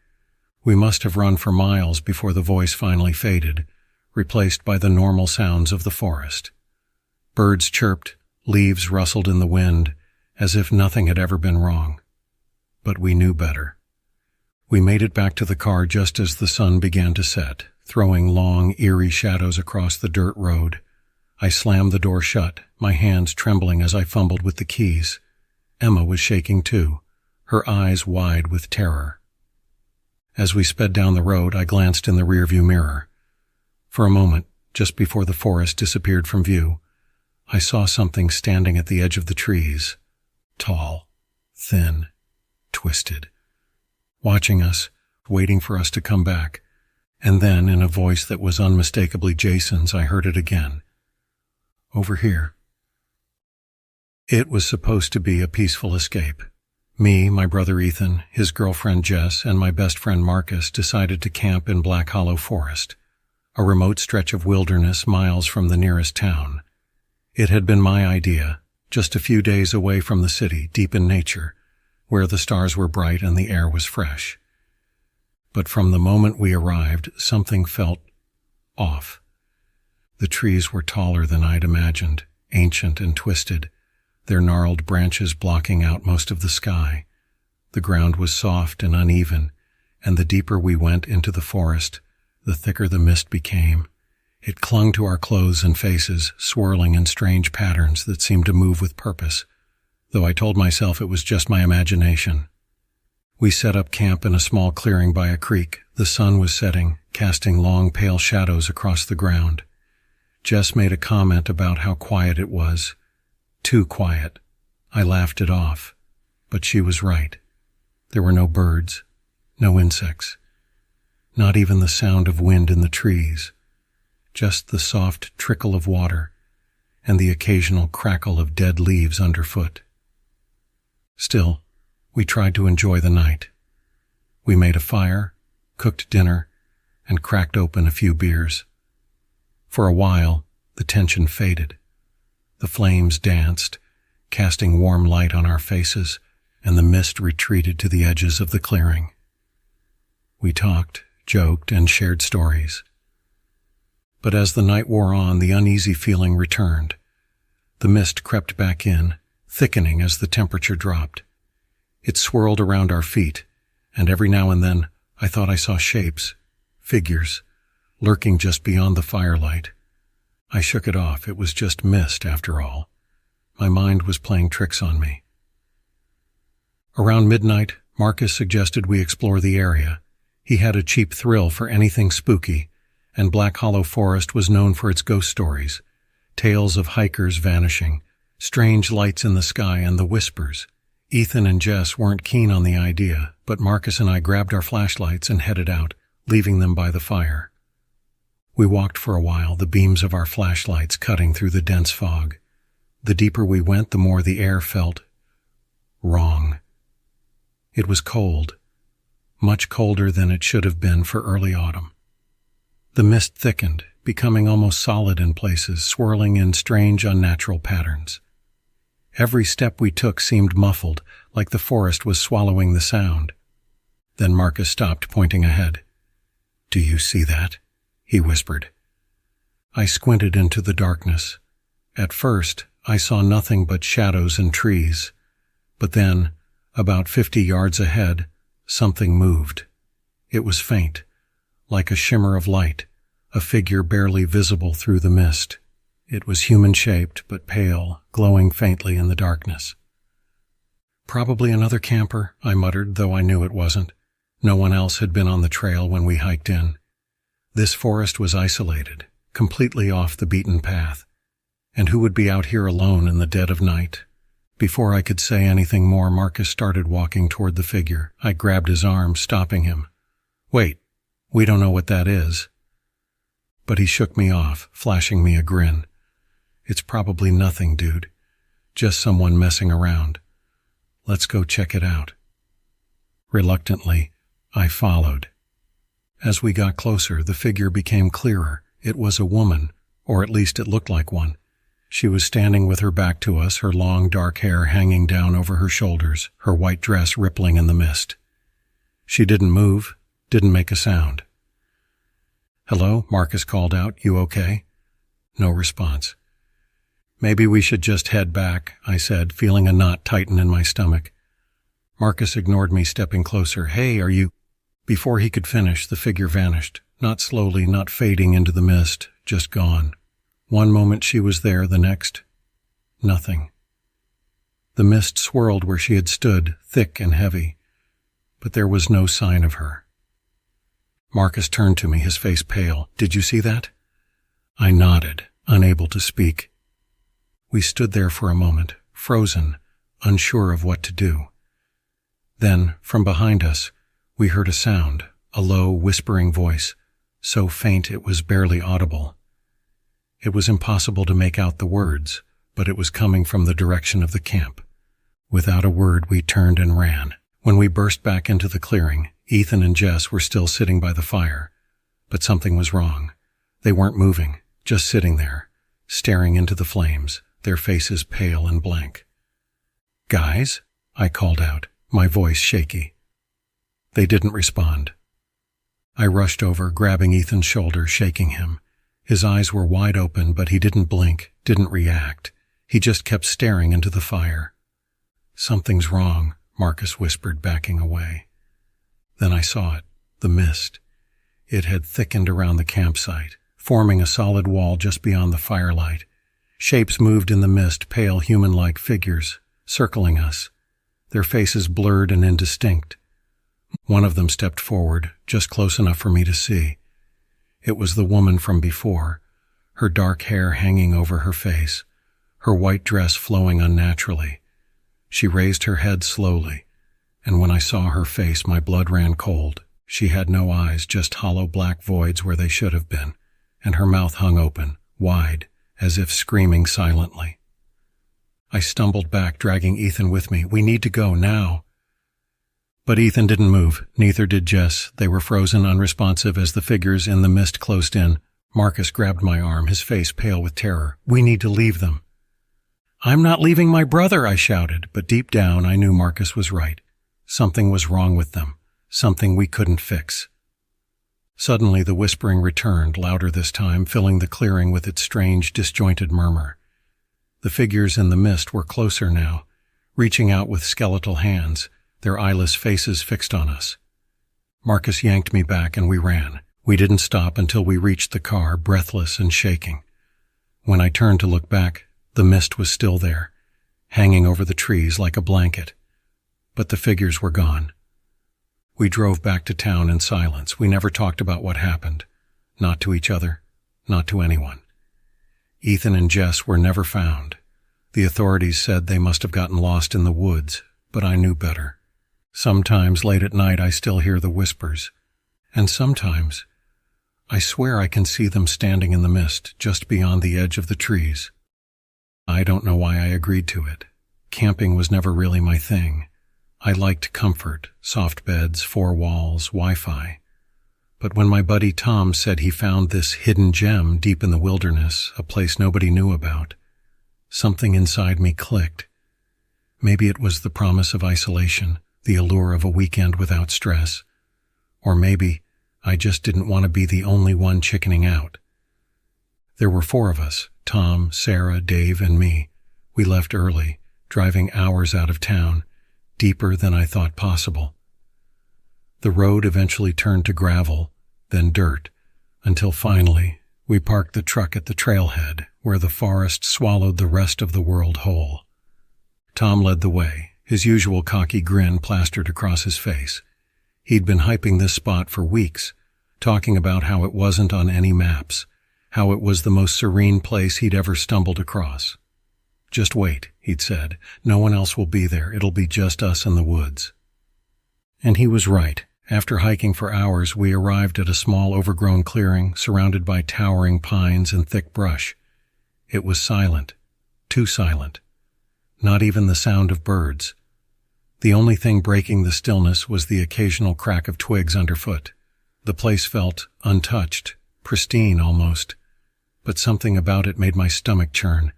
We must have run for miles before the voice finally faded, replaced by the normal sounds of the forest. Birds chirped, leaves rustled in the wind, as if nothing had ever been wrong. But we knew better. We made it back to the car just as the sun began to set, throwing long, eerie shadows across the dirt road. I slammed the door shut, my hands trembling as I fumbled with the keys. Emma was shaking too, her eyes wide with terror. As we sped down the road, I glanced in the rearview mirror. For a moment, just before the forest disappeared from view, I saw something standing at the edge of the trees, tall, thin, twisted, watching us, waiting for us to come back. And then, in a voice that was unmistakably Jason's, I heard it again. Over here. It was supposed to be a peaceful escape. Me, my brother Ethan, his girlfriend Jess, and my best friend Marcus decided to camp in Black Hollow Forest, a remote stretch of wilderness miles from the nearest town. It had been my idea, just a few days away from the city, deep in nature, where the stars were bright and the air was fresh. But from the moment we arrived, something felt off. The trees were taller than I'd imagined, ancient and twisted, their gnarled branches blocking out most of the sky. The ground was soft and uneven, and the deeper we went into the forest, the thicker the mist became. It clung to our clothes and faces, swirling in strange patterns that seemed to move with purpose, though I told myself it was just my imagination. We set up camp in a small clearing by a creek. The sun was setting, casting long, pale shadows across the ground. Jess made a comment about how quiet it was. Too quiet. I laughed it off, but she was right. There were no birds, no insects, not even the sound of wind in the trees, just the soft trickle of water and the occasional crackle of dead leaves underfoot. Still, we tried to enjoy the night. We made a fire, cooked dinner, and cracked open a few beers. For a while, the tension faded. The flames danced, casting warm light on our faces, and the mist retreated to the edges of the clearing. We talked, joked, and shared stories. But as the night wore on, the uneasy feeling returned. The mist crept back in, thickening as the temperature dropped. It swirled around our feet, and every now and then I thought I saw shapes, figures, lurking just beyond the firelight. I shook it off. It was just mist, after all. My mind was playing tricks on me. Around midnight, Marcus suggested we explore the area. He had a cheap thrill for anything spooky, and Black Hollow Forest was known for its ghost stories, tales of hikers vanishing, strange lights in the sky, and the whispers. Ethan and Jess weren't keen on the idea, but Marcus and I grabbed our flashlights and headed out, leaving them by the fire. We walked for a while, the beams of our flashlights cutting through the dense fog. The deeper we went, the more the air felt wrong. It was cold, much colder than it should have been for early autumn. The mist thickened, becoming almost solid in places, swirling in strange, unnatural patterns. Every step we took seemed muffled, like the forest was swallowing the sound. Then Marcus stopped, pointing ahead. "Do you see that?" he whispered. I squinted into the darkness. At first, I saw nothing but shadows and trees. But then, about 50 yards ahead, something moved. It was faint, like a shimmer of light, a figure barely visible through the mist. It was human-shaped but pale, glowing faintly in the darkness. "Probably another camper," I muttered, though I knew it wasn't. No one else had been on the trail when we hiked in. This forest was isolated, completely off the beaten path. And who would be out here alone in the dead of night? Before I could say anything more, Marcus started walking toward the figure. I grabbed his arm, stopping him. "Wait, we don't know what that is." But he shook me off, flashing me a grin. "It's probably nothing, dude. Just someone messing around. Let's go check it out." Reluctantly, I followed. As we got closer, the figure became clearer. It was a woman, or at least it looked like one. She was standing with her back to us, her long dark hair hanging down over her shoulders, her white dress rippling in the mist. She didn't move, didn't make a sound. "Hello," Marcus called out. "You okay?" No response. Maybe we should just head back, I said, feeling a knot tighten in my stomach. Marcus ignored me, stepping closer. Hey, are you... Before he could finish, the figure vanished. Not slowly, not fading into the mist, just gone. One moment she was there, the next, nothing. The mist swirled where she had stood, thick and heavy, but there was no sign of her. Marcus turned to me, his face pale. Did you see that? I nodded, unable to speak. We stood there for a moment, frozen, unsure of what to do. Then, from behind us, we heard a sound, a low, whispering voice, so faint it was barely audible. It was impossible to make out the words, but it was coming from the direction of the camp. Without a word, we turned and ran. When we burst back into the clearing, Ethan and Jess were still sitting by the fire. But something was wrong. They weren't moving, just sitting there, staring into the flames, their faces pale and blank. Guys, I called out, my voice shaky. They didn't respond. I rushed over, grabbing Ethan's shoulder, shaking him. His eyes were wide open, but he didn't blink, didn't react. He just kept staring into the fire. Something's wrong, Marcus whispered, backing away. Then I saw it, the mist. It had thickened around the campsite, forming a solid wall just beyond the firelight. Shapes moved in the mist, pale human-like figures, circling us, their faces blurred and indistinct. One of them stepped forward, just close enough for me to see. It was the woman from before, her dark hair hanging over her face, her white dress flowing unnaturally. She raised her head slowly, and when I saw her face, my blood ran cold. She had no eyes, just hollow black voids where they should have been, and her mouth hung open, wide, as if screaming silently. I stumbled back, dragging Ethan with me. We need to go, now. But Ethan didn't move, neither did Jess. They were frozen, unresponsive as the figures in the mist closed in. Marcus grabbed my arm, his face pale with terror. We need to leave them. I'm not leaving my brother, I shouted, but deep down I knew Marcus was right. Something was wrong with them, something we couldn't fix. Suddenly the whispering returned, louder this time, filling the clearing with its strange, disjointed murmur. The figures in the mist were closer now, reaching out with skeletal hands, their eyeless faces fixed on us. Marcus yanked me back and we ran. We didn't stop until we reached the car, breathless and shaking. When I turned to look back, the mist was still there, hanging over the trees like a blanket. But the figures were gone. We drove back to town in silence. We never talked about what happened. Not to each other, not to anyone. Ethan and Jess were never found. The authorities said they must have gotten lost in the woods, but I knew better. Sometimes late at night I still hear the whispers, and sometimes I swear I can see them standing in the mist just beyond the edge of the trees. I don't know why I agreed to it. Camping was never really my thing. I liked comfort, soft beds, 4 walls, Wi-Fi. But when my buddy Tom said he found this hidden gem deep in the wilderness, a place nobody knew about, something inside me clicked. Maybe it was the promise of isolation, the allure of a weekend without stress. Or maybe I just didn't want to be the only one chickening out. There were 4 of us, Tom, Sarah, Dave, and me. We left early, driving hours out of town, deeper than I thought possible. The road eventually turned to gravel, then dirt, until finally we parked the truck at the trailhead where the forest swallowed the rest of the world whole. Tom led the way, his usual cocky grin plastered across his face. He'd been hyping this spot for weeks, talking about how it wasn't on any maps, how it was the most serene place he'd ever stumbled across. Just wait, he'd said. No one else will be there. It'll be just us in the woods. And he was right. After hiking for hours, we arrived at a small overgrown clearing surrounded by towering pines and thick brush. It was silent, too silent. Not even the sound of birds. The only thing breaking the stillness was the occasional crack of twigs underfoot. The place felt untouched, pristine almost, but something about it made my stomach churn.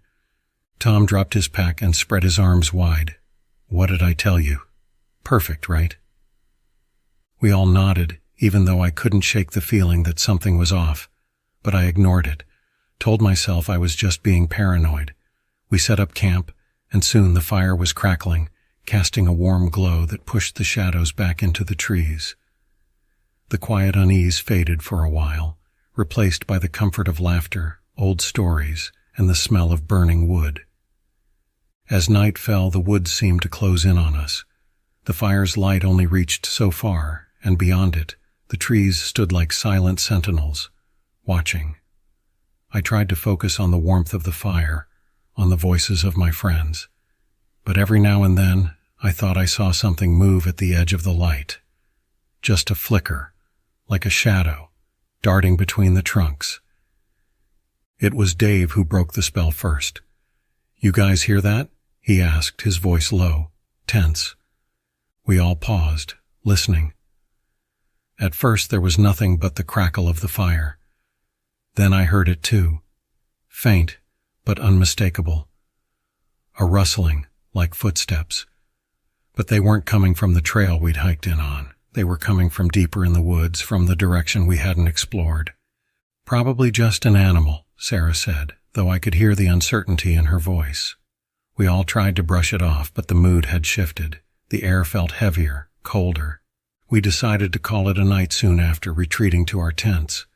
Tom dropped his pack and spread his arms wide. What did I tell you? Perfect, right? We all nodded, even though I couldn't shake the feeling that something was off, but I ignored it, told myself I was just being paranoid. We set up camp, and soon the fire was crackling, casting a warm glow that pushed the shadows back into the trees. The quiet unease faded for a while, replaced by the comfort of laughter, old stories, and the smell of burning wood. As night fell, the woods seemed to close in on us. The fire's light only reached so far, and beyond it, the trees stood like silent sentinels, watching. I tried to focus on the warmth of the fire, on the voices of my friends, but every now and then I thought I saw something move at the edge of the light. Just a flicker, like a shadow, darting between the trunks. It was Dave who broke the spell first. "You guys hear that?" he asked, his voice low, tense. We all paused, listening. At first there was nothing but the crackle of the fire. Then I heard it too, faint but unmistakable. A rustling, like footsteps. But they weren't coming from the trail we'd hiked in on. They were coming from deeper in the woods, from the direction we hadn't explored. "Probably just an animal," Sarah said, though I could hear the uncertainty in her voice. We all tried to brush it off, but the mood had shifted. The air felt heavier, colder. We decided to call it a night soon after, retreating to our tents.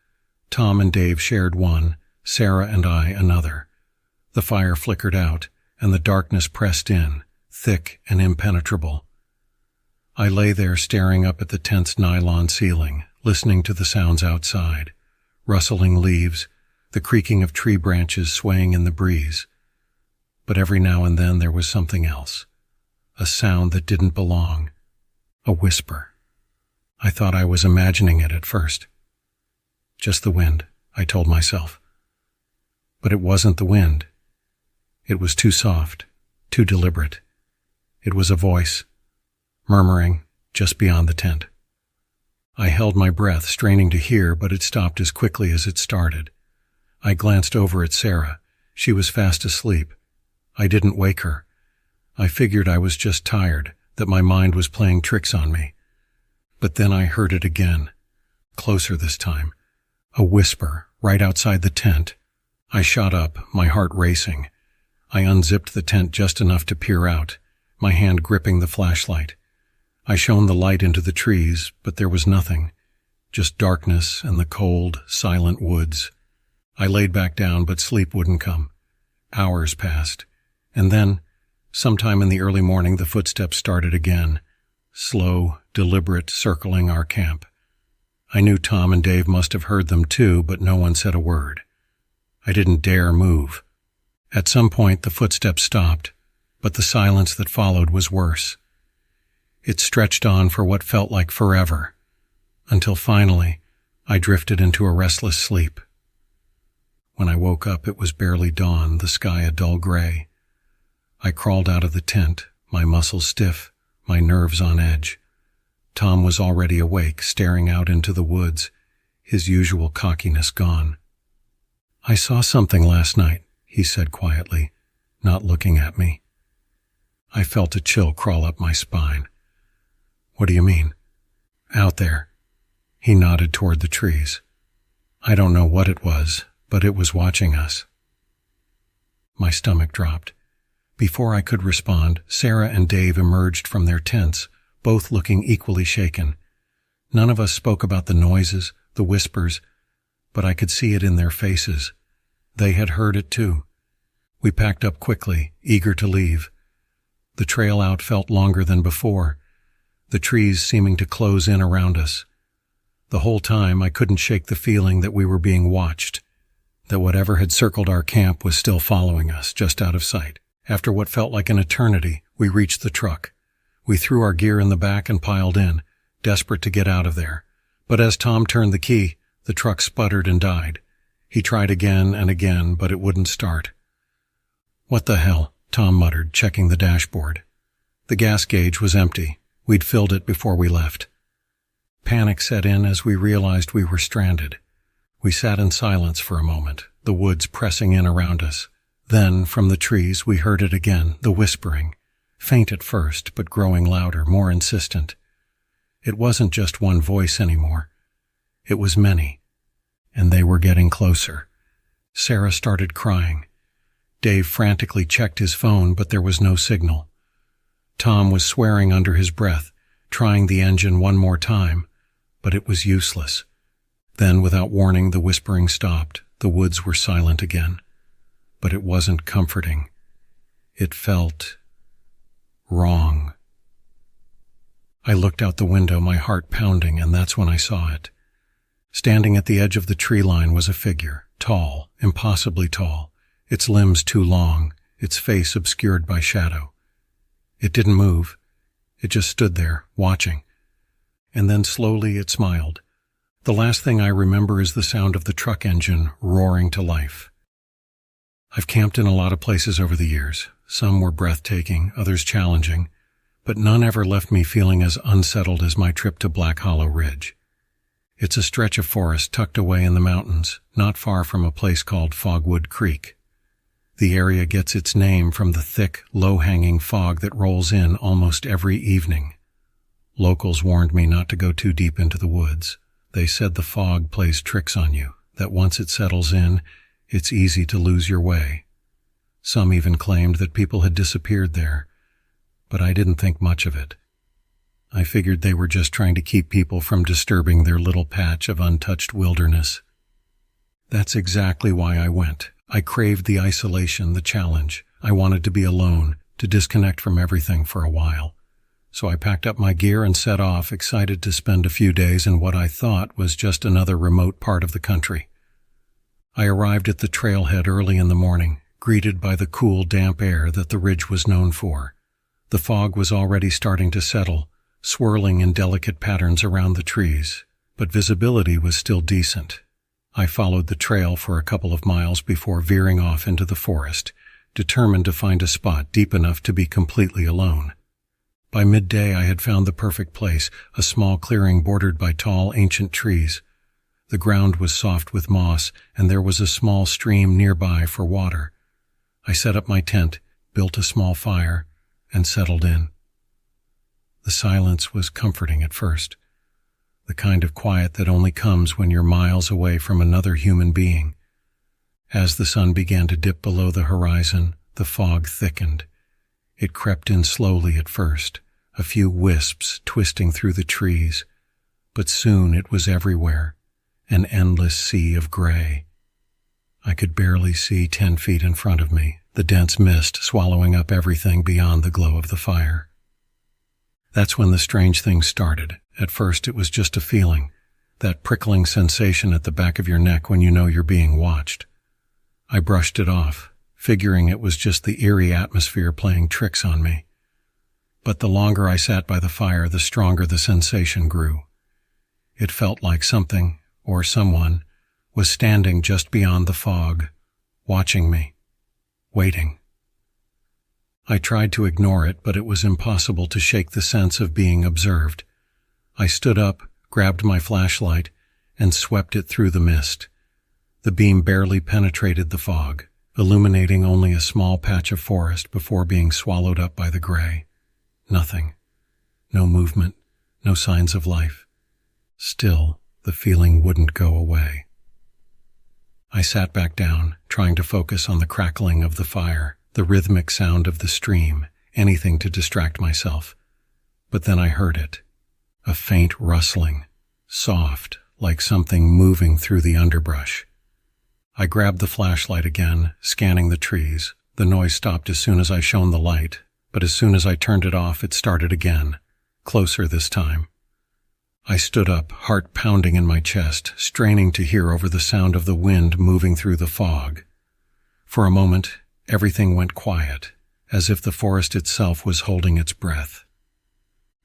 Tom and Dave shared one, Sarah and I another. The fire flickered out, and the darkness pressed in, thick and impenetrable. I lay there staring up at the tent's nylon ceiling, listening to the sounds outside, rustling leaves, the creaking of tree branches swaying in the breeze. But every now and then there was something else, a sound that didn't belong, a whisper. I thought I was imagining it at first. Just the wind, I told myself. But it wasn't the wind. It was too soft, too deliberate. It was a voice, murmuring just beyond the tent. I held my breath, straining to hear, but it stopped as quickly as it started. I glanced over at Sarah. She was fast asleep. I didn't wake her. I figured I was just tired, that my mind was playing tricks on me. But then I heard it again, closer this time, a whisper right outside the tent. I shot up, my heart racing. I unzipped the tent just enough to peer out, my hand gripping the flashlight. I shone the light into the trees, but there was nothing, just darkness and the cold, silent woods. I laid back down, but sleep wouldn't come. Hours passed, and then, sometime in the early morning, the footsteps started again, slow, deliberate, circling our camp. I knew Tom and Dave must have heard them too, but no one said a word. I didn't dare move. At some point, the footsteps stopped, but the silence that followed was worse. It stretched on for what felt like forever, until finally, I drifted into a restless sleep. When I woke up, it was barely dawn, the sky a dull gray. I crawled out of the tent, my muscles stiff, my nerves on edge. Tom was already awake, staring out into the woods, his usual cockiness gone. "I saw something last night," he said quietly, not looking at me. I felt a chill crawl up my spine. "What do you mean?" "Out there." He nodded toward the trees. "I don't know what it was, but it was watching us." My stomach dropped. Before I could respond, Sarah and Dave emerged from their tents, both looking equally shaken. None of us spoke about the noises, the whispers, but I could see it in their faces. They had heard it too. We packed up quickly, eager to leave. The trail out felt longer than before, the trees seeming to close in around us. The whole time I couldn't shake the feeling that we were being watched, that whatever had circled our camp was still following us, just out of sight. After what felt like an eternity, we reached the truck. We threw our gear in the back and piled in, desperate to get out of there. But as Tom turned the key, the truck sputtered and died. He tried again and again, but it wouldn't start. "What the hell?" Tom muttered, checking the dashboard. The gas gauge was empty. We'd filled it before we left. Panic set in as we realized we were stranded. We sat in silence for a moment, the woods pressing in around us. Then, from the trees, we heard it again, the whispering. Faint at first, but growing louder, more insistent. It wasn't just one voice anymore. It was many, and they were getting closer. Sarah started crying. Dave frantically checked his phone, but there was no signal. Tom was swearing under his breath, trying the engine one more time, but it was useless. Then, without warning, the whispering stopped. The woods were silent again. But it wasn't comforting. It felt wrong. I looked out the window, my heart pounding, and that's when I saw it. Standing at the edge of the tree line was a figure, tall, impossibly tall, its limbs too long, its face obscured by shadow. It didn't move. It just stood there, watching. And then slowly it smiled. The last thing I remember is the sound of the truck engine roaring to life. I've camped in a lot of places over the years. Some were breathtaking, others challenging, but none ever left me feeling as unsettled as my trip to Black Hollow Ridge. It's a stretch of forest tucked away in the mountains, not far from a place called Fogwood Creek. The area gets its name from the thick, low-hanging fog that rolls in almost every evening. Locals warned me not to go too deep into the woods. They said the fog plays tricks on you, that once it settles in, it's easy to lose your way. Some even claimed that people had disappeared there, but I didn't think much of it. I figured they were just trying to keep people from disturbing their little patch of untouched wilderness. That's exactly why I went. I craved the isolation, the challenge. I wanted to be alone, to disconnect from everything for a while. So I packed up my gear and set off, excited to spend a few days in what I thought was just another remote part of the country. I arrived at the trailhead early in the morning, greeted by the cool, damp air that the ridge was known for. The fog was already starting to settle, swirling in delicate patterns around the trees, but visibility was still decent. I followed the trail for a couple of miles before veering off into the forest, determined to find a spot deep enough to be completely alone. By midday I had found the perfect place, a small clearing bordered by tall, ancient trees. The ground was soft with moss, and there was a small stream nearby for water. I set up my tent, built a small fire, and settled in. The silence was comforting at first, the kind of quiet that only comes when you're miles away from another human being. As the sun began to dip below the horizon, the fog thickened. It crept in slowly at first, a few wisps twisting through the trees, but soon it was everywhere, an endless sea of gray. I could barely see 10 feet in front of me, the dense mist swallowing up everything beyond the glow of the fire. That's when the strange thing started. At first it was just a feeling, that prickling sensation at the back of your neck when you know you're being watched. I brushed it off, figuring it was just the eerie atmosphere playing tricks on me. But the longer I sat by the fire, the stronger the sensation grew. It felt like something, or someone, was standing just beyond the fog, watching me, waiting. I tried to ignore it, but it was impossible to shake the sense of being observed. I stood up, grabbed my flashlight, and swept it through the mist. The beam barely penetrated the fog, illuminating only a small patch of forest before being swallowed up by the gray. Nothing. No movement, no signs of life. Still, the feeling wouldn't go away. I sat back down, trying to focus on the crackling of the fire, the rhythmic sound of the stream, anything to distract myself. But then I heard it. A faint rustling, soft, like something moving through the underbrush. I grabbed the flashlight again, scanning the trees. The noise stopped as soon as I shone the light, but as soon as I turned it off, it started again, closer this time. I stood up, heart pounding in my chest, straining to hear over the sound of the wind moving through the fog. For a moment, everything went quiet, as if the forest itself was holding its breath.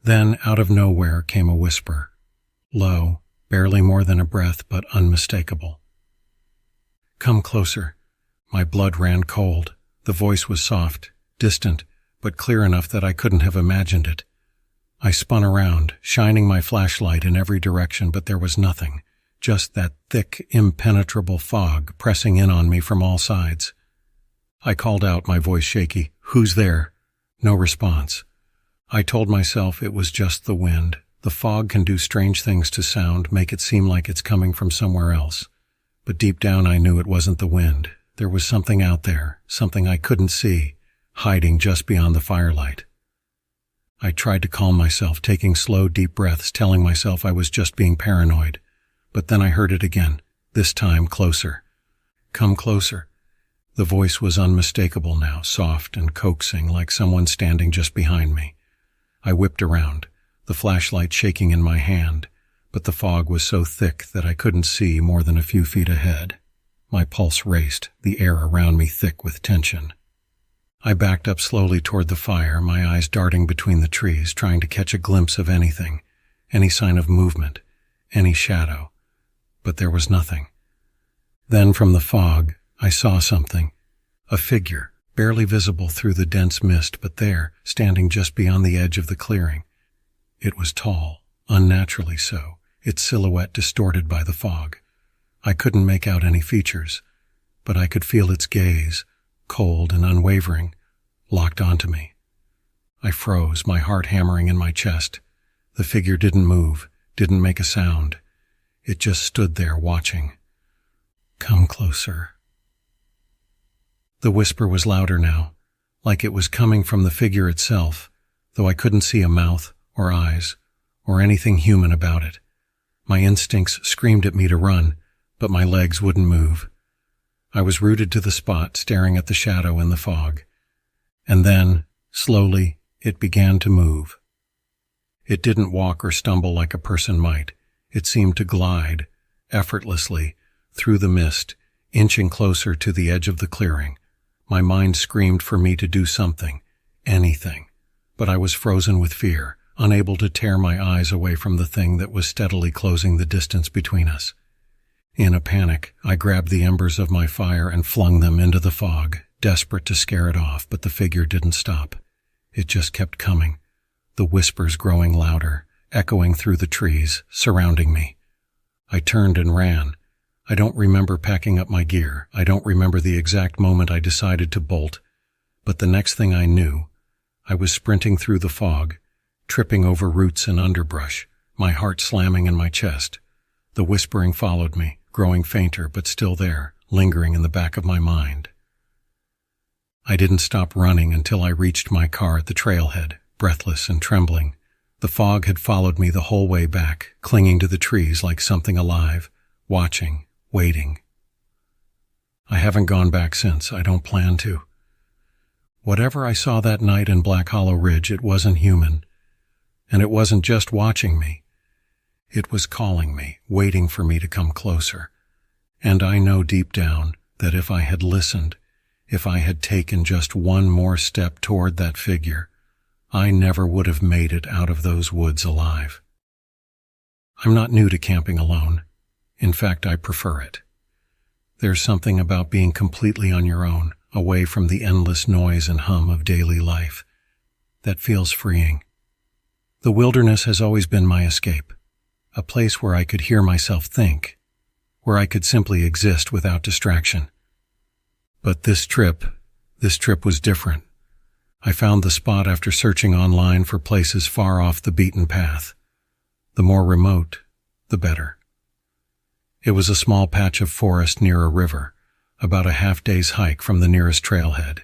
Then, out of nowhere, came a whisper. Low, barely more than a breath, but unmistakable. "Come closer." My blood ran cold. The voice was soft, distant, but clear enough that I couldn't have imagined it. I spun around, shining my flashlight in every direction, but there was nothing, just that thick, impenetrable fog pressing in on me from all sides. I called out, my voice shaky, "Who's there?" No response. I told myself it was just the wind. The fog can do strange things to sound, make it seem like it's coming from somewhere else. But deep down I knew it wasn't the wind. There was something out there, something I couldn't see, hiding just beyond the firelight. I tried to calm myself, taking slow, deep breaths, telling myself I was just being paranoid. But then I heard it again, this time closer. Come closer. The voice was unmistakable now, soft and coaxing, like someone standing just behind me. I whipped around, the flashlight shaking in my hand, but the fog was so thick that I couldn't see more than a few feet ahead. My pulse raced, the air around me thick with tension. I backed up slowly toward the fire, my eyes darting between the trees, trying to catch a glimpse of anything, any sign of movement, any shadow. But there was nothing. Then from the fog, I saw something. A figure, barely visible through the dense mist, but there, standing just beyond the edge of the clearing. It was tall, unnaturally so, its silhouette distorted by the fog. I couldn't make out any features, but I could feel its gaze, cold and unwavering, locked onto me. I froze, my heart hammering in my chest. The figure didn't move, didn't make a sound. It just stood there watching. Come closer. The whisper was louder now, like it was coming from the figure itself, though I couldn't see a mouth or eyes or anything human about it. My instincts screamed at me to run, but my legs wouldn't move. I was rooted to the spot, staring at the shadow in the fog. And then, slowly, it began to move. It didn't walk or stumble like a person might. It seemed to glide, effortlessly, through the mist, inching closer to the edge of the clearing. My mind screamed for me to do something, anything. But I was frozen with fear, unable to tear my eyes away from the thing that was steadily closing the distance between us. In a panic, I grabbed the embers of my fire and flung them into the fog, desperate to scare it off, but the figure didn't stop. It just kept coming, the whispers growing louder, echoing through the trees, surrounding me. I turned and ran. I don't remember packing up my gear. I don't remember the exact moment I decided to bolt, but the next thing I knew, I was sprinting through the fog, tripping over roots and underbrush, my heart slamming in my chest. The whispering followed me, growing fainter but still there, lingering in the back of my mind. I didn't stop running until I reached my car at the trailhead, breathless and trembling. The fog had followed me the whole way back, clinging to the trees like something alive, watching, waiting. I haven't gone back since. I don't plan to. Whatever I saw that night in Black Hollow Ridge, it wasn't human. And it wasn't just watching me. It was calling me, waiting for me to come closer. And I know deep down that if I had listened, if I had taken just one more step toward that figure, I never would have made it out of those woods alive. I'm not new to camping alone. In fact, I prefer it. There's something about being completely on your own, away from the endless noise and hum of daily life, that feels freeing. The wilderness has always been my escape. A place where I could hear myself think, where I could simply exist without distraction. But this trip was different. I found the spot after searching online for places far off the beaten path. The more remote, the better. It was a small patch of forest near a river, about a half-day's hike from the nearest trailhead.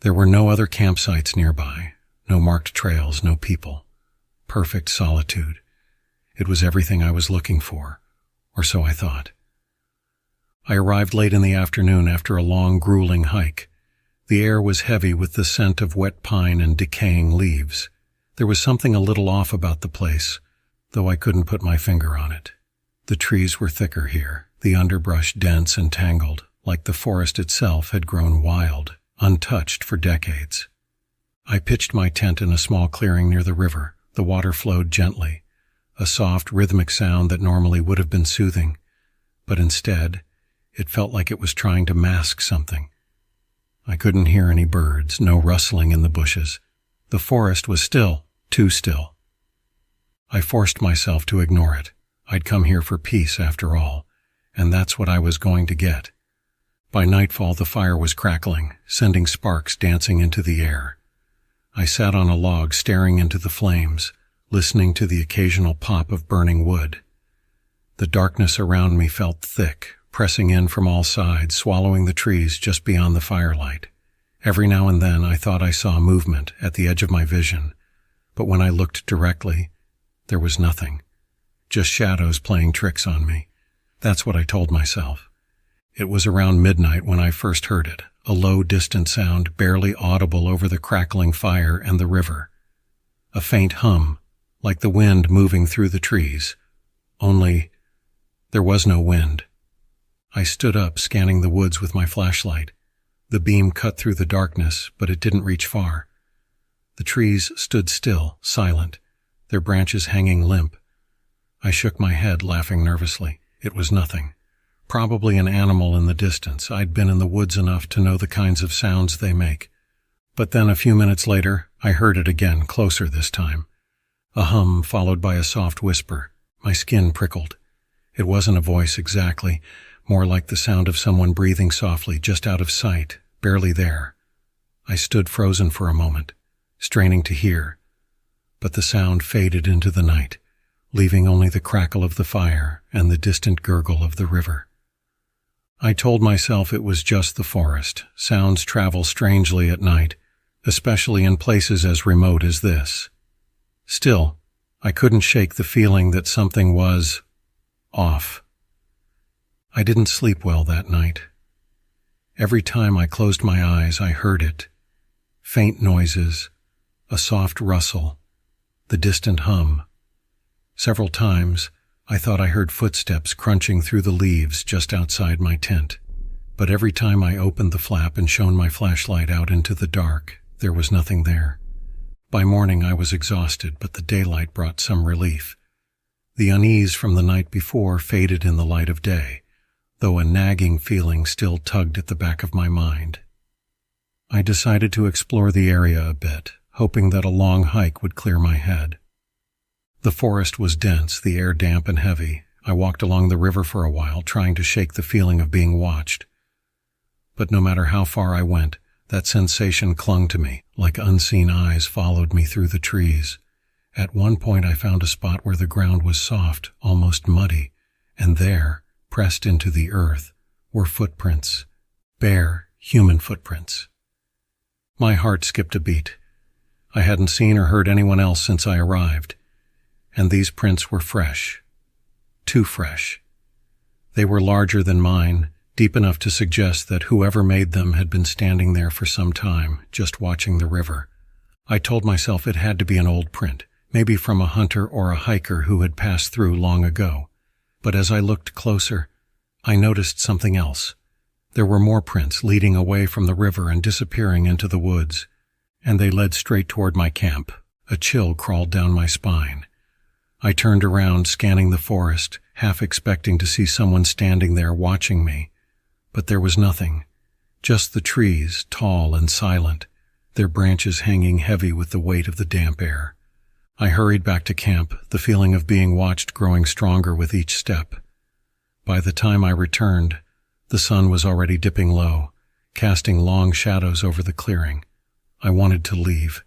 There were no other campsites nearby, no marked trails, no people. Perfect solitude. It was everything I was looking for, or so I thought. I arrived late in the afternoon after a long, grueling hike. The air was heavy with the scent of wet pine and decaying leaves. There was something a little off about the place, though I couldn't put my finger on it. The trees were thicker here, the underbrush dense and tangled, like the forest itself had grown wild, untouched for decades. I pitched my tent in a small clearing near the river. The water flowed gently, a soft, rhythmic sound that normally would have been soothing, but instead, it felt like it was trying to mask something. I couldn't hear any birds, no rustling in the bushes. The forest was still, too still. I forced myself to ignore it. I'd come here for peace, after all, and that's what I was going to get. By nightfall, the fire was crackling, sending sparks dancing into the air. I sat on a log staring into the flames, listening to the occasional pop of burning wood. The darkness around me felt thick, pressing in from all sides, swallowing the trees just beyond the firelight. Every now and then I thought I saw movement at the edge of my vision, but when I looked directly, there was nothing. Just shadows playing tricks on me. That's what I told myself. It was around midnight when I first heard it, a low, distant sound barely audible over the crackling fire and the river. A faint hum, like the wind moving through the trees. Only, there was no wind. I stood up, scanning the woods with my flashlight. The beam cut through the darkness, but it didn't reach far. The trees stood still, silent, their branches hanging limp. I shook my head, laughing nervously. It was nothing. Probably an animal in the distance. I'd been in the woods enough to know the kinds of sounds they make. But then a few minutes later, I heard it again, closer this time. A hum followed by a soft whisper. My skin prickled. It wasn't a voice exactly, more like the sound of someone breathing softly, just out of sight, barely there. I stood frozen for a moment, straining to hear. But the sound faded into the night, leaving only the crackle of the fire and the distant gurgle of the river. I told myself it was just the forest. Sounds travel strangely at night, especially in places as remote as this. Still, I couldn't shake the feeling that something was off. I didn't sleep well that night. Every time I closed my eyes, I heard it. Faint noises, a soft rustle, the distant hum. Several times, I thought I heard footsteps crunching through the leaves just outside my tent. But every time I opened the flap and shone my flashlight out into the dark, there was nothing there. By morning I was exhausted, but the daylight brought some relief. The unease from the night before faded in the light of day, though a nagging feeling still tugged at the back of my mind. I decided to explore the area a bit, hoping that a long hike would clear my head. The forest was dense, the air damp and heavy. I walked along the river for a while, trying to shake the feeling of being watched. But no matter how far I went, that sensation clung to me, like unseen eyes followed me through the trees. At one point I found a spot where the ground was soft, almost muddy, and there, pressed into the earth, were footprints, bare, human footprints. My heart skipped a beat. I hadn't seen or heard anyone else since I arrived. And these prints were fresh. Too fresh. They were larger than mine, deep enough to suggest that whoever made them had been standing there for some time, just watching the river. I told myself it had to be an old print, maybe from a hunter or a hiker who had passed through long ago. But as I looked closer, I noticed something else. There were more prints leading away from the river and disappearing into the woods, and they led straight toward my camp. A chill crawled down my spine. I turned around, scanning the forest, half expecting to see someone standing there watching me. But there was nothing. Just the trees, tall and silent, their branches hanging heavy with the weight of the damp air. I hurried back to camp, the feeling of being watched growing stronger with each step. By the time I returned, the sun was already dipping low, casting long shadows over the clearing. I wanted to leave.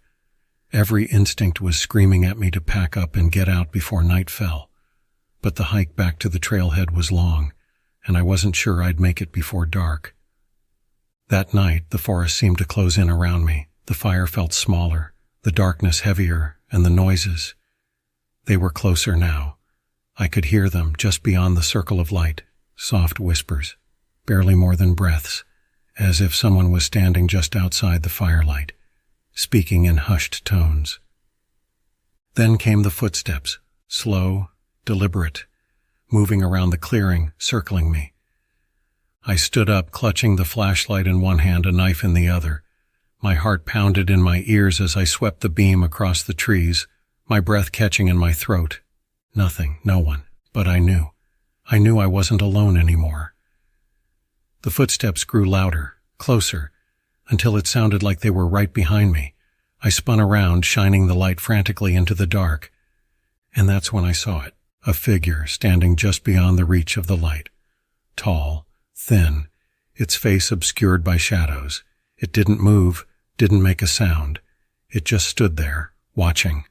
Every instinct was screaming at me to pack up and get out before night fell. But the hike back to the trailhead was long, and I wasn't sure I'd make it before dark. That night, the forest seemed to close in around me. The fire felt smaller, the darkness heavier, and the noises. They were closer now. I could hear them just beyond the circle of light, soft whispers, barely more than breaths, as if someone was standing just outside the firelight, speaking in hushed tones. Then came the footsteps, slow, deliberate, moving around the clearing, circling me. I stood up, clutching the flashlight in one hand, a knife in the other. My heart pounded in my ears as I swept the beam across the trees, my breath catching in my throat. Nothing, no one, but I knew. I knew I wasn't alone anymore. The footsteps grew louder, closer, until it sounded like they were right behind me. I spun around, shining the light frantically into the dark. And that's when I saw it, a figure standing just beyond the reach of the light. Tall, thin, its face obscured by shadows. It didn't move, didn't make a sound. It just stood there, watching.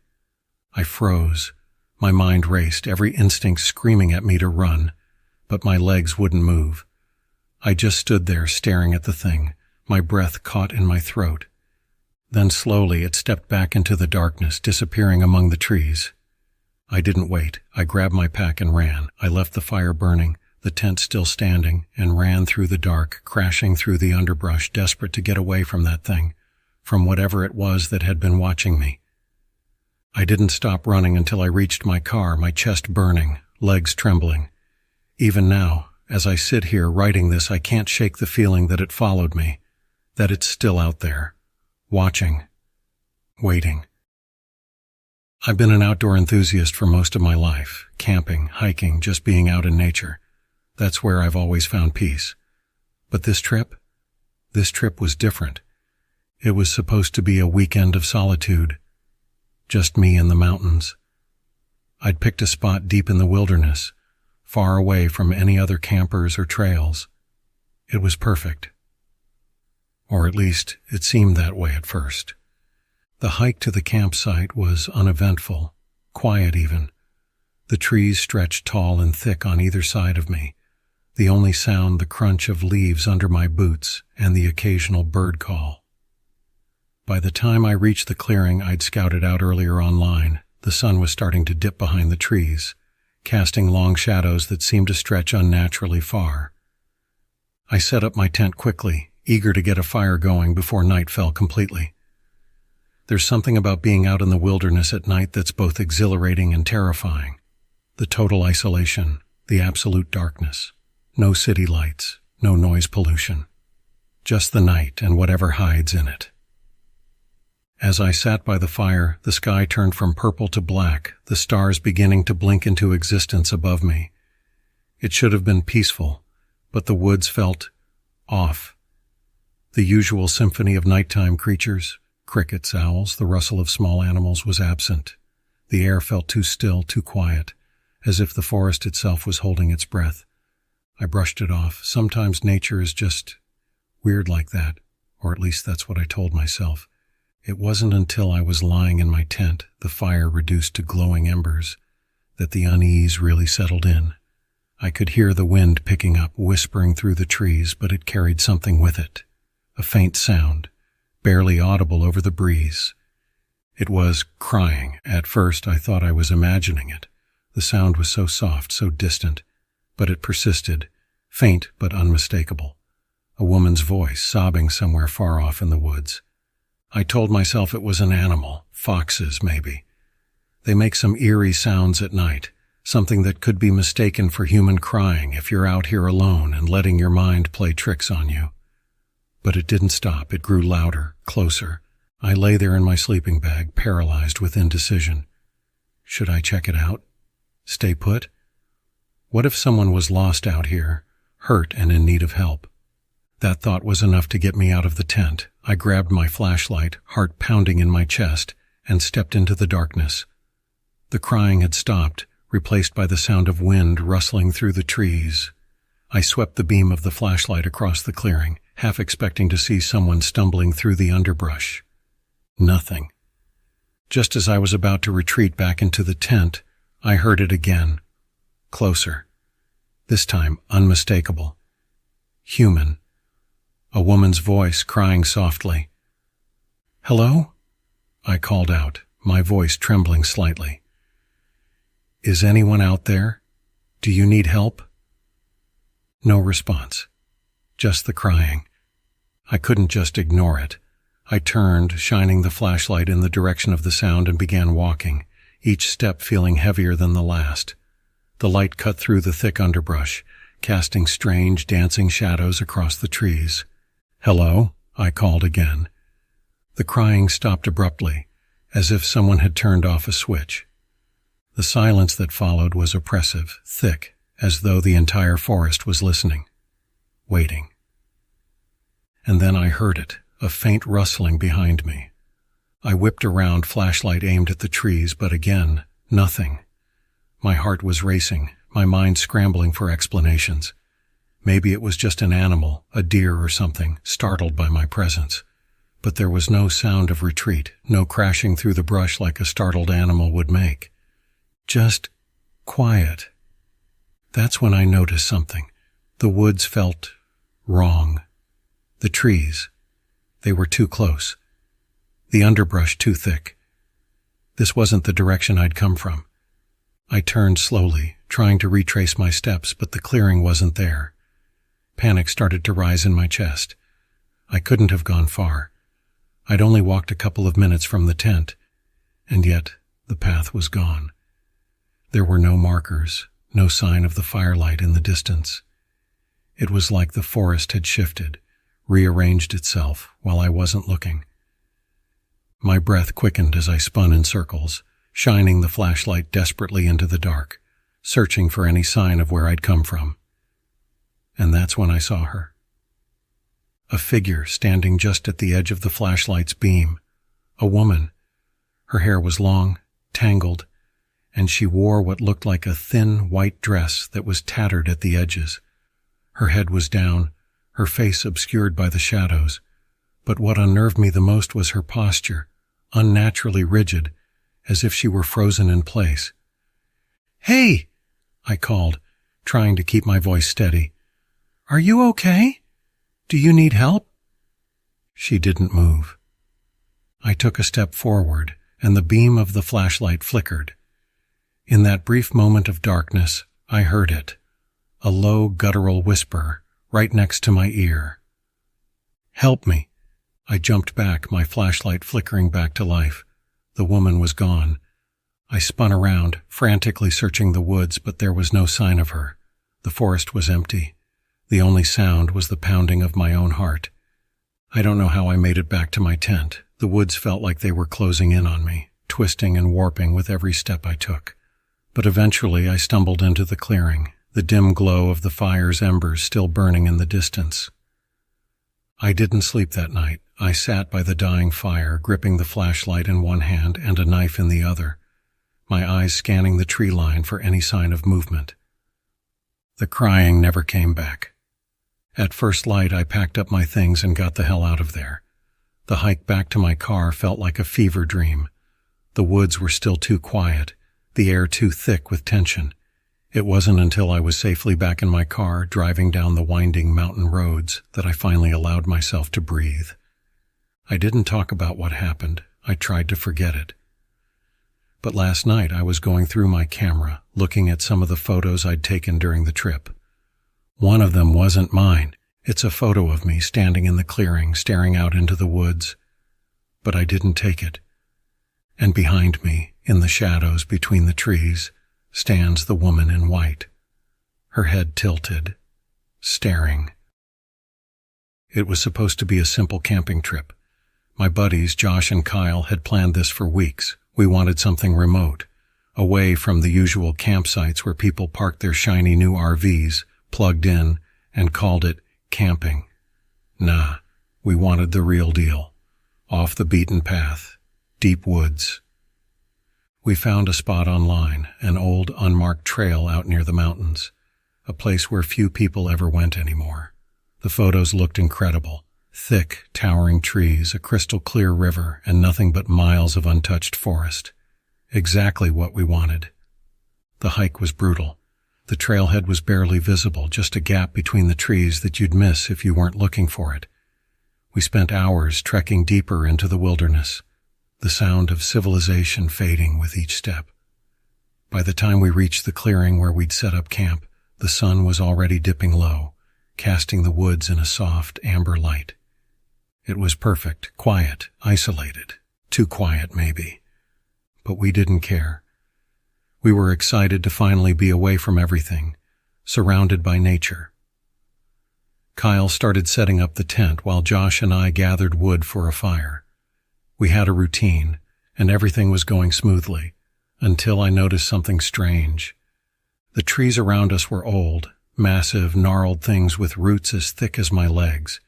I froze. My mind raced, every instinct screaming at me to run. but my legs wouldn't move. I just stood there staring at the thing, my breath caught in my throat. Then slowly it stepped back into the darkness, disappearing among the trees. I didn't wait. I grabbed my pack and ran. I left the fire burning, the tent still standing, and ran through the dark, crashing through the underbrush, desperate to get away from that thing, from whatever it was that had been watching me. I didn't stop running until I reached my car, my chest burning, legs trembling. Even now, as I sit here writing this, I can't shake the feeling that it followed me, that it's still out there, watching, waiting. I've been an outdoor enthusiast for most of my life, camping, hiking, just being out in nature. That's where I've always found peace. But this trip was different. It was supposed to be a weekend of solitude, just me and the mountains. I'd picked a spot deep in the wilderness, far away from any other campers or trails. It was perfect. Or at least, it seemed that way at first. The hike to the campsite was uneventful, quiet even. The trees stretched tall and thick on either side of me, the only sound the crunch of leaves under my boots and the occasional bird call. By the time I reached the clearing I'd scouted out earlier online, the sun was starting to dip behind the trees, casting long shadows that seemed to stretch unnaturally far. I set up my tent quickly, eager to get a fire going before night fell completely. There's something about being out in the wilderness at night that's both exhilarating and terrifying. The total isolation, the absolute darkness. No city lights, no noise pollution. Just the night and whatever hides in it. As I sat by the fire, the sky turned from purple to black, the stars beginning to blink into existence above me. It should have been peaceful, but the woods felt off. The usual symphony of nighttime creatures, crickets, owls, the rustle of small animals was absent. The air felt too still, too quiet, as if the forest itself was holding its breath. I brushed it off. Sometimes nature is just weird like that, or at least that's what I told myself. It wasn't until I was lying in my tent, the fire reduced to glowing embers, that the unease really settled in. I could hear the wind picking up, whispering through the trees, but it carried something with it. A faint sound, barely audible over the breeze. It was crying. At first I thought I was imagining it. The sound was so soft, so distant, but it persisted, faint but unmistakable. A woman's voice, sobbing somewhere far off in the woods. I told myself it was an animal, foxes maybe. They make some eerie sounds at night, something that could be mistaken for human crying if you're out here alone and letting your mind play tricks on you. But it didn't stop. It grew louder, closer. I lay there in my sleeping bag, paralyzed with indecision. Should I check it out? Stay put? What if someone was lost out here, hurt and in need of help? That thought was enough to get me out of the tent. I grabbed my flashlight, heart pounding in my chest, and stepped into the darkness. The crying had stopped, replaced by the sound of wind rustling through the trees. I swept the beam of the flashlight across the clearing, half expecting to see someone stumbling through the underbrush. Nothing. Just as I was about to retreat back into the tent, I heard it again. Closer. This time unmistakable. Human. A woman's voice crying softly. "Hello?" I called out, my voice trembling slightly. "Is anyone out there? Do you need help?" No response. Just the crying. I couldn't just ignore it. I turned, shining the flashlight in the direction of the sound, and began walking, each step feeling heavier than the last. The light cut through the thick underbrush, casting strange, dancing shadows across the trees. "Hello?" I called again. The crying stopped abruptly, as if someone had turned off a switch. The silence that followed was oppressive, thick, as though the entire forest was listening, waiting. And then I heard it, a faint rustling behind me. I whipped around, flashlight aimed at the trees, but again, nothing. My heart was racing, my mind scrambling for explanations. Maybe it was just an animal, a deer or something, startled by my presence. But there was no sound of retreat, no crashing through the brush like a startled animal would make. Just quiet. That's when I noticed something. The woods felt wrong. The trees, they were too close. The underbrush too thick. This wasn't the direction I'd come from. I turned slowly, trying to retrace my steps, but the clearing wasn't there. Panic started to rise in my chest. I couldn't have gone far. I'd only walked a couple of minutes from the tent, and yet the path was gone. There were no markers, no sign of the firelight in the distance. It was like the forest had shifted, rearranged itself while I wasn't looking. My breath quickened as I spun in circles, shining the flashlight desperately into the dark, searching for any sign of where I'd come from. And that's when I saw her. A figure standing just at the edge of the flashlight's beam. A woman. Her hair was long, tangled, and she wore what looked like a thin white dress that was tattered at the edges. Her head was down, her face obscured by the shadows, but what unnerved me the most was her posture, unnaturally rigid, as if she were frozen in place. "Hey!" I called, trying to keep my voice steady. "Are you okay? Do you need help?" She didn't move. I took a step forward, and the beam of the flashlight flickered. In that brief moment of darkness, I heard it, a low guttural whisper right next to my ear. "Help me!" I jumped back, my flashlight flickering back to life. The woman was gone. I spun around, frantically searching the woods, but there was no sign of her. The forest was empty. The only sound was the pounding of my own heart. I don't know how I made it back to my tent. The woods felt like they were closing in on me, twisting and warping with every step I took. But eventually I stumbled into the clearing, the dim glow of the fire's embers still burning in the distance. I didn't sleep that night. I sat by the dying fire, gripping the flashlight in one hand and a knife in the other, my eyes scanning the tree line for any sign of movement. The crying never came back. At first light, I packed up my things and got the hell out of there. The hike back to my car felt like a fever dream. The woods were still too quiet, the air too thick with tension. It wasn't until I was safely back in my car, driving down the winding mountain roads, that I finally allowed myself to breathe. I didn't talk about what happened. I tried to forget it. But last night I was going through my camera, looking at some of the photos I'd taken during the trip. One of them wasn't mine. It's a photo of me standing in the clearing, staring out into the woods. But I didn't take it. And behind me, in the shadows between the trees, stands the woman in white, her head tilted, staring. It was supposed to be a simple camping trip. My buddies, Josh and Kyle, had planned this for weeks. We wanted something remote, away from the usual campsites where people parked their shiny new RVs, plugged in, and called it camping. Nah, we wanted the real deal. Off the beaten path, deep woods. We found a spot online, an old unmarked trail out near the mountains, a place where few people ever went anymore. The photos looked incredible. Thick, towering trees, a crystal-clear river, and nothing but miles of untouched forest. Exactly what we wanted. The hike was brutal. The trailhead was barely visible, just a gap between the trees that you'd miss if you weren't looking for it. We spent hours trekking deeper into the wilderness, the sound of civilization fading with each step. By the time we reached the clearing where we'd set up camp, the sun was already dipping low, casting the woods in a soft, amber light. It was perfect, quiet, isolated. Too quiet, maybe. But we didn't care. We were excited to finally be away from everything, surrounded by nature. Kyle started setting up the tent while Josh and I gathered wood for a fire. We had a routine, and everything was going smoothly, until I noticed something strange. The trees around us were old, massive, gnarled things with roots as thick as my legs.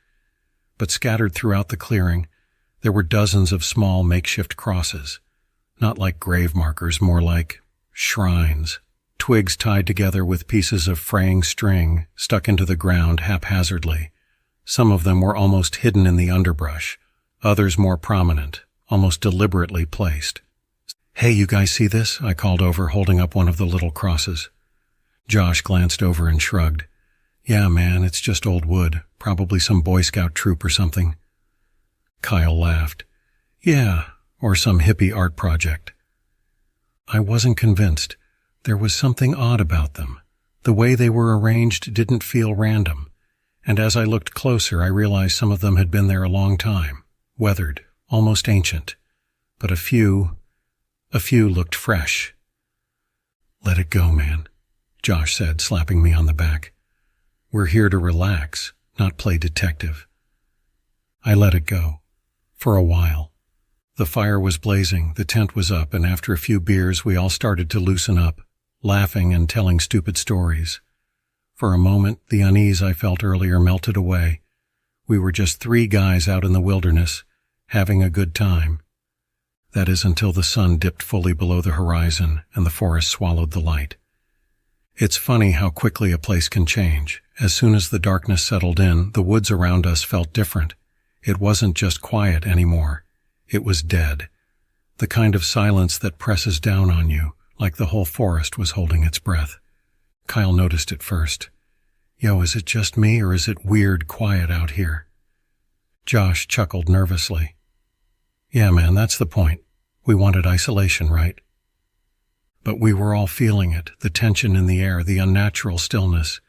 But scattered throughout the clearing, there were dozens of small makeshift crosses, not like grave markers, more like shrines, twigs tied together with pieces of fraying string stuck into the ground haphazardly. Some of them were almost hidden in the underbrush, others more prominent, almost deliberately placed. "Hey, you guys see this?" I called over, holding up one of the little crosses. Josh glanced over and shrugged. Yeah, man, it's just old wood. Probably some Boy Scout troop or something. Kyle laughed. Yeah, or some hippie art project. I wasn't convinced. There was something odd about them. The way they were arranged didn't feel random. And as I looked closer, I realized some of them had been there a long time, weathered, almost ancient. But a few looked fresh. Let it go, man, Josh said, slapping me on the back. We're here to relax, not play detective. I let it go. For a while. The fire was blazing, the tent was up, and after a few beers we all started to loosen up, laughing and telling stupid stories. For a moment, the unease I felt earlier melted away. We were just 3 guys out in the wilderness, having a good time. That is until the sun dipped fully below the horizon and the forest swallowed the light. It's funny how quickly a place can change. As soon as the darkness settled in, the woods around us felt different. It wasn't just quiet anymore. It was dead. The kind of silence that presses down on you, like the whole forest was holding its breath. Kyle noticed it first. Yo, is it just me or is it weird quiet out here? Josh chuckled nervously. Yeah, man, that's the point. We wanted isolation, right? But we were all feeling it, the tension in the air, the unnatural stillness.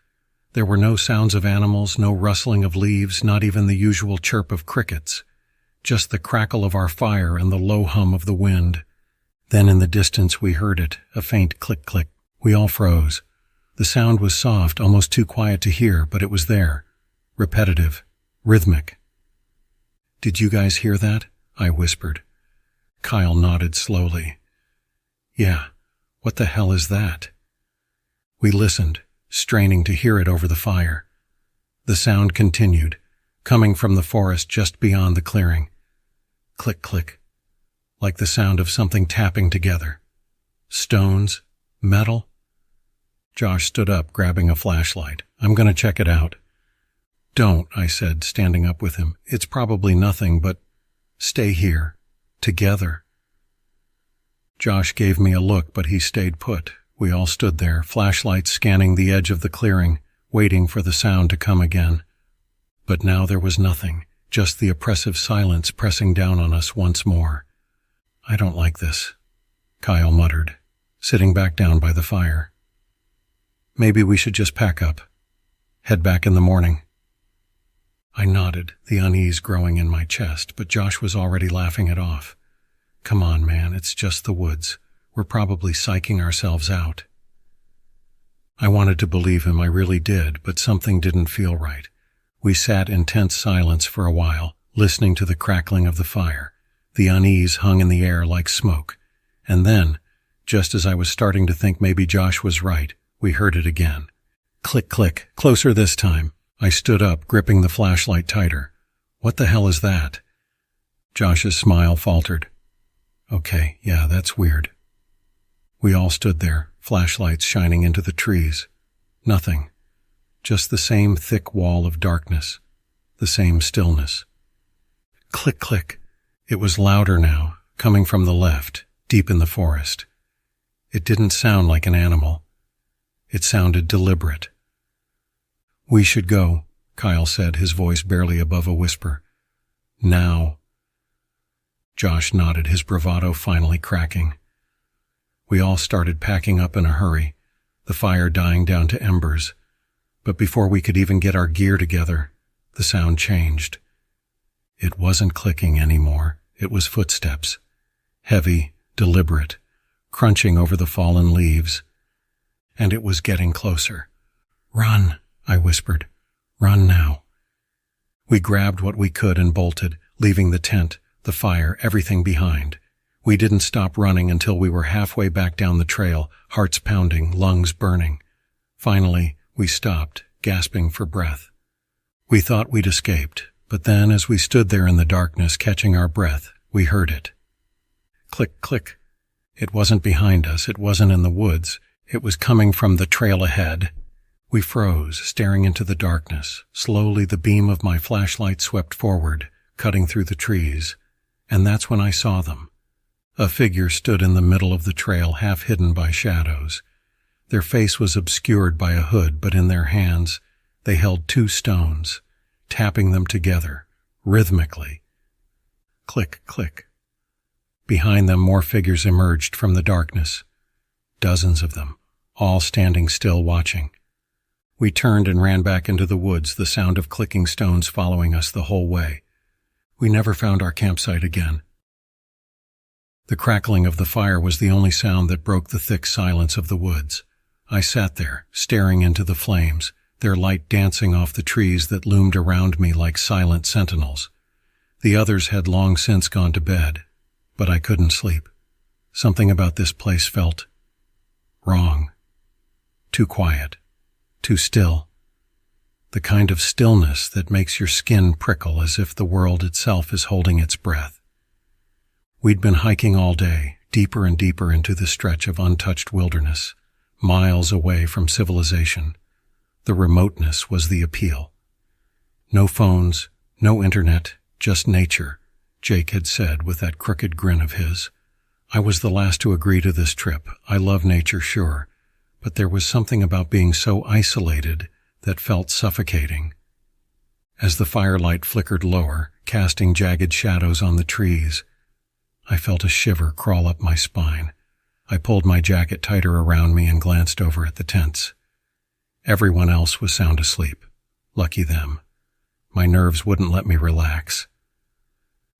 There were no sounds of animals, no rustling of leaves, not even the usual chirp of crickets. Just the crackle of our fire and the low hum of the wind. Then in the distance we heard it, a faint click-click. We all froze. The sound was soft, almost too quiet to hear, but it was there. Repetitive. Rhythmic. Did you guys hear that? I whispered. Kyle nodded slowly. Yeah. What the hell is that? We listened, straining to hear it over the fire. The sound continued, coming from the forest just beyond the clearing. Click, click, like the sound of something tapping together. Stones, metal. Josh stood up, grabbing a flashlight. I'm going to check it out. Don't, I said, standing up with him. It's probably nothing, but stay here, together. Josh gave me a look, but he stayed put. We all stood there, flashlights scanning the edge of the clearing, waiting for the sound to come again. But now there was nothing, just the oppressive silence pressing down on us once more. I don't like this, Kyle muttered, sitting back down by the fire. Maybe we should just pack up. Head back in the morning. I nodded, the unease growing in my chest, but Josh was already laughing it off. Come on, man, it's just the woods. We're probably psyching ourselves out. I wanted to believe him, I really did, but something didn't feel right. We sat in tense silence for a while, listening to the crackling of the fire. The unease hung in the air like smoke. And then, just as I was starting to think maybe Josh was right, we heard it again. Click, click, closer this time. I stood up, gripping the flashlight tighter. What the hell is that? Josh's smile faltered. Okay, yeah, that's weird. We all stood there, flashlights shining into the trees. Nothing. Just the same thick wall of darkness. The same stillness. Click, click. It was louder now, coming from the left, deep in the forest. It didn't sound like an animal. It sounded deliberate. We should go, Kyle said, his voice barely above a whisper. Now. Josh nodded, his bravado finally cracking. We all started packing up in a hurry, the fire dying down to embers. But before we could even get our gear together, the sound changed. It wasn't clicking anymore. It was footsteps. Heavy, deliberate, crunching over the fallen leaves. And it was getting closer. Run, I whispered. Run now. We grabbed what we could and bolted, leaving the tent, the fire, everything behind. We didn't stop running until we were halfway back down the trail, hearts pounding, lungs burning. Finally, we stopped, gasping for breath. We thought we'd escaped, but then as we stood there in the darkness catching our breath, we heard it. Click, click. It wasn't behind us, it wasn't in the woods, it was coming from the trail ahead. We froze, staring into the darkness. Slowly the beam of my flashlight swept forward, cutting through the trees. And that's when I saw them. A figure stood in the middle of the trail, half hidden by shadows. Their face was obscured by a hood, but in their hands they held 2 stones, tapping them together, rhythmically. Click, click. Behind them, more figures emerged from the darkness. Dozens of them, all standing still watching. We turned and ran back into the woods, the sound of clicking stones following us the whole way. We never found our campsite again. The crackling of the fire was the only sound that broke the thick silence of the woods. I sat there, staring into the flames, their light dancing off the trees that loomed around me like silent sentinels. The others had long since gone to bed, but I couldn't sleep. Something about this place felt wrong. Too quiet. Too still. The kind of stillness that makes your skin prickle as if the world itself is holding its breath. We'd been hiking all day, deeper and deeper into the stretch of untouched wilderness, miles away from civilization. The remoteness was the appeal. No phones, no internet, just nature, Jake had said with that crooked grin of his. I was the last to agree to this trip. I love nature, sure, but there was something about being so isolated that felt suffocating. As the firelight flickered lower, casting jagged shadows on the trees, I felt a shiver crawl up my spine. I pulled my jacket tighter around me and glanced over at the tents. Everyone else was sound asleep. Lucky them. My nerves wouldn't let me relax.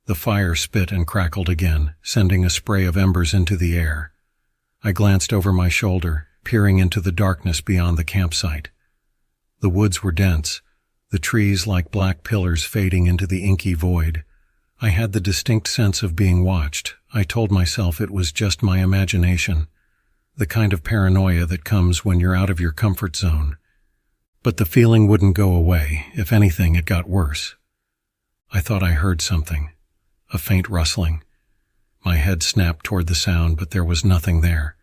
The fire spit and crackled again, sending a spray of embers into the air. I glanced over my shoulder, peering into the darkness beyond the campsite. The woods were dense, the trees like black pillars fading into the inky void. I had the distinct sense of being watched. I told myself it was just my imagination, the kind of paranoia that comes when you're out of your comfort zone. But the feeling wouldn't go away. If anything, it got worse. I thought I heard something, a faint rustling. My head snapped toward the sound, but there was nothing there.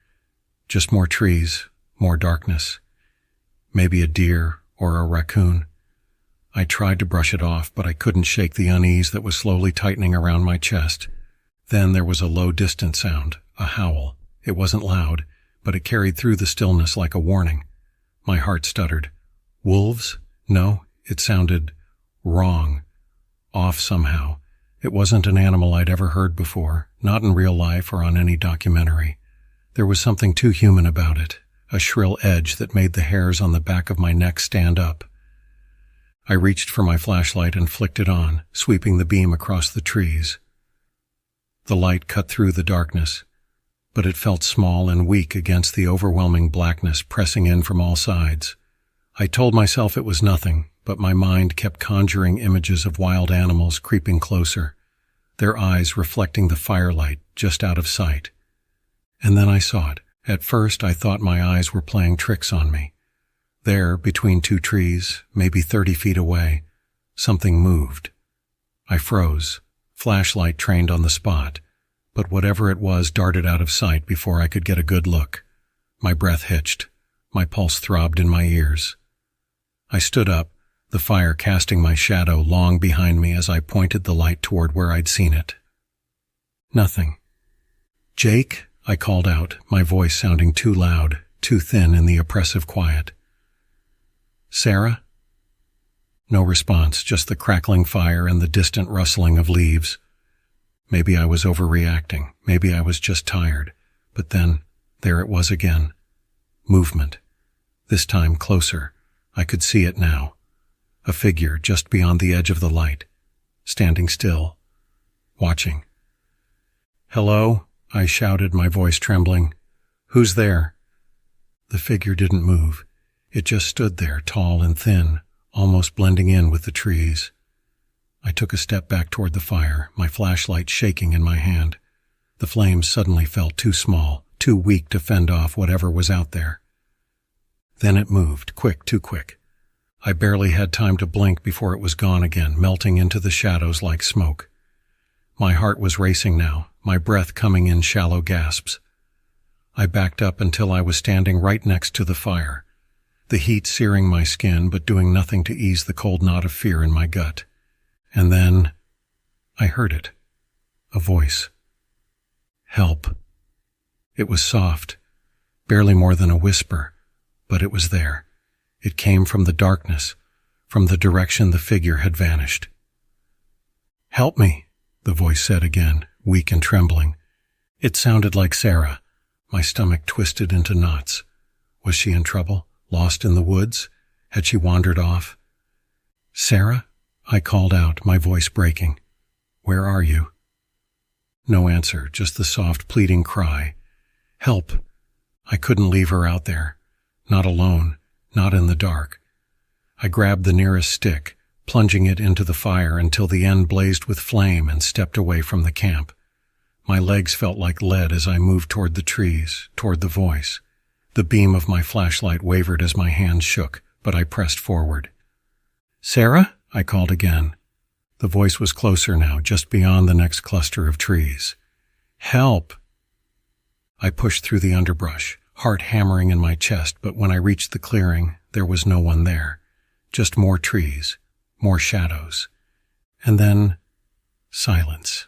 Just more trees, more darkness. Maybe a deer or a raccoon. I tried to brush it off, but I couldn't shake the unease that was slowly tightening around my chest. Then there was a low, distant sound, a howl. It wasn't loud, but it carried through the stillness like a warning. My heart stuttered. Wolves? No, it sounded wrong. Off somehow. It wasn't an animal I'd ever heard before, not in real life or on any documentary. There was something too human about it, a shrill edge that made the hairs on the back of my neck stand up. I reached for my flashlight and flicked it on, sweeping the beam across the trees. The light cut through the darkness, but it felt small and weak against the overwhelming blackness pressing in from all sides. I told myself it was nothing, but my mind kept conjuring images of wild animals creeping closer, their eyes reflecting the firelight just out of sight. And then I saw it. At first I thought my eyes were playing tricks on me. There, between 2 trees, maybe 30 feet away, something moved. I froze, flashlight trained on the spot, but whatever it was darted out of sight before I could get a good look. My breath hitched. My pulse throbbed in my ears. I stood up, the fire casting my shadow long behind me as I pointed the light toward where I'd seen it. Nothing. "Jake?" I called out, my voice sounding too loud, too thin in the oppressive quiet. "Sarah?" No response, just the crackling fire and the distant rustling of leaves. Maybe I was overreacting. Maybe I was just tired. But then, there it was again. Movement. This time closer. I could see it now. A figure just beyond the edge of the light, standing still, watching. "Hello?" I shouted, my voice trembling. "Who's there?" The figure didn't move. It just stood there, tall and thin, almost blending in with the trees. I took a step back toward the fire, my flashlight shaking in my hand. The flames suddenly felt too small, too weak to fend off whatever was out there. Then it moved, quick, too quick. I barely had time to blink before it was gone again, melting into the shadows like smoke. My heart was racing now, my breath coming in shallow gasps. I backed up until I was standing right next to the fire, the heat searing my skin but doing nothing to ease the cold knot of fear in my gut. And then I heard it. A voice. Help. It was soft, barely more than a whisper, but it was there. It came from the darkness, from the direction the figure had vanished. "Help me," the voice said again, weak and trembling. It sounded like Sarah. My stomach twisted into knots. Was she in trouble? Lost in the woods? Had she wandered off? "Sarah?" I called out, my voice breaking. "Where are you?" No answer, just the soft, pleading cry. Help! I couldn't leave her out there. Not alone, not in the dark. I grabbed the nearest stick, plunging it into the fire until the end blazed with flame, and stepped away from the camp. My legs felt like lead as I moved toward the trees, toward the voice. The beam of my flashlight wavered as my hands shook, but I pressed forward. "Sarah?" I called again. The voice was closer now, just beyond the next cluster of trees. "Help!" I pushed through the underbrush, heart hammering in my chest, but when I reached the clearing, there was no one there. Just more trees, more shadows. And then, silence.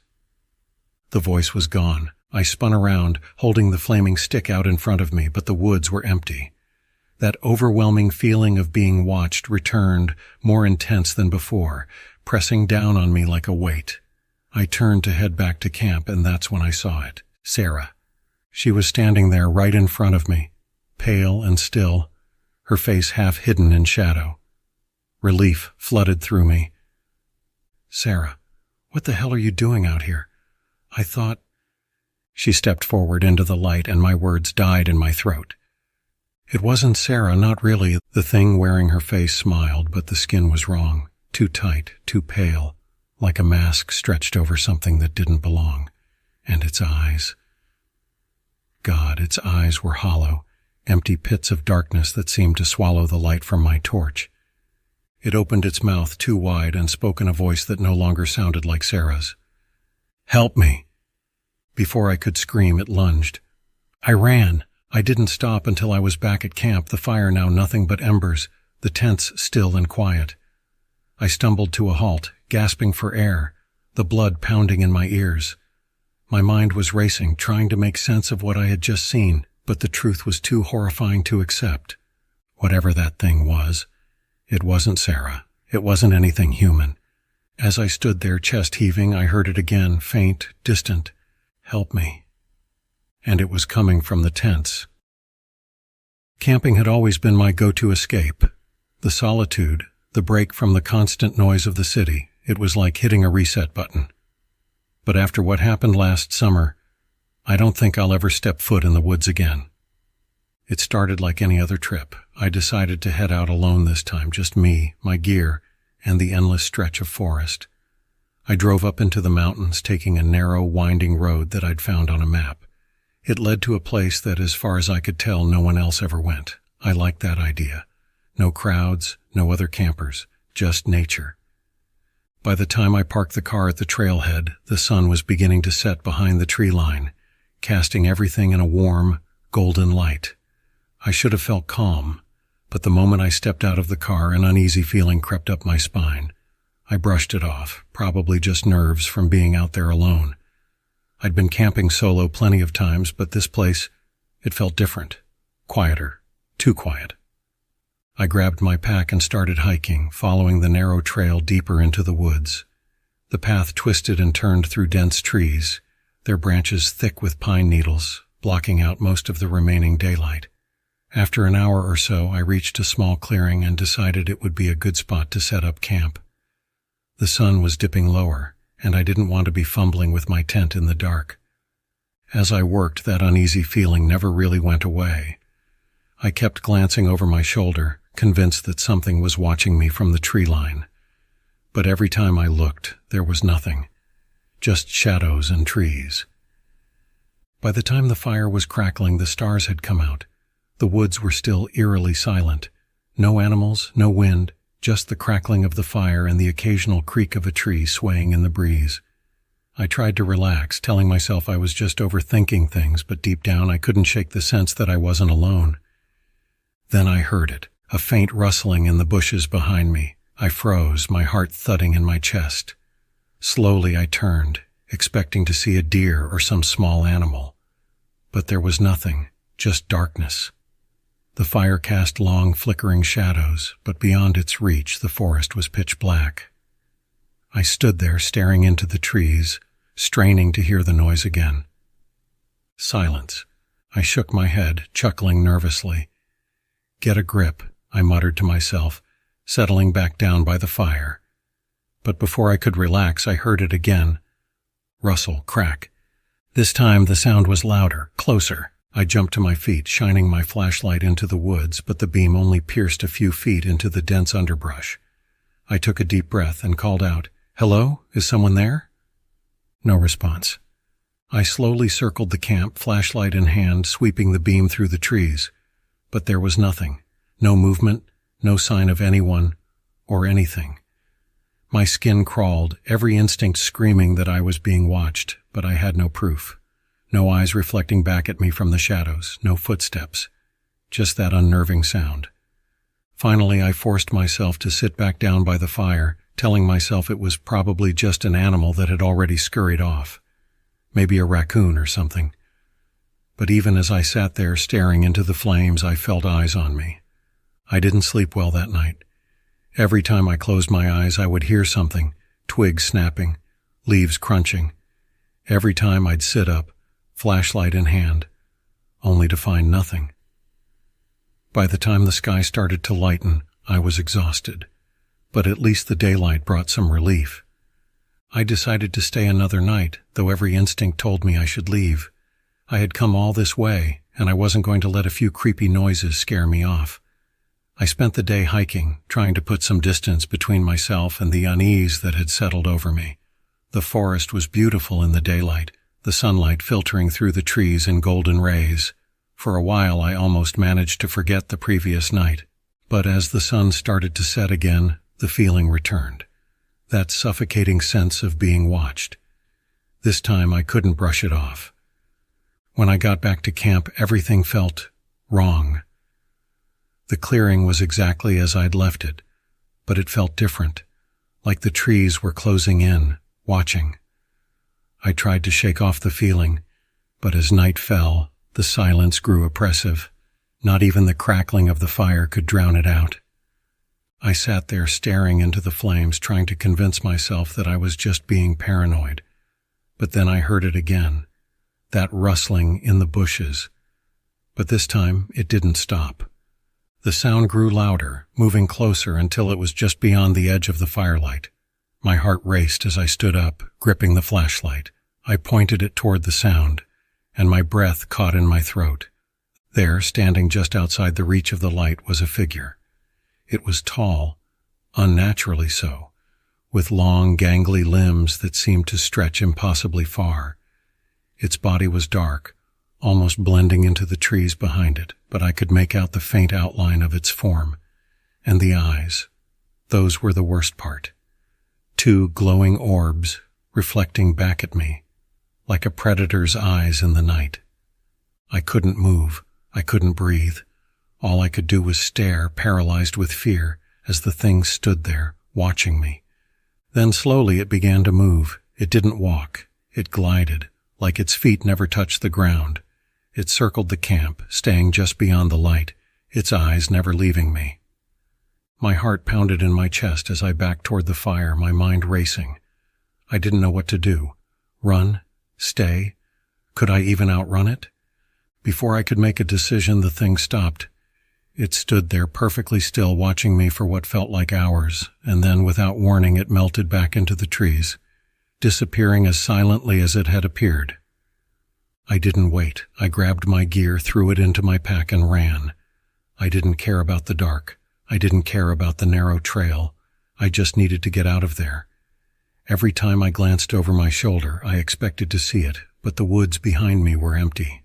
The voice was gone. I spun around, holding the flaming stick out in front of me, but the woods were empty. That overwhelming feeling of being watched returned, more intense than before, pressing down on me like a weight. I turned to head back to camp, and that's when I saw it. Sarah. She was standing there right in front of me, pale and still, her face half hidden in shadow. Relief flooded through me. "Sarah, what the hell are you doing out here? I thought—" She stepped forward into the light, and my words died in my throat. It wasn't Sarah, not really. The thing wearing her face smiled, but the skin was wrong. Too tight, too pale, like a mask stretched over something that didn't belong. And its eyes. God, its eyes were hollow, empty pits of darkness that seemed to swallow the light from my torch. It opened its mouth too wide and spoke in a voice that no longer sounded like Sarah's. "Help me!" Before I could scream, it lunged. I ran. I didn't stop until I was back at camp, the fire now nothing but embers, the tents still and quiet. I stumbled to a halt, gasping for air, the blood pounding in my ears. My mind was racing, trying to make sense of what I had just seen, but the truth was too horrifying to accept. Whatever that thing was, it wasn't Sarah. It wasn't anything human. As I stood there, chest heaving, I heard it again, faint, distant. "Help me." And it was coming from the tents. Camping had always been my go-to escape. The solitude, the break from the constant noise of the city, it was like hitting a reset button. But after what happened last summer, I don't think I'll ever step foot in the woods again. It started like any other trip. I decided to head out alone this time, just me, my gear, and the endless stretch of forest. I drove up into the mountains, taking a narrow, winding road that I'd found on a map. It led to a place that, as far as I could tell, no one else ever went. I liked that idea. No crowds, no other campers, just nature. By the time I parked the car at the trailhead, the sun was beginning to set behind the tree line, casting everything in a warm, golden light. I should have felt calm, but the moment I stepped out of the car, an uneasy feeling crept up my spine. I brushed it off, probably just nerves from being out there alone. I'd been camping solo plenty of times, but this place, it felt different. Quieter. Too quiet. I grabbed my pack and started hiking, following the narrow trail deeper into the woods. The path twisted and turned through dense trees, their branches thick with pine needles, blocking out most of the remaining daylight. After an hour or so, I reached a small clearing and decided it would be a good spot to set up camp. The sun was dipping lower, and I didn't want to be fumbling with my tent in the dark. As I worked, that uneasy feeling never really went away. I kept glancing over my shoulder, convinced that something was watching me from the tree line. But every time I looked, there was nothing. Just shadows and trees. By the time the fire was crackling, the stars had come out. The woods were still eerily silent. No animals, no wind, just the crackling of the fire and the occasional creak of a tree swaying in the breeze. I tried to relax, telling myself I was just overthinking things, but deep down I couldn't shake the sense that I wasn't alone. Then I heard it, a faint rustling in the bushes behind me. I froze, my heart thudding in my chest. Slowly I turned, expecting to see a deer or some small animal. But there was nothing, just darkness. The fire cast long, flickering shadows, but beyond its reach the forest was pitch black. I stood there staring into the trees, straining to hear the noise again. Silence. I shook my head, chuckling nervously. Get a grip, I muttered to myself, settling back down by the fire. But before I could relax, I heard it again. Rustle, crack. This time the sound was louder, closer. I jumped to my feet, shining my flashlight into the woods, but the beam only pierced a few feet into the dense underbrush. I took a deep breath and called out, "Hello? Is someone there?" No response. I slowly circled the camp, flashlight in hand, sweeping the beam through the trees. But there was nothing. No movement, no sign of anyone or anything. My skin crawled, every instinct screaming that I was being watched, but I had no proof. No eyes reflecting back at me from the shadows, no footsteps, just that unnerving sound. Finally, I forced myself to sit back down by the fire, telling myself it was probably just an animal that had already scurried off. Maybe a raccoon or something. But even as I sat there staring into the flames, I felt eyes on me. I didn't sleep well that night. Every time I closed my eyes, I would hear something, twigs snapping, leaves crunching. Every time I'd sit up, flashlight in hand, only to find nothing. By the time the sky started to lighten, I was exhausted, but at least the daylight brought some relief. I decided to stay another night, though every instinct told me I should leave. I had come all this way, and I wasn't going to let a few creepy noises scare me off. I spent the day hiking, trying to put some distance between myself and the unease that had settled over me. The forest was beautiful in the daylight, the sunlight filtering through the trees in golden rays. For a while I almost managed to forget the previous night, but as the sun started to set again, the feeling returned. That suffocating sense of being watched. This time I couldn't brush it off. When I got back to camp, everything felt wrong. The clearing was exactly as I'd left it, but it felt different, like the trees were closing in, watching. I tried to shake off the feeling, but as night fell, the silence grew oppressive. Not even the crackling of the fire could drown it out. I sat there staring into the flames, trying to convince myself that I was just being paranoid. But then I heard it again, that rustling in the bushes. But this time it didn't stop. The sound grew louder, moving closer until it was just beyond the edge of the firelight. My heart raced as I stood up, gripping the flashlight. I pointed it toward the sound, and my breath caught in my throat. There, standing just outside the reach of the light, was a figure. It was tall, unnaturally so, with long, gangly limbs that seemed to stretch impossibly far. Its body was dark, almost blending into the trees behind it, but I could make out the faint outline of its form. And the eyes, those were the worst part. Two glowing orbs reflecting back at me, like a predator's eyes in the night. I couldn't move, I couldn't breathe. All I could do was stare, paralyzed with fear, as the thing stood there, watching me. Then slowly it began to move. It didn't walk. It glided, like its feet never touched the ground. It circled the camp, staying just beyond the light, its eyes never leaving me. My heart pounded in my chest as I backed toward the fire, my mind racing. I didn't know what to do. Run? Stay? Could I even outrun it? Before I could make a decision, the thing stopped. It stood there perfectly still, watching me for what felt like hours, and then, without warning, it melted back into the trees, disappearing as silently as it had appeared. I didn't wait. I grabbed my gear, threw it into my pack, and ran. I didn't care about the dark. I didn't care about the narrow trail. I just needed to get out of there. Every time I glanced over my shoulder, I expected to see it, but the woods behind me were empty.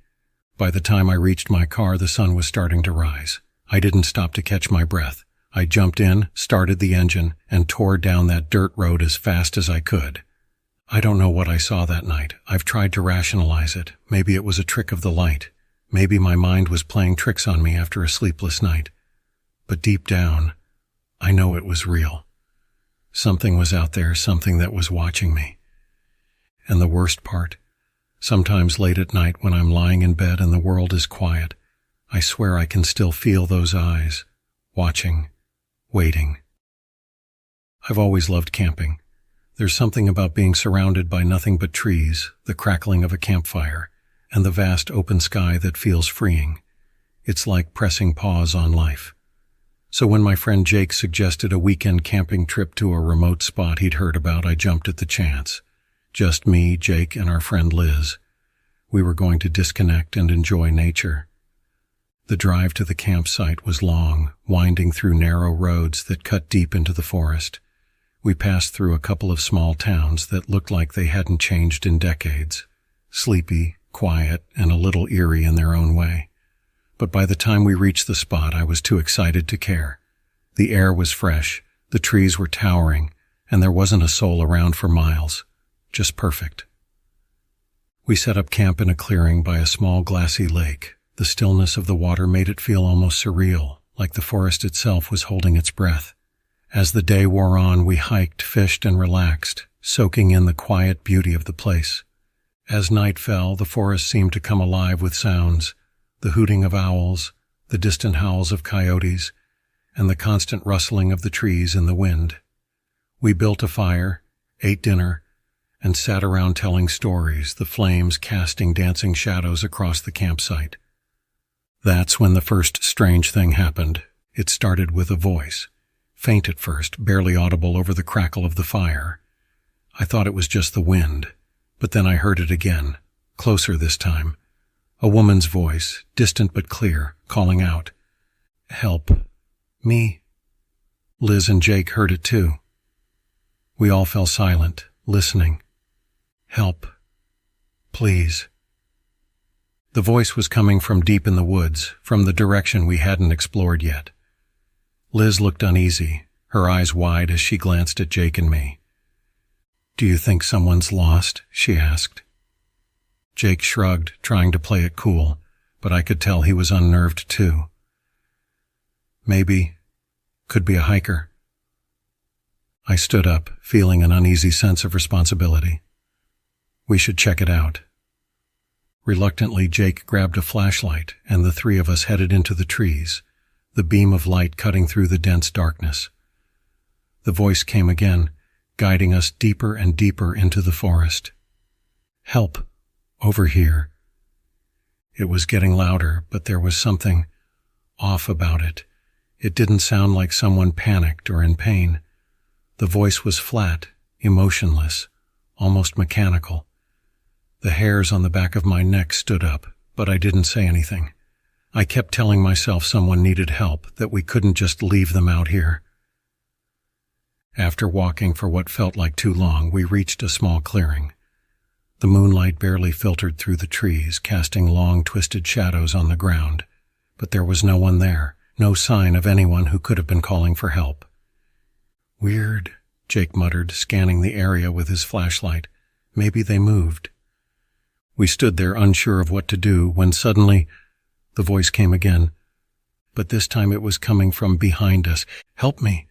By the time I reached my car, the sun was starting to rise. I didn't stop to catch my breath. I jumped in, started the engine, and tore down that dirt road as fast as I could. I don't know what I saw that night. I've tried to rationalize it. Maybe it was a trick of the light. Maybe my mind was playing tricks on me after a sleepless night. But deep down, I know it was real. Something was out there, something that was watching me. And the worst part, sometimes late at night when I'm lying in bed and the world is quiet, I swear I can still feel those eyes, watching, waiting. I've always loved camping. There's something about being surrounded by nothing but trees, the crackling of a campfire, and the vast open sky that feels freeing. It's like pressing pause on life. So when my friend Jake suggested a weekend camping trip to a remote spot he'd heard about, I jumped at the chance. Just me, Jake, and our friend Liz. We were going to disconnect and enjoy nature. The drive to the campsite was long, winding through narrow roads that cut deep into the forest. We passed through a couple of small towns that looked like they hadn't changed in decades. Sleepy, quiet, and a little eerie in their own way. But by the time we reached the spot, I was too excited to care. The air was fresh, the trees were towering, and there wasn't a soul around for miles. Just perfect. We set up camp in a clearing by a small glassy lake. The stillness of the water made it feel almost surreal, like the forest itself was holding its breath. As the day wore on, we hiked, fished, and relaxed, soaking in the quiet beauty of the place. As night fell, the forest seemed to come alive with sounds, the hooting of owls, the distant howls of coyotes, and the constant rustling of the trees in the wind. We built a fire, ate dinner, and sat around telling stories, the flames casting dancing shadows across the campsite. That's when the first strange thing happened. It started with a voice. Faint at first, barely audible over the crackle of the fire. I thought it was just the wind, but then I heard it again, closer this time. A woman's voice, distant but clear, calling out, "Help. Me." Liz and Jake heard it too. We all fell silent, listening. "Help. Please." The voice was coming from deep in the woods, from the direction we hadn't explored yet. Liz looked uneasy, her eyes wide as she glanced at Jake and me. "Do you think someone's lost?" she asked. Jake shrugged, trying to play it cool, but I could tell he was unnerved too. "Maybe. Could be a hiker." I stood up, feeling an uneasy sense of responsibility. "We should check it out." Reluctantly, Jake grabbed a flashlight, and the three of us headed into the trees, the beam of light cutting through the dense darkness. The voice came again, guiding us deeper and deeper into the forest. "Help. Over here." It was getting louder, but there was something off about it. It didn't sound like someone panicked or in pain. The voice was flat, emotionless, almost mechanical. The hairs on the back of my neck stood up, but I didn't say anything. I kept telling myself someone needed help, that we couldn't just leave them out here. After walking for what felt like too long, we reached a small clearing. The moonlight barely filtered through the trees, casting long, twisted shadows on the ground. But there was no one there, no sign of anyone who could have been calling for help. "Weird," Jake muttered, scanning the area with his flashlight. "Maybe they moved." We stood there unsure of what to do when suddenly the voice came again, but this time it was coming from behind us. "Help me."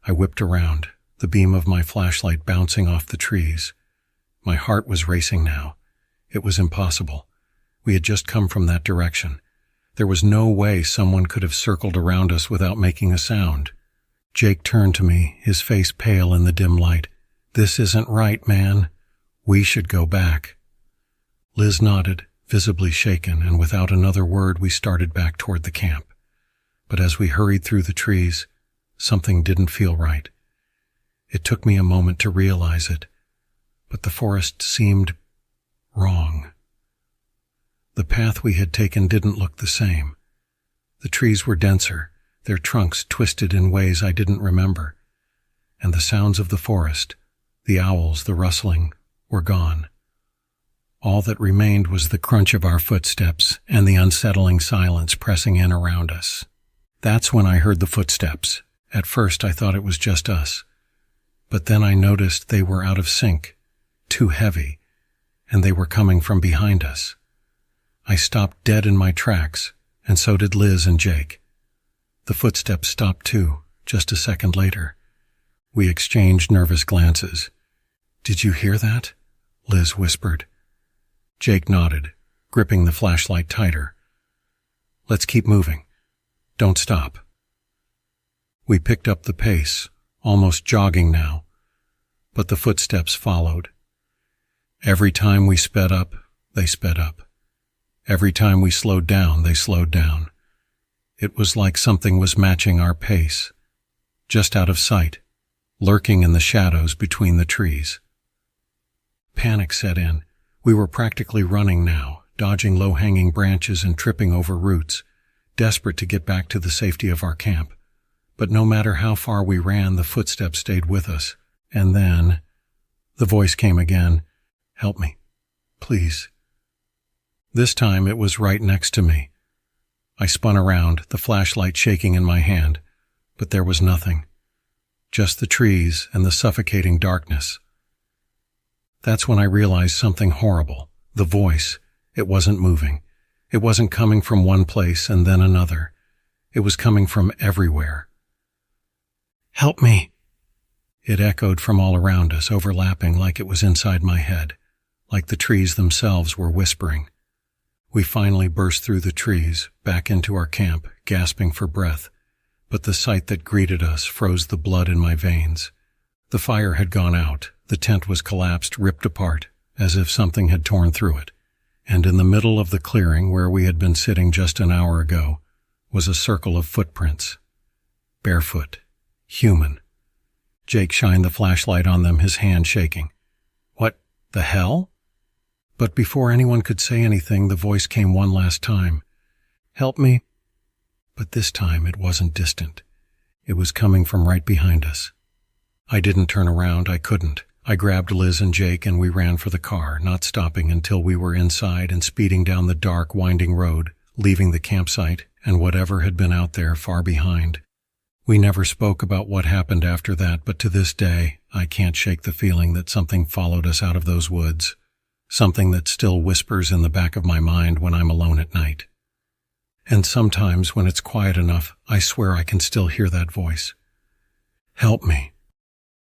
I whipped around, the beam of my flashlight bouncing off the trees. My heart was racing now. It was impossible. We had just come from that direction. There was no way someone could have circled around us without making a sound. Jake turned to me, his face pale in the dim light. "This isn't right, man. We should go back." Liz nodded, visibly shaken, and without another word we started back toward the camp. But as we hurried through the trees, something didn't feel right. It took me a moment to realize it, but the forest seemed wrong. The path we had taken didn't look the same. The trees were denser, their trunks twisted in ways I didn't remember, and the sounds of the forest, the owls, the rustling, were gone. All that remained was the crunch of our footsteps and the unsettling silence pressing in around us. That's when I heard the footsteps. At first I thought it was just us, but then I noticed they were out of sync, too heavy, and they were coming from behind us. I stopped dead in my tracks, and so did Liz and Jake. The footsteps stopped too, just a second later. We exchanged nervous glances. "Did you hear that?" Liz whispered. Jake nodded, gripping the flashlight tighter. Let's keep moving. Don't stop." We picked up the pace, almost jogging now, but the footsteps followed. Every time we sped up, they sped up. Every time we slowed down, they slowed down. It was like something was matching our pace, just out of sight, lurking in the shadows between the trees. Panic set in. We were practically running now, dodging low-hanging branches and tripping over roots, desperate to get back to the safety of our camp. But no matter how far we ran, the footsteps stayed with us. And then, the voice came again. "Help me, please." This time it was right next to me. I spun around, the flashlight shaking in my hand, but there was nothing. Just the trees and the suffocating darkness. That's when I realized something horrible. The voice, it wasn't moving. It wasn't coming from one place and then another. It was coming from everywhere. "Help me!" It echoed from all around us, overlapping like it was inside my head, like the trees themselves were whispering. We finally burst through the trees, back into our camp, gasping for breath, but the sight that greeted us froze the blood in my veins. The fire had gone out, the tent was collapsed, ripped apart, as if something had torn through it, and in the middle of the clearing where we had been sitting just an hour ago was a circle of footprints. Barefoot. Human. Jake shined the flashlight on them, his hand shaking. "What the hell?" But before anyone could say anything, the voice came one last time. "Help me." But this time it wasn't distant. It was coming from right behind us. I didn't turn around, I couldn't. I grabbed Liz and Jake and we ran for the car, not stopping until we were inside and speeding down the dark, winding road, leaving the campsite and whatever had been out there far behind. We never spoke about what happened after that, but to this day, I can't shake the feeling that something followed us out of those woods. Something that still whispers in the back of my mind when I'm alone at night. And sometimes when it's quiet enough, I swear I can still hear that voice. "Help me."